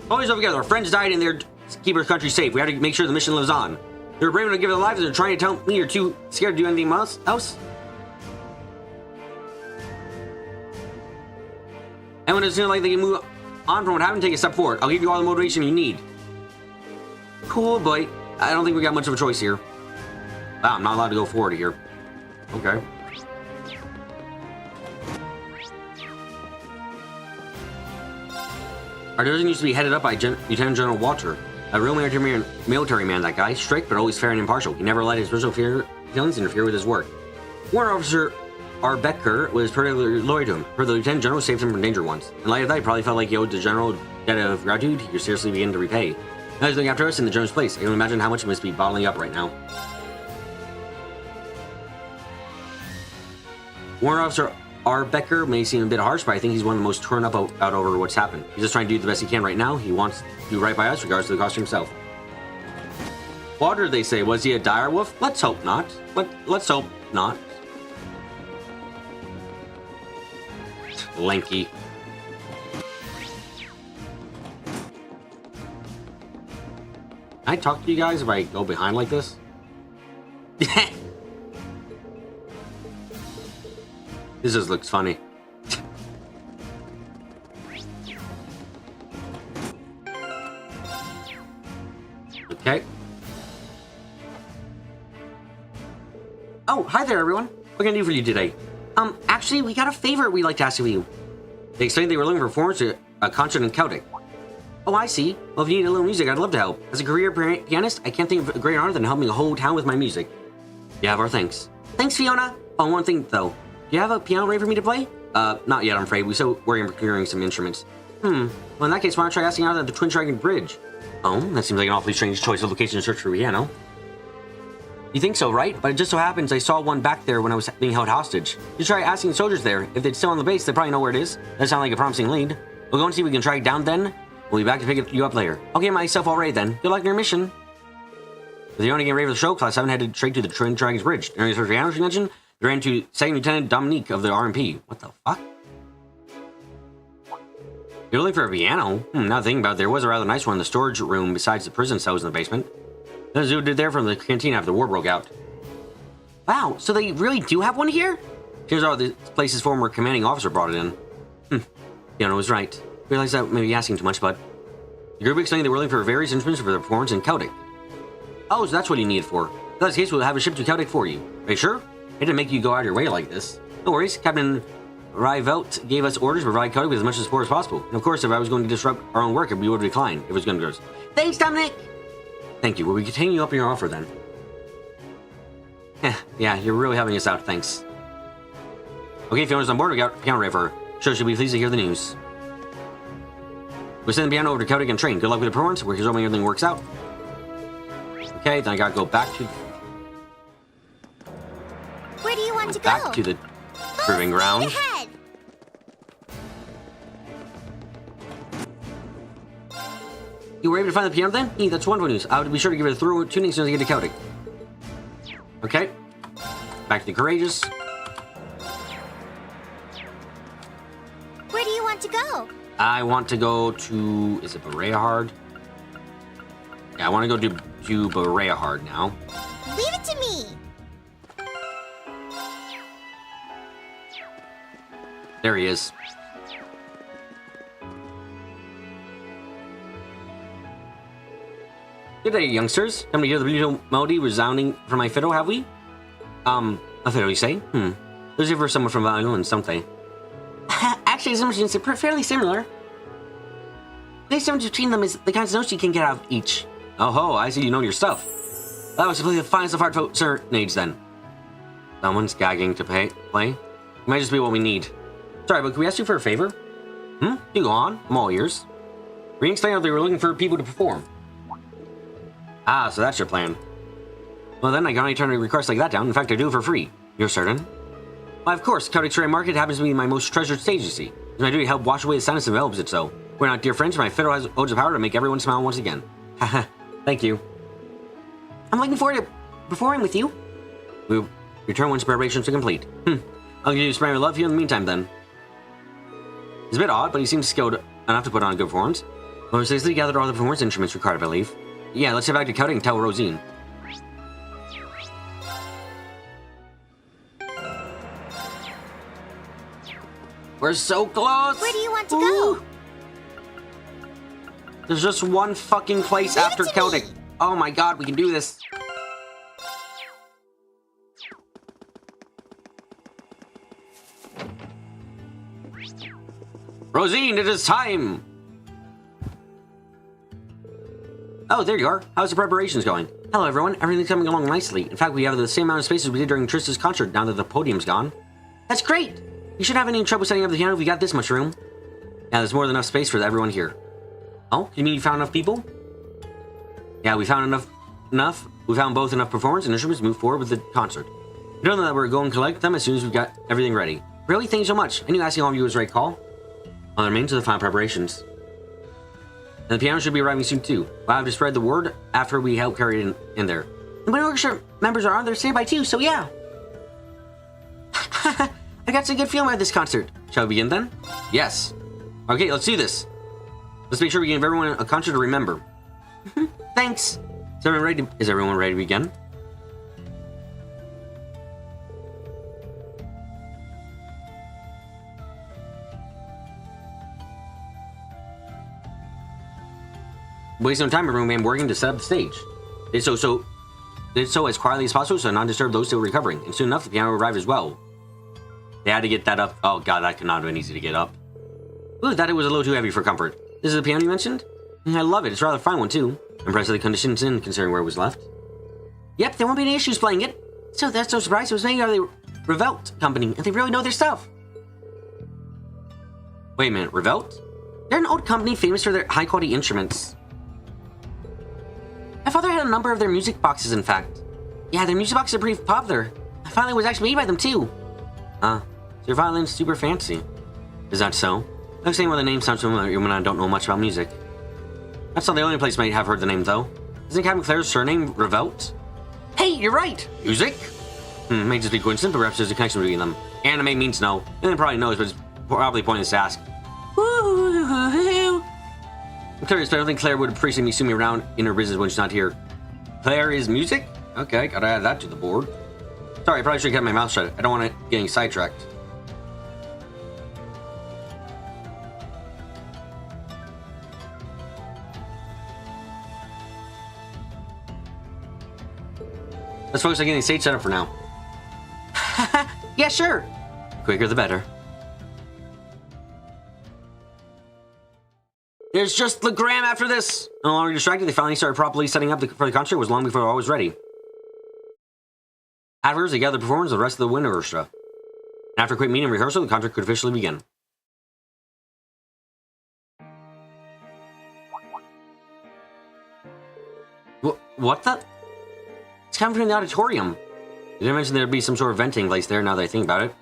[SPEAKER 2] always over together. Our friends died in there to keep our country safe. We have to make sure the mission lives on. They're brave enough to give their lives and they're trying to tell me you're too scared to do anything else? And when it's like they can move on from what happened, take a step forward. I'll give you all the motivation you need. Cool, boy. I don't think we got much of a choice here. Wow, I'm not allowed to go forward here. Okay. Our division used to be headed up by Lieutenant General Walter. A real military man, that guy. Strict, but always fair and impartial. He never let his personal feelings interfere with his work. Warrant Officer Arbecker was particularly loyal to him. Heard the Lieutenant General saved him from danger once. In light of that, he probably felt like he owed the General a debt of gratitude he could seriously begin to repay. Now he's looking after us in the General's place. I can imagine how much he must be bottling up right now. Warrant Officer Arbecker may seem a bit harsh, but I think he's one of the most torn up out over what's happened. He's just trying to do the best he can right now. He wants to do right by us, regardless of the cost to himself. Walter, they say, was he a dire wolf? Let's hope not. Let's hope not. Lanky. Can I talk to you guys if I go behind like this? This just looks funny. Okay. Oh, hi there, everyone. What can I do for you today? Actually, we got a favor we'd like to ask of you. They explained they were looking for performers to a concert in Celtic. Oh, I see. Well, if you need a little music, I'd love to help. As a career pianist, I can't think of a greater honor than helping a whole town with my music. You have our thanks. Thanks, Fiona. Oh, one thing, though. Do you have a piano ready for me to play? Not yet, I'm afraid. We're still working on procuring some instruments. Well, in that case, why don't I try asking out at the Twin Dragon Bridge? Oh, that seems like an awfully strange choice of location to search for a piano. You think so, right? But it just so happens I saw one back there when I was being held hostage. You try asking soldiers there. If they're still on the base, they probably know where it is. That sounds like a promising lead. We'll go and see if we can track it down then. We'll be back to pick you up later. I'll get myself all ready then. Good luck in your mission. With the only game ready for the show, Class 7 headed straight to the Twin Dragons Bridge. During the search for pianos you mentioned, they ran into Second Lieutenant Dominique of the RMP. What the fuck? You're looking for a piano? Now thinking about it, there was a rather nice one in the storage room besides the prison cells in the basement. That was did there from the canteen after the war broke out. Wow, so they really do have one here? Here's all the place's former commanding officer brought it in. Piano was right. Realized that may be asking too much, but... The group explained they were looking for various instruments for their performance in Celtic. Oh, so that's what you need it for. If that's the case, we'll have it shipped to Celtic for you. Are you sure? I didn't make you go out of your way like this. No worries, Captain Rivelt gave us orders to provide Celtic with as much support as possible. And of course, if I was going to disrupt our own work, we would decline if it was going to go. Thanks, Dominic! Thank you. Will we continue up your offer then? Yeah, you're really helping us out, thanks. Okay, Fiona's on board, we got piano ready for her. Sure, she'll be pleased to hear the news. We'll send the piano over to Celtic and train. Good luck with the performance. We're hoping everything works out. Okay, then I gotta go back to...
[SPEAKER 3] Where do you want to go?
[SPEAKER 2] Back to the proving ground.
[SPEAKER 3] Ahead.
[SPEAKER 2] You were able to find the piano then? That's wonderful news. I would be sure to give it a thorough tuning as soon as I get to Celtic. Okay. Back to the Courageous.
[SPEAKER 3] Where do you want to go?
[SPEAKER 2] I want to go to... Is it Bereahard? Yeah, I want to go to Bereahard now.
[SPEAKER 3] Leave it to me.
[SPEAKER 2] There he is. Good day, youngsters. Come to hear the beautiful melody resounding from my fiddle, have we? A fiddle, you say? Those are for someone from violins, don't they? Actually, some machines are fairly similar. The difference between them is the kinds of notes you can get out of each. Oh ho, I see you know your stuff. That was simply the finest of heartfelt serenades then. Someone's gagging to play. It might just be what we need. Sorry, but can we ask you for a favor? You go on. I'm all ears. We explained how they were looking for people to perform. Ah, so that's your plan. Well then, I can only turn a request like that down. In fact, I do it for free. You're certain? Why, of course. Celtic Terrain Market happens to be my most treasured stage, you see. It's my duty to help wash away the sadness that envelops it so. We're not dear friends, my fiddle holds the power to make everyone smile once again. Haha, thank you. I'm looking forward to performing with you. We'll return once preparations are complete. I'll give you spread my love here in the meantime then. He's a bit odd, but he seems skilled enough to put on a good performance. Well, seriously gathered all the performance instruments required, I believe. Yeah, let's head back to Celtic and tell Rosine. We're so close!
[SPEAKER 3] Where do you want to go?
[SPEAKER 2] There's just one fucking place
[SPEAKER 3] Leave
[SPEAKER 2] after
[SPEAKER 3] it to
[SPEAKER 2] Celtic.
[SPEAKER 3] me.
[SPEAKER 2] Oh my god, we can do this. Rosine, it is time! Oh, there you are. How's the preparations going? Hello, everyone. Everything's coming along nicely. In fact, we have the same amount of space as we did during Trista's concert now that the podium's gone. That's great! You shouldn't have any trouble setting up the piano if we got this much room. Yeah, there's more than enough space for everyone here. Oh, you mean you found enough people? Yeah, we found enough. We found both enough performers and instruments to move forward with the concert. We don't know that we're going to collect them as soon as we've got everything ready. Really? Thank you so much. I knew asking all of you was the right call. Well, the remains of the final preparations. And the piano should be arriving soon too. We'll have to spread the word after we help carry it in there. The Wind Orchestra members are on their standby too, so yeah. I got some good feeling about this concert. Shall we begin then? Yes. Okay, let's do this. Let's make sure we give everyone a concert to remember. Thanks. Is everyone ready to begin? Waste no time, everyone began working to set up the stage. Did so as quietly as possible so not disturb those still recovering, and soon enough the piano arrived as well. They had to get that up. Oh god, that could not have been easy to get up. Ooh, that it was a little too heavy for comfort. This is the piano you mentioned? I love it. It's a rather fine one too. Impressed with the conditions in, considering where it was left. Yep, there won't be any issues playing it. So that's no surprise. It was made by the Revelt company, and they really know their stuff. Wait a minute, Revelt? They're an old company famous for their high-quality instruments. My father had a number of their music boxes, in fact. Yeah, their music boxes are pretty popular. My violin was actually made by them, too. So your violin's super fancy. Is that so? I'm saying why the name sounds familiar when I don't know much about music. That's not the only place I might have heard the name, though. Isn't Captain Claire's surname Revolt? Hey, you're right! Music? May just be coincidence, but perhaps there's a connection between them. Anime means no. And it probably knows, but it's probably pointless to ask. I'm curious, but I don't think Claire would appreciate me zooming around in her business when she's not here. Claire is music? Okay, gotta add that to the board. Sorry, I probably should have kept my mouth shut. I don't want it getting sidetracked. Let's focus on getting the stage set up for now. Yeah, sure. Quicker the better. There's just the gram after this. No longer distracted, they finally started properly setting up for the concert. It was long before I was ready. Afterwards, they gathered the performance of the rest of the wind orchestra. And after a quick meeting and rehearsal, the concert could officially begin. What the? It's coming from the auditorium. You didn't mention there'd be some sort of venting place there now that I think about it.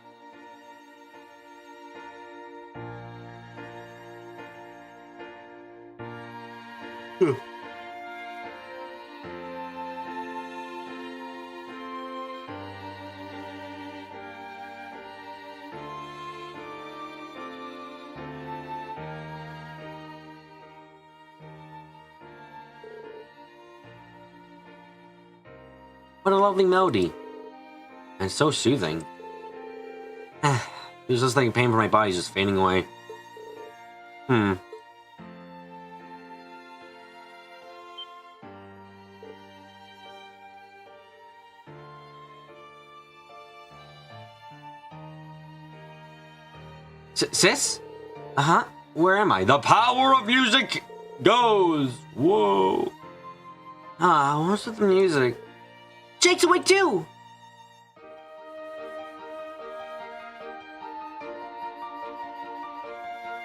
[SPEAKER 2] What a lovely melody. And so soothing. It was just like pain for my body just fading away. Sis? Uh-huh. Where am I? The power of music goes. Whoa. What's with the music? Jake's awake too!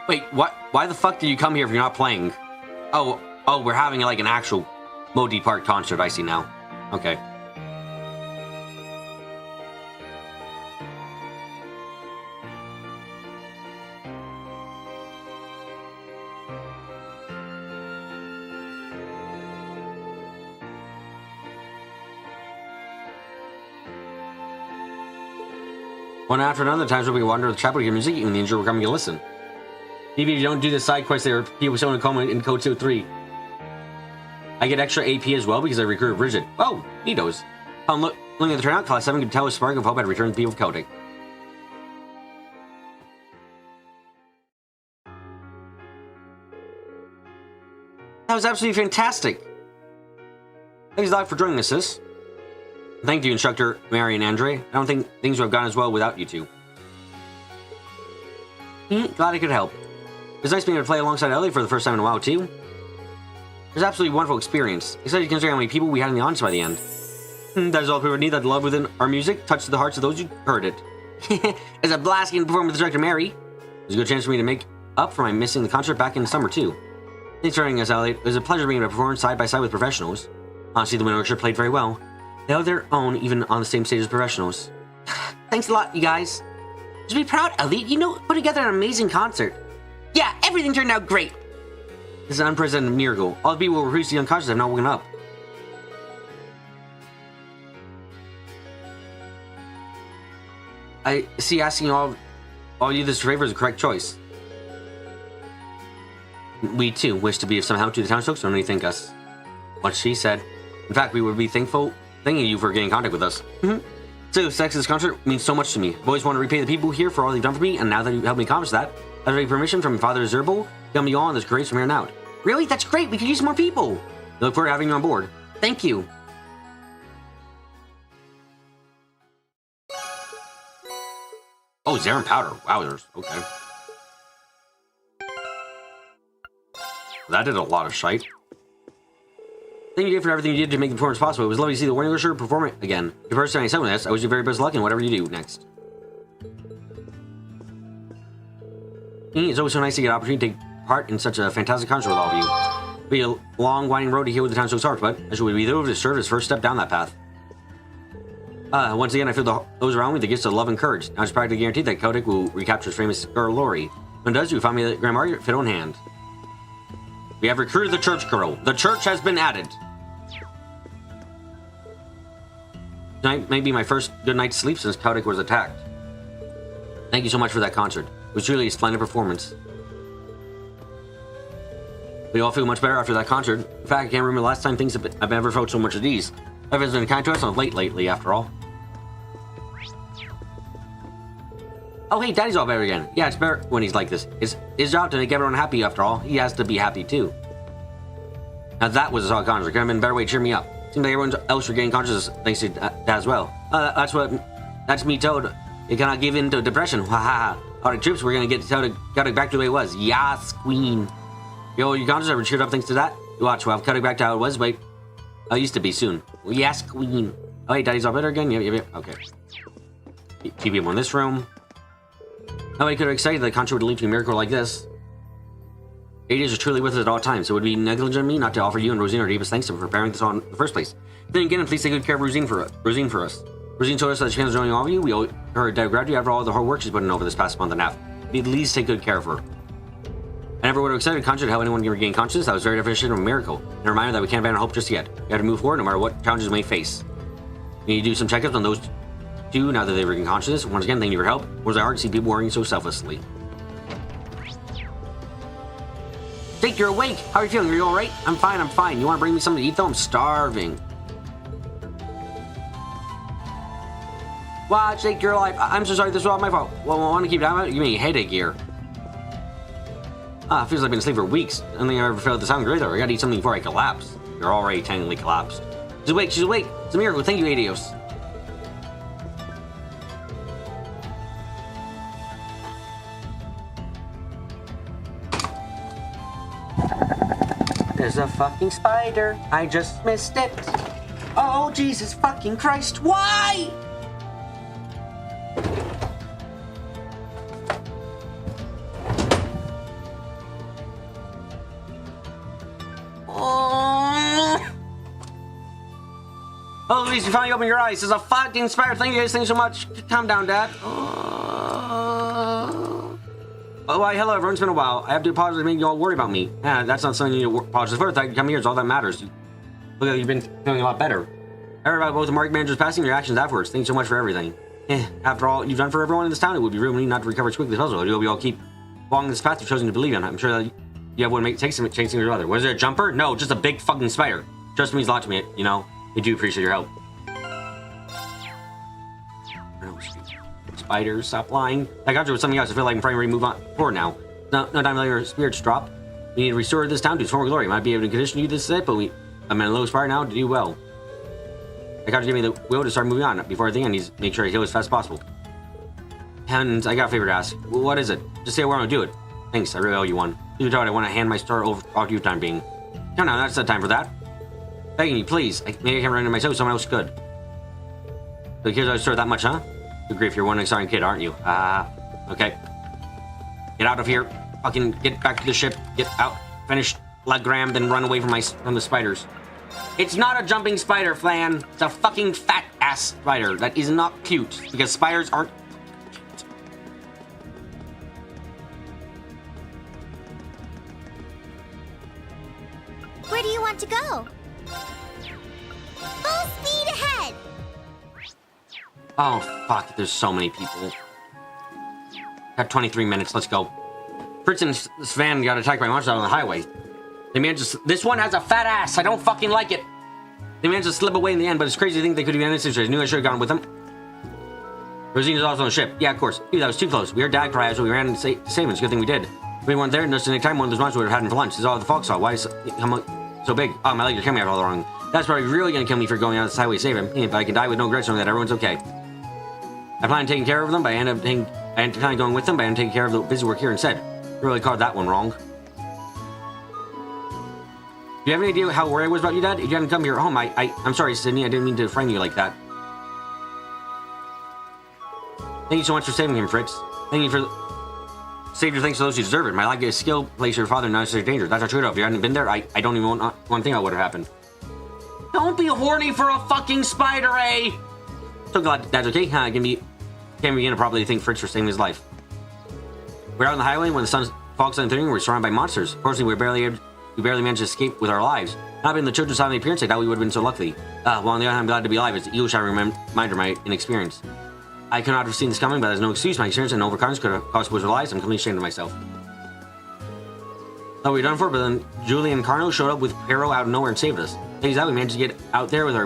[SPEAKER 2] Wait, what? Why the fuck did you come here if you're not playing? Oh, we're having like an actual Modi Park concert, I see now. Okay. One after another, times where we wander the chapel to hear music, even the injured were coming to listen. Even if you don't do the side quest, there are people showing a comment in Code 2-3. I get extra AP as well because I recruited Bridget. Oh, neatos. Looking at the turnout, Class 7 could tell a spark of hope had returned to the people of Codic. That was absolutely fantastic. Thanks a lot for joining us, sis. Thank you, Instructor Mary and Andre. I don't think things would have gone as well without you two. Glad I could help. It was nice being able to play alongside Ellie for the first time in a while, too. It was absolutely a wonderful experience, especially considering how many people we had in the audience by the end. That is all people need, that the love within our music touched the hearts of those who heard it. It's a blast getting to perform with Instructor Mary. There's a good chance for me to make up for my missing the concert back in the summer, too. Thanks for joining us, Elliot. It was a pleasure being able to perform side by side with professionals. Honestly, the Wind Orchestra played very well. They held their own even on the same stage as professionals. Thanks a lot, you guys. Just be proud, Elite. You know, put together an amazing concert. Yeah, everything turned out great. This is an unprecedented miracle. All the people who were previously unconscious have now woken up. I see asking all you this favor is the correct choice. We, too, wish to be of some help to the townsfolk, so only thank us. What she said. In fact, we would be thanking you for getting in contact with us. So, sex this concert means so much to me. I've always wanted to repay the people here for all they've done for me, and now that you helped me accomplish that, I have permission from Father Zerbo to help me all on this grace from here on out. Really? That's great! We could use more people! I look forward to having you on board. Thank you! Oh, Zarin Powder. Wowzers. Okay. That did a lot of shite. Thank you for everything you did to make the performance possible. It was lovely to see the Wind Orchestra perform it again. The first time I said this, I wish you very best luck in whatever you do next. It's always so nice to get an opportunity to take part in such a fantastic concert with all of you. Be a long, winding road to heal the town so hard, but I should be able to serve as first step down that path. Once again, I feel those around me the gifts of love and courage. Now it's practically guaranteed that Kotick will recapture his famous girl Lori. When it does, you find me at Grand Margaret Fiddle in hand. We have recruited the church girl. The church has been added. Tonight may be my first good night's sleep since Kotick was attacked. Thank you so much for that concert. It was truly a splendid performance. We all feel much better after that concert. In fact, I can't remember the last time I've ever felt so much at ease. Life has been kind to us of late lately, after all. Oh, hey, Daddy's all better again. Yeah, it's better when he's like this. It's his job to make everyone happy, after all. He has to be happy, too. Now that was a solid concert. Could have been a better way to cheer me up. Seems like everyone else regained consciousness thanks to that as well. That's me told. You cannot give in to depression. Ha ha ha. All the troops, we're gonna get Kotick back to the way it was. Yas, queen. Yo, your conscience ever cheered up thanks to that? You watch, we'll have Kotick back to how it was. Wait. Oh, it used to be soon. Yes, queen. Oh, hey, Daddy's all better again? Yep. Okay. Keep people in this room. Nobody could have expected that the concert would lead to a miracle like this. Hades is truly with us at all times, so it would be negligent of me not to offer you and Rosine our deepest thanks for preparing this all in the first place. Then again, please take good care of Rosine for us. Rosine told us that she plans on joining all of you. We owe her a debt of gratitude after all the hard work she's put in over this past month and a half. We at least take good care of her. I never would have accepted a concert to help anyone regain consciousness. That was very definition of a miracle. And a reminder that we can't abandon hope just yet. We have to move forward no matter what challenges we may face. We need to do some checkups on those two now that they've regained consciousness. Once again, thank you for your help. It was hard to see people worrying so selflessly. Jake, you're awake. How are you feeling? Are you alright? I'm fine. You want to bring me something to eat though? I'm starving. Wow, Jake, you're alive. I'm so sorry, this was all my fault. Well, I want to keep it out. Give me a headache here. Feels like I've been asleep for weeks. I don't think I ever felt this hungry either. I gotta eat something before I collapse. You're already technically collapsed. She's awake. It's a miracle. Thank you, Adios. There's a fucking spider. I just missed it. Oh, Jesus fucking Christ. Why? Oh, Louise, you finally opened your eyes. There's a fucking spider. Thank you guys. Thanks so much. Calm down, Dad. Oh, why, hello, everyone. It's been a while. I have to apologize for making you all worry about me. Yeah, that's not something you need to apologize for. I come here. It's all that matters. Look like you've been feeling a lot better. I heard about both the market manager's passing and your actions afterwards. Thanks so much for everything. After all you've done for everyone in this town, it would be rude of me not to recover as quickly as possible. I hope we all keep along this path you've chosen to believe in. I'm sure that you have what takes some chasing your other. Was it a jumper? No, just a big fucking spider. Trust me, means a lot to me, you know. We do appreciate your help. Spiders, stop lying. I got you with something else. I feel like I'm trying to move on forward now. No time to let your spirits drop. We need to restore this town to its former glory. Might be able to condition you this set, but I'm in a low spire now to do well. I got to give me the will to start moving on. Before I think I need to make sure I heal as fast as possible. And I got a favor to ask. What is it? Just say where I'm gonna do it. Thanks, I really owe you one. You told I want to hand my star over to you time being. Come on, that's not time for that. Begging you, please. Maybe I can run into myself, someone else could. The kids are sure that much, huh? Good grief, you're one exciting kid, aren't you? Okay. Get out of here. Fucking get back to the ship. Get out. Finish Legram, then run away from the spiders. It's not a jumping spider, Flan. It's a fucking fat ass spider that is not cute because spiders aren't.
[SPEAKER 3] Where do you want to go? Full speed ahead!
[SPEAKER 2] Oh, fuck. There's so many people. Got 23 minutes. Let's go. Fritz and this van got attacked by monsters out on the highway. They managed to... This one has a fat ass. I don't fucking like it. They managed to slip away in the end, but it's crazy to think they could have been in this situation. I knew I should have gone with them. Rosine is also on the ship. Yeah, of course. Dude, that was too close. We heard Dad cry, so we ran to save him. It's a good thing we did. If we weren't there, just in the time one of those monsters would have had him for lunch. This is all the Fox saw. Why is so big? Oh, my legs are coming out all the wrong. That's probably really gonna kill me for going on this highway to save him. If I can die with no regrets knowing that everyone's okay. I plan on taking care of them, but I end up going with them, but I end up taking care of the busy work here instead. Really caught that one wrong. Do you have any idea how worried I was about you, Dad? If you hadn't come here home, I'm sorry, Sydney. I didn't mean to frighten you like that. Thank you so much for saving him, Fritz. Thank you for... saved her thanks to those who deserve it. My lack of skill placed your father in unnecessary danger. That's not true. If you hadn't been there, I don't even want one thing that would have happened. Don't be horny for a fucking spider, eh? So glad that's okay. Huh? Can't begin to properly thank Fritz for saving his life. We're out on the highway when the sun's fog started clearing. We're surrounded by monsters. Fortunately, we barely managed to escape with our lives. Not being the children's side of the appearance, I doubt we would have been so lucky. Well, on the other hand, I'm glad to be alive. It's an ego-shattering reminder of my inexperience. I could not have seen this coming, but there's no excuse. My experience and overconfidence could have cost both our lives. I'm completely ashamed of myself. Thought we were done for, but then Julie and Carno showed up with Pero out of nowhere and saved us. Things out, we managed to get out there with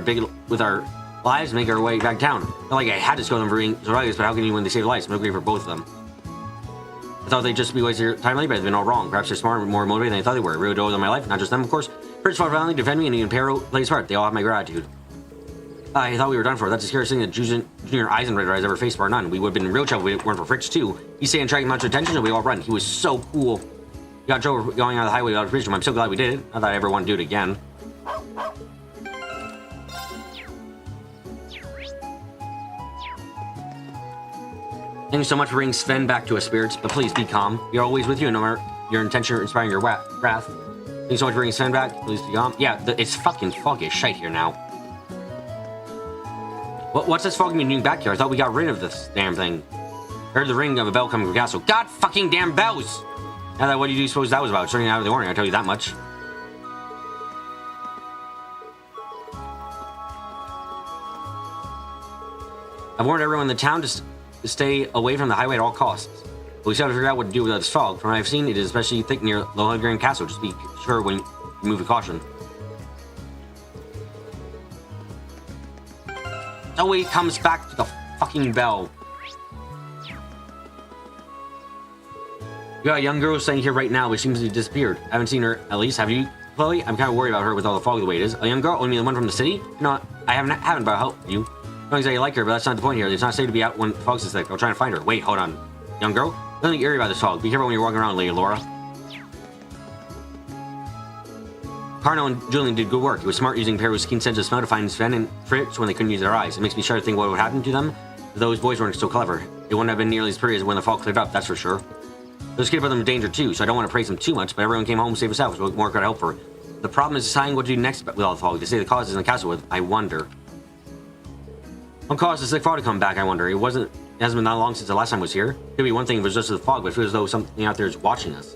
[SPEAKER 2] our lives and make our way back down. Not like I had to scold them for being so reckless, but how can you when they save lives? No grief for both of them. I thought they'd just be wasting your time, but they've been all wrong. Perhaps they're smarter and more motivated than I thought they were. I really owe them my life, not just them, of course. First fought valiantly, defend me, and even Pero plays part. They all have my gratitude. I thought we were done for. That's the scariest thing that Junior Eisenritter has ever faced, bar none. We would have been in real trouble if we weren't for Fritz, too. He's staying attracting much attention, and we all run. He was so cool. We got in trouble going on the highway without a bridge. I'm so glad we did it. Not that I ever want to do it again. Thank you so much for bringing Sven back to us, spirits, but please be calm. We are always with you, no matter your intention or inspiring your wrath. Thank you so much for bringing Sven back. Please be calm. Yeah, it's fucking foggy as shite here now. What's this fog mean doing back here? I thought we got rid of this damn thing. Heard the ring of a bell coming from the castle. God fucking damn bells! Now that, what do you suppose that was about? Starting out of the morning, I tell you that much. I've warned everyone in the town to stay away from the highway at all costs. But we still have to figure out what to do with this fog. From what I've seen, it is especially thick near Lohengrin Castle. Just be sure when you move with caution. So he comes back to the fucking bell. You got a young girl staying here right now, but she seems to have disappeared. I haven't seen her, at least. Have you, Chloe? I'm kind of worried about her with all the fog the way it is. A young girl? Only the one from the city? No, I haven't, but I'll help you. Not exactly like her, but that's not the point here. It's not safe to be out when the fog's this thick. I'll try to find her. Wait, hold on. Young girl? Nothing eerie about this fog. Be careful when you're walking around, Lady Laura. Carno and Julian did good work. It was smart using Pero's keen sense of smell to find Sven and Fritz when they couldn't use their eyes. It makes me shudder to think what would happen to them if those boys weren't so clever. They wouldn't have been nearly as pretty as when the fog cleared up, that's for sure. Those kids put them in danger too, so I don't want to praise them too much, but everyone came home safe and sound, so what more could I hope for? The problem is deciding what to do next with all the fog. They say the cause is in the castle with, I wonder. What caused the sick fog to come back, I wonder? It hasn't been that long since the last time I was here. Could be one thing if it was just the fog, but it feels as though something out there is watching us.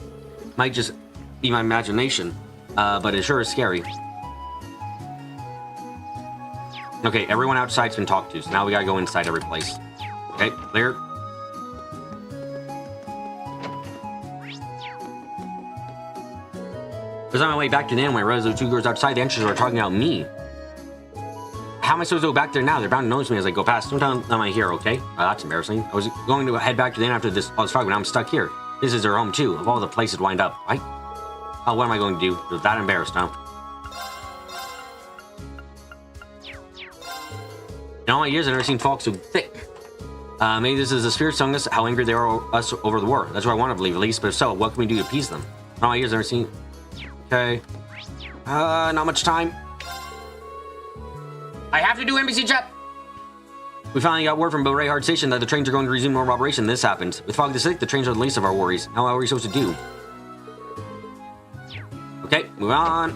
[SPEAKER 2] Might just be my imagination, but it sure is scary. Okay, everyone outside's been talked to, so now we gotta go inside every place. Okay, clear. I was on my way back to the inn when I realized those two girls outside the entrance were talking about me. How am I supposed to go back there now? They're bound to notice me as I go past. Don't tell them I'm here, okay? Oh, that's embarrassing. I was going to head back to the inn after all this fog, but now I'm stuck here. This is their home, too. Of all the places to wind up, right? Oh, what am I going to do? They're that embarrassed now. In all my years, I've never seen fog so thick. Maybe this is the spirits telling us how angry they are at us over the war. That's what I want to believe, at least. But if so, what can we do to appease them? In all my years, I've never seen... Okay. Not much time. I have to do NBC chat. We finally got word from Beauregard Station that the trains are going to resume normal operation. This happened. With fog this thick, the trains are the least of our worries. Now what are we supposed to do? Okay, move on.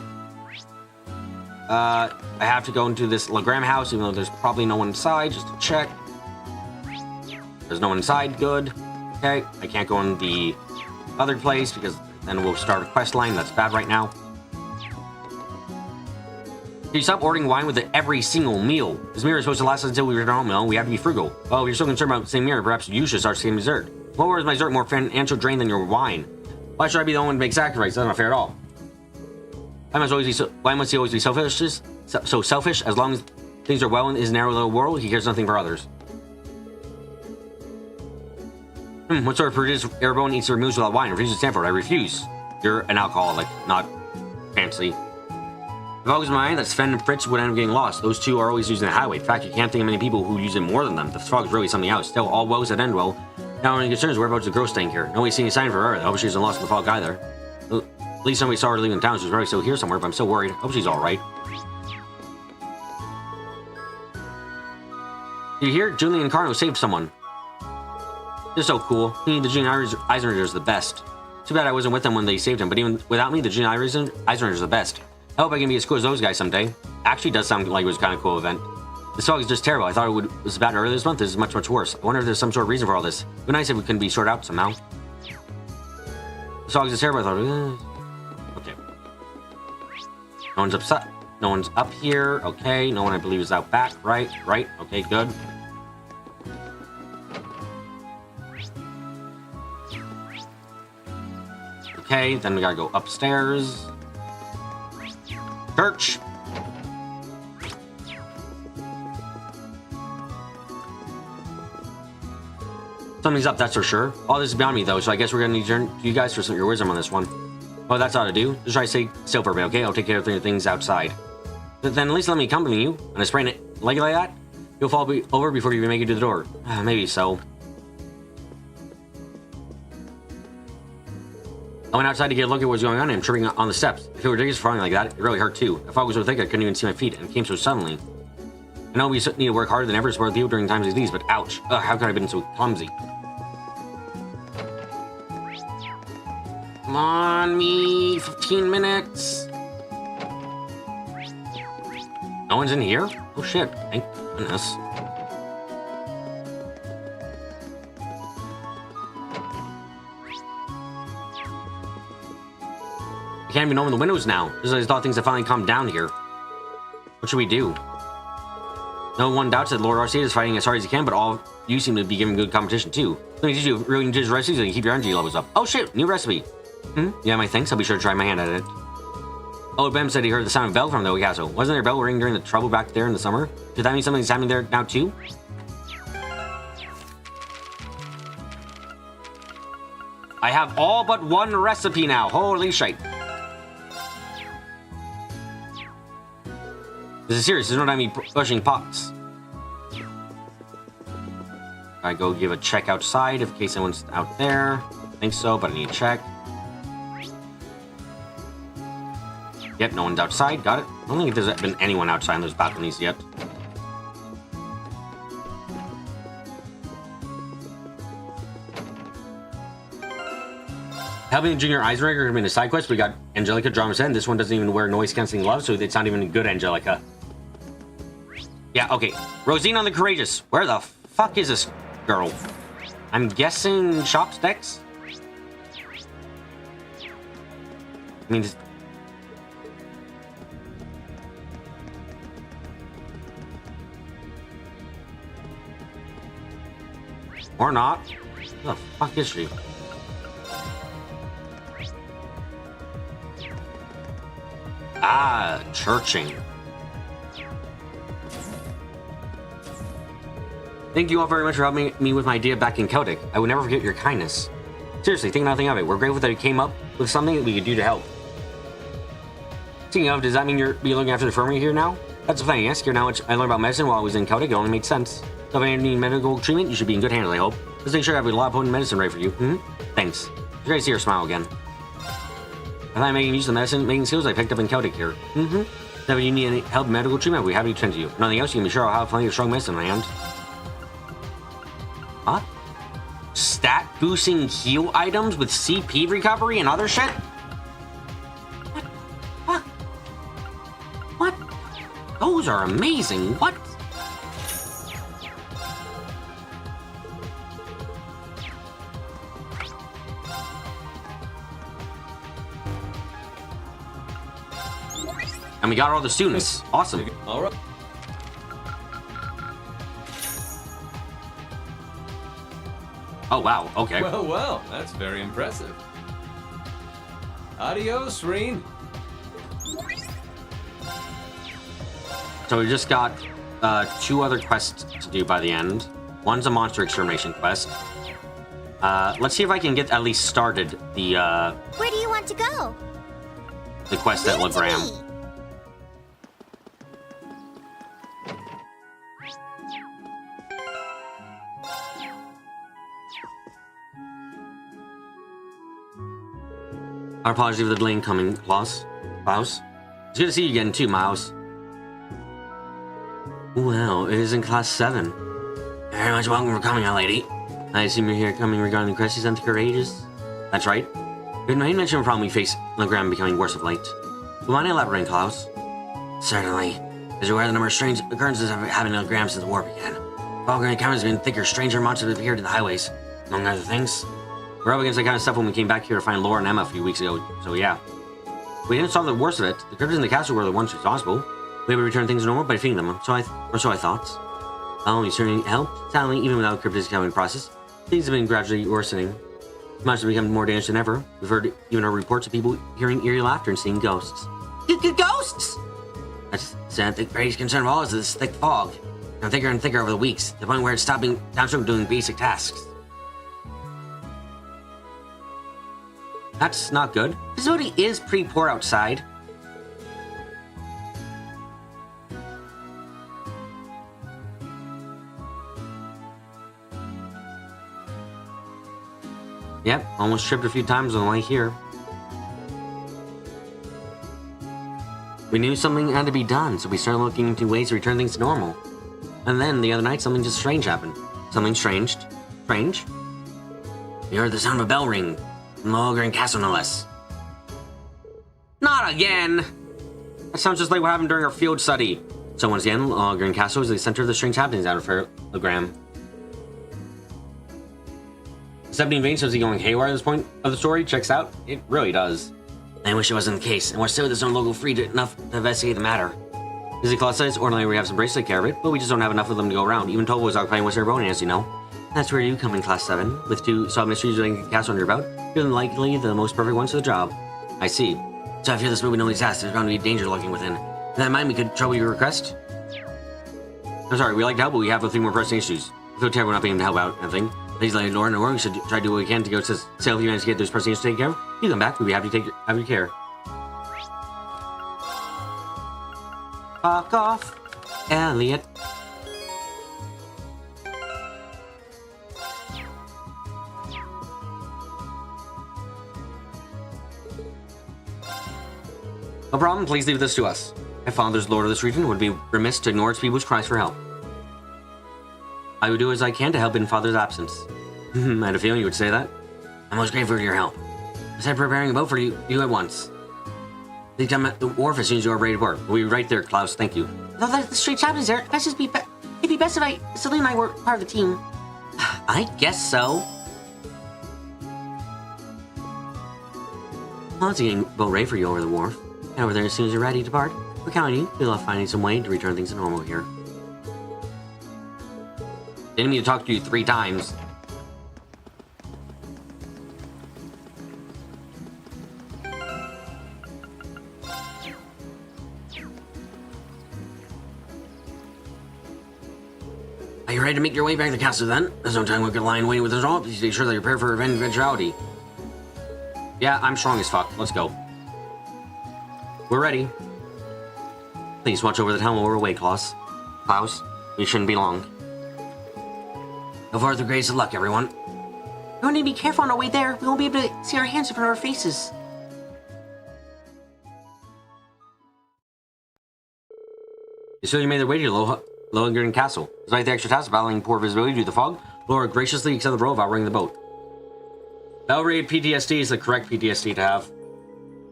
[SPEAKER 2] I have to go into this Legram house, even though there's probably no one inside, just to check. There's no one inside, good. Okay, I can't go in the other place because then we'll start a quest line. That's bad right now. Can you stop ordering wine with every single meal? This mirror is supposed to last us until we return home, no? We have to be frugal. Oh, you're so concerned about the same mirror, perhaps you should start saving dessert. What was my dessert more financial drain than your wine? Why should I be the one to make sacrifices? That's not fair at all. Why must he always be selfish? So selfish? As long as things are well in his narrow little world, he cares nothing for others. What sort of produce Erebone eats their meals without wine? Refuses Stanford. I refuse. You're an alcoholic, not fancy. I've always mind that Sven and Fritz would end up getting lost. Those two are always using the highway. In fact, you can't think of many people who use it more than them. The fog is really something else. Still, all woes that end well. Now, any concerns, whereabouts the girl staying here? Nobody's seen a sign for her. I hope she isn't lost in the fog either. At least somebody saw her leaving town. She's probably still here somewhere, but I'm still worried. I hope she's alright. Did you hear? Julian and Carno saved someone. They're so cool. The Gene Eisenrangers are the best. Too bad I wasn't with them when they saved him, but even without me, the Gene Eisenrangers are the best. I hope I can be as cool as those guys someday. Actually, does sound like it was kind of cool event. This fog is just terrible. I thought it was bad earlier this month. This is much, much worse. I wonder if there's some sort of reason for all this. It'd be nice if we can be sorted out somehow. This fog is just terrible. I thought, okay. No one's upset. No one's up here. Okay. No one, I believe, is out back. Right. Right. Okay. Good. Okay. Then we gotta go upstairs. Church. Something's up, that's for sure. All this is beyond me, though, so I guess we're gonna need you guys for some of your wisdom on this one. Oh, that's all to do. Just try to stay still for a bit, okay? I'll take care of things outside. But then at least let me accompany you. And I sprain it like that, you'll fall over before you even make it to the door. Maybe so. I went outside to get a look at what was going on and I'm tripping on the steps. I feel ridiculous for falling like that. It really hurt too. The fog was so thick I couldn't even see my feet and it came so suddenly. I know we need to work harder than ever to support people during times like these, but ouch. Ugh, how could I have been so clumsy? Come on, me. 15 minutes. No one's in here? Oh shit. Thank goodness. I can't even open the windows now. I thought things had finally calmed down here. What should we do? No one doubts that Lord Arceus is fighting as hard as he can, but all you seem to be giving good competition too. Let me teach you really just recipes so you keep your energy levels up. Oh shit, new recipe. Yeah, my thanks. I'll be sure to try my hand at it. Oh, Ben said he heard the sound of a bell from the castle. Wasn't there a bell ringing during the trouble back there in the summer? Does that mean something's happening there now too? I have all but one recipe now. Holy shit. This is serious. This is not me pushing pots. I go give a check outside in case anyone's out there. I think so, but I need to check. Yep, no one's outside. Got it. I don't think there's been anyone outside in those balconies yet. Helping Junior Eisenranger has been a side quest. We got Angelica Drama Sen. This one doesn't even wear noise canceling gloves, so it's not even good Angelica. Yeah, okay. Rosina the Courageous. Where the fuck is this girl? I'm guessing Shopsticks? I mean... Or not. Where the fuck is she? Ah, churching. Thank you all very much for helping me with my idea back in Celtic. I will never forget your kindness. Seriously, think nothing of it. We're grateful that you came up with something that we could do to help. Speaking of, does that mean you're looking after the infirmary here now? That's the thing, yes. Here now, I learned about medicine while I was in Celtic. It only makes sense. So if you need medical treatment, you should be in good hands, I hope. Let's make sure I have a lot of potent medicine ready for you. Thanks. It's great to see your smile again. I thought I'm making use of the medicine making skills I picked up in Celtic here. So if you need any help with medical treatment, I'll be happy to tend to you. If nothing else, you can be sure I'll have plenty of strong medicine in my hand. Huh? Stat boosting heal items with CP recovery and other shit? What? What? Those are amazing. What? And we got all the students. Awesome.
[SPEAKER 4] All right.
[SPEAKER 2] Oh, wow. Okay.
[SPEAKER 4] Well, that's very impressive. Adios, Reen.
[SPEAKER 2] So we just got 2 other quests to do by the end. One's a monster extermination quest. Let's see if I can get at least started the
[SPEAKER 3] Where do you want to go?
[SPEAKER 2] quest at
[SPEAKER 3] Leave it to
[SPEAKER 2] Legram.
[SPEAKER 3] me.
[SPEAKER 2] Our apologies for the delay in coming, Klaus. It's good to see you again too, Miles. Well, it is in class 7. Very much welcome for coming, my lady. I assume you're here coming regarding the Cressy sent to Courageous? That's right. You had mentioned a problem we face Legram becoming worse of late. Do you mind elaborating, Klaus? Certainly. As you're aware, the number of strange occurrences have happened in Legram since the war began. Vulgar encounters have been thicker, stranger monsters have appeared in the highways, among other things. We're up against that kind of stuff when we came back here to find Laura and Emma a few weeks ago, so yeah. We didn't solve the worst of it. The cryptids in the castle were the ones responsible. We would return things to normal by defeating them, so I thought. Well, you certainly helped. Sadly, even without cryptids coming in process, things have been gradually worsening. The monsters have become more dangerous than ever. We've even heard reports of people hearing eerie laughter and seeing ghosts. Ghosts! That's sad. The greatest concern of all is this thick fog. Now thicker and thicker over the weeks, to the point where it's stopping Downstroke doing basic tasks. That's not good. Visibility is pretty poor outside. Yep, almost tripped a few times on the way here. We knew something had to be done, so we started looking into ways to return things to normal. And then, the other night, something just strange happened. Something strange? We heard the sound of a bell ring. From Lohengrin Castle, no less. Not again! That sounds just like what happened during our field study. So once again, Lohengrin Castle is the center of the strange happenings out of Legram. 17 Veins seems to be going haywire at this point of the story. Checks out. It really does. I wish it wasn't the case, and we're still with this own local free enough to investigate the matter. Busy Claus says, ordinarily we have some bracelets to take care of it, but we just don't have enough of them to go around. Even Tovo is occupying West Ceremony, as you know. That's where you come in, Class 7. With 2 solved mysteries in the castle on your belt, you're likely the most perfect ones for the job. I see. So I fear this movie no disaster. There's bound to be danger lurking within. With that in mind, we could trouble your request? I'm sorry, we like to help, but we have a few more pressing issues. I feel terrible not being able to help out, I think. Please let Laura know we should try to do what we can to go to sale if you manage to get those pressing issues taken care of. You come back, we'd be happy to have your care. Fuck off, Elliot. No problem, please leave this to us. My father's lord of this region would be remiss to ignore its people's cries for help. I would do as I can to help in father's absence. I had a feeling you would say that. I'm most grateful for your help. I said preparing a boat for you at once. Please come at the wharf as soon as you are ready to board. We'll be right there, Klaus. Thank you. Though the strange happens there, it'd be best if Celine and I were part of the team. I guess so. Well, it's getting boat ready for you over the wharf. Head over there as soon as you're ready to depart. We're counting you. We'll have finding some way to return things to normal here. Didn't mean to talk to you 3 times. Are you ready to make your way back to the castle then? There's no time we could lie in waiting with us all. Please make sure that you're prepared for eventuality. Yeah, I'm strong as fuck. Let's go. We're ready. Please watch over the town while we're away, Klaus. We shouldn't be long. Go forth with grace of luck, everyone. We need to be careful on our way there. We won't be able to see our hands in front of our faces. You still made their way to Lohengrin Castle. Despite the extra task of battling poor visibility due to the fog, Laura graciously accepted the role of outrunning the boat. Belgrade PTSD is the correct PTSD to have.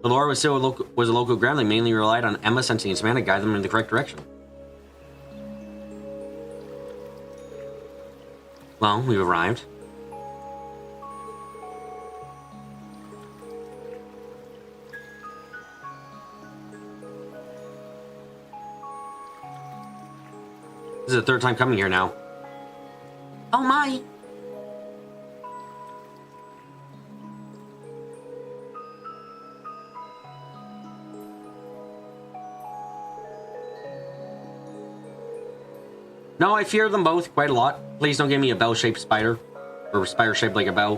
[SPEAKER 2] The Laura was still a local ground. They mainly relied on Emma sensing its man to guide them in the correct direction. Well, we've arrived. This is the 3rd time coming here now. Oh my! No, I fear them both quite a lot. Please don't give me a bell-shaped spider. Or a spider shaped like a bell.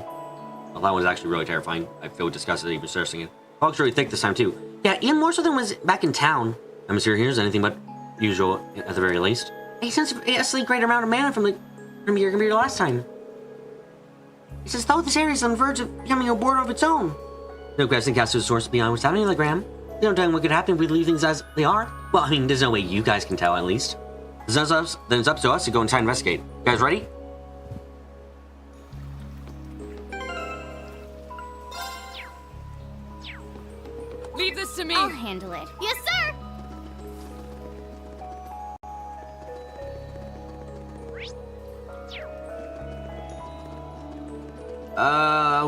[SPEAKER 2] Well, that was actually really terrifying. I feel disgusted even searching it. Fog's really thick this time, too. Yeah, even more so than was back in town. Atmosphere here is anything but usual, at the very least. I sense a slightly great amount of mana from your computer last time. It's as though this area is on the verge of becoming a border of its own. No question cast to the source beyond what's happening in the gram. You don't tell what could happen if we leave things as they are. Well, I mean, there's no way you guys can tell, at least. Then it's up to us to go and try and investigate. You guys ready?
[SPEAKER 1] Leave this to me.
[SPEAKER 3] I'll handle it. Yes, sir!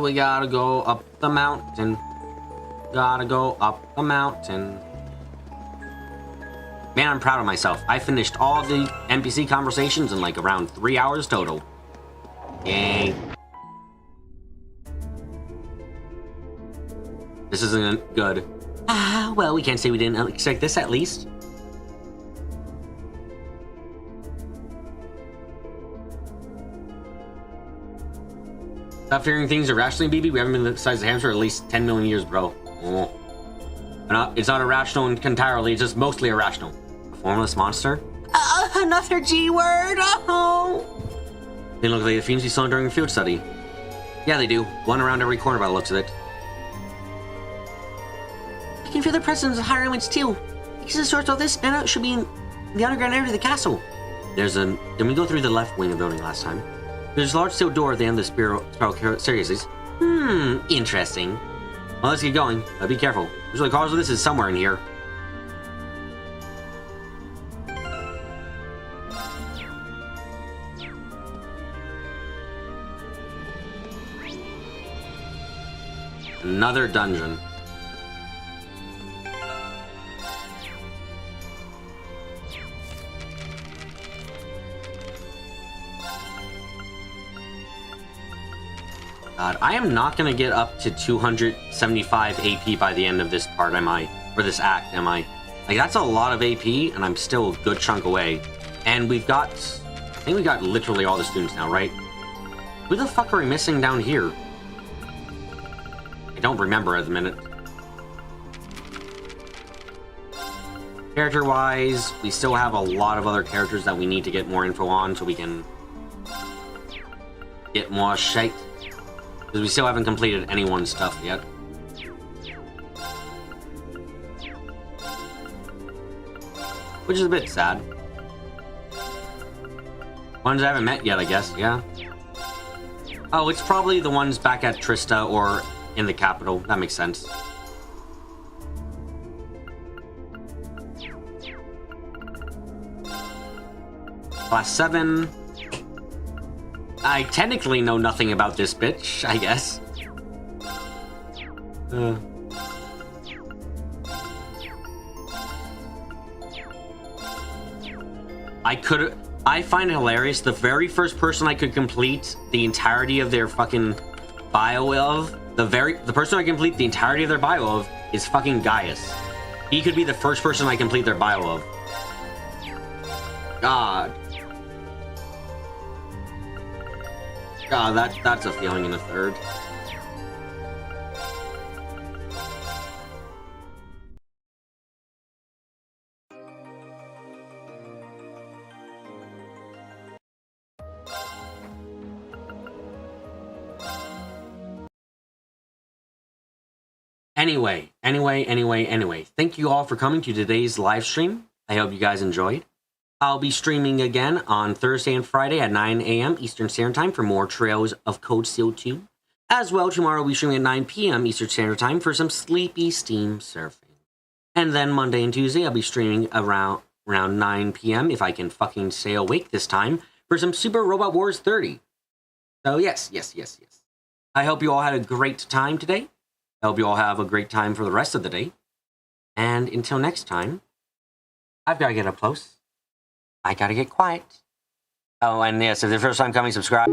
[SPEAKER 2] We gotta go up the mountain. Gotta go up the mountain. Man, I'm proud of myself. I finished all the NPC conversations in like around 3 hours total. Yay. This isn't good. Ah, well, we can't say we didn't expect this at least. Stop fearing things irrationally, BB. We haven't been the size of hamster at least 10 million years, bro. Oh. It's not irrational entirely, it's just mostly irrational. A formless monster? Another G word! Oh! They look like the fiends we saw during the field study. Yeah, they do. One around every corner by the looks of it. I can feel the presence of higher elements too. Because the source of this mana should be in the underground area of the castle. Then we go through the left wing of the building last time. There's a large steel door at the end of the spiral staircases. Interesting. Well, let's get going. But be careful. Usually the cause of this is somewhere in here. Another dungeon. God, I am not gonna get up to 275 AP by the end of this part, am I? Or this act, am I? Like, that's a lot of AP, and I'm still a good chunk away. And we've got... I think we got literally all the students now, right? Who the fuck are we missing down here? I don't remember at the minute. Character-wise, we still have a lot of other characters that we need to get more info on so we can get more shite. Because we still haven't completed anyone's stuff yet. Which is a bit sad. Ones I haven't met yet, I guess, yeah. Oh, it's probably the ones back at Trista or in the capital. That makes sense. Class 7. I technically know nothing about this bitch, I guess. I find it hilarious. The very first person I could complete the entirety of their fucking bio of, the person I complete the entirety of their bio of is fucking Gaius. He could be the first person I complete their bio of. God. God, that's a feeling in a third. Anyway. Thank you all for coming to today's live stream. I hope you guys enjoyed. I'll be streaming again on Thursday and Friday at 9 a.m. Eastern Standard Time for more Trails of Code Steel 2. As well, tomorrow we'll be streaming at 9 p.m. Eastern Standard Time for some sleepy Steam surfing. And then Monday and Tuesday I'll be streaming around 9 p.m. if I can fucking stay awake this time for some Super Robot Wars 30. So yes. I hope you all had a great time today. I hope you all have a great time for the rest of the day. And until next time, I've got to get up close. I gotta get quiet. Oh, and yes, if it's your first time coming, subscribe.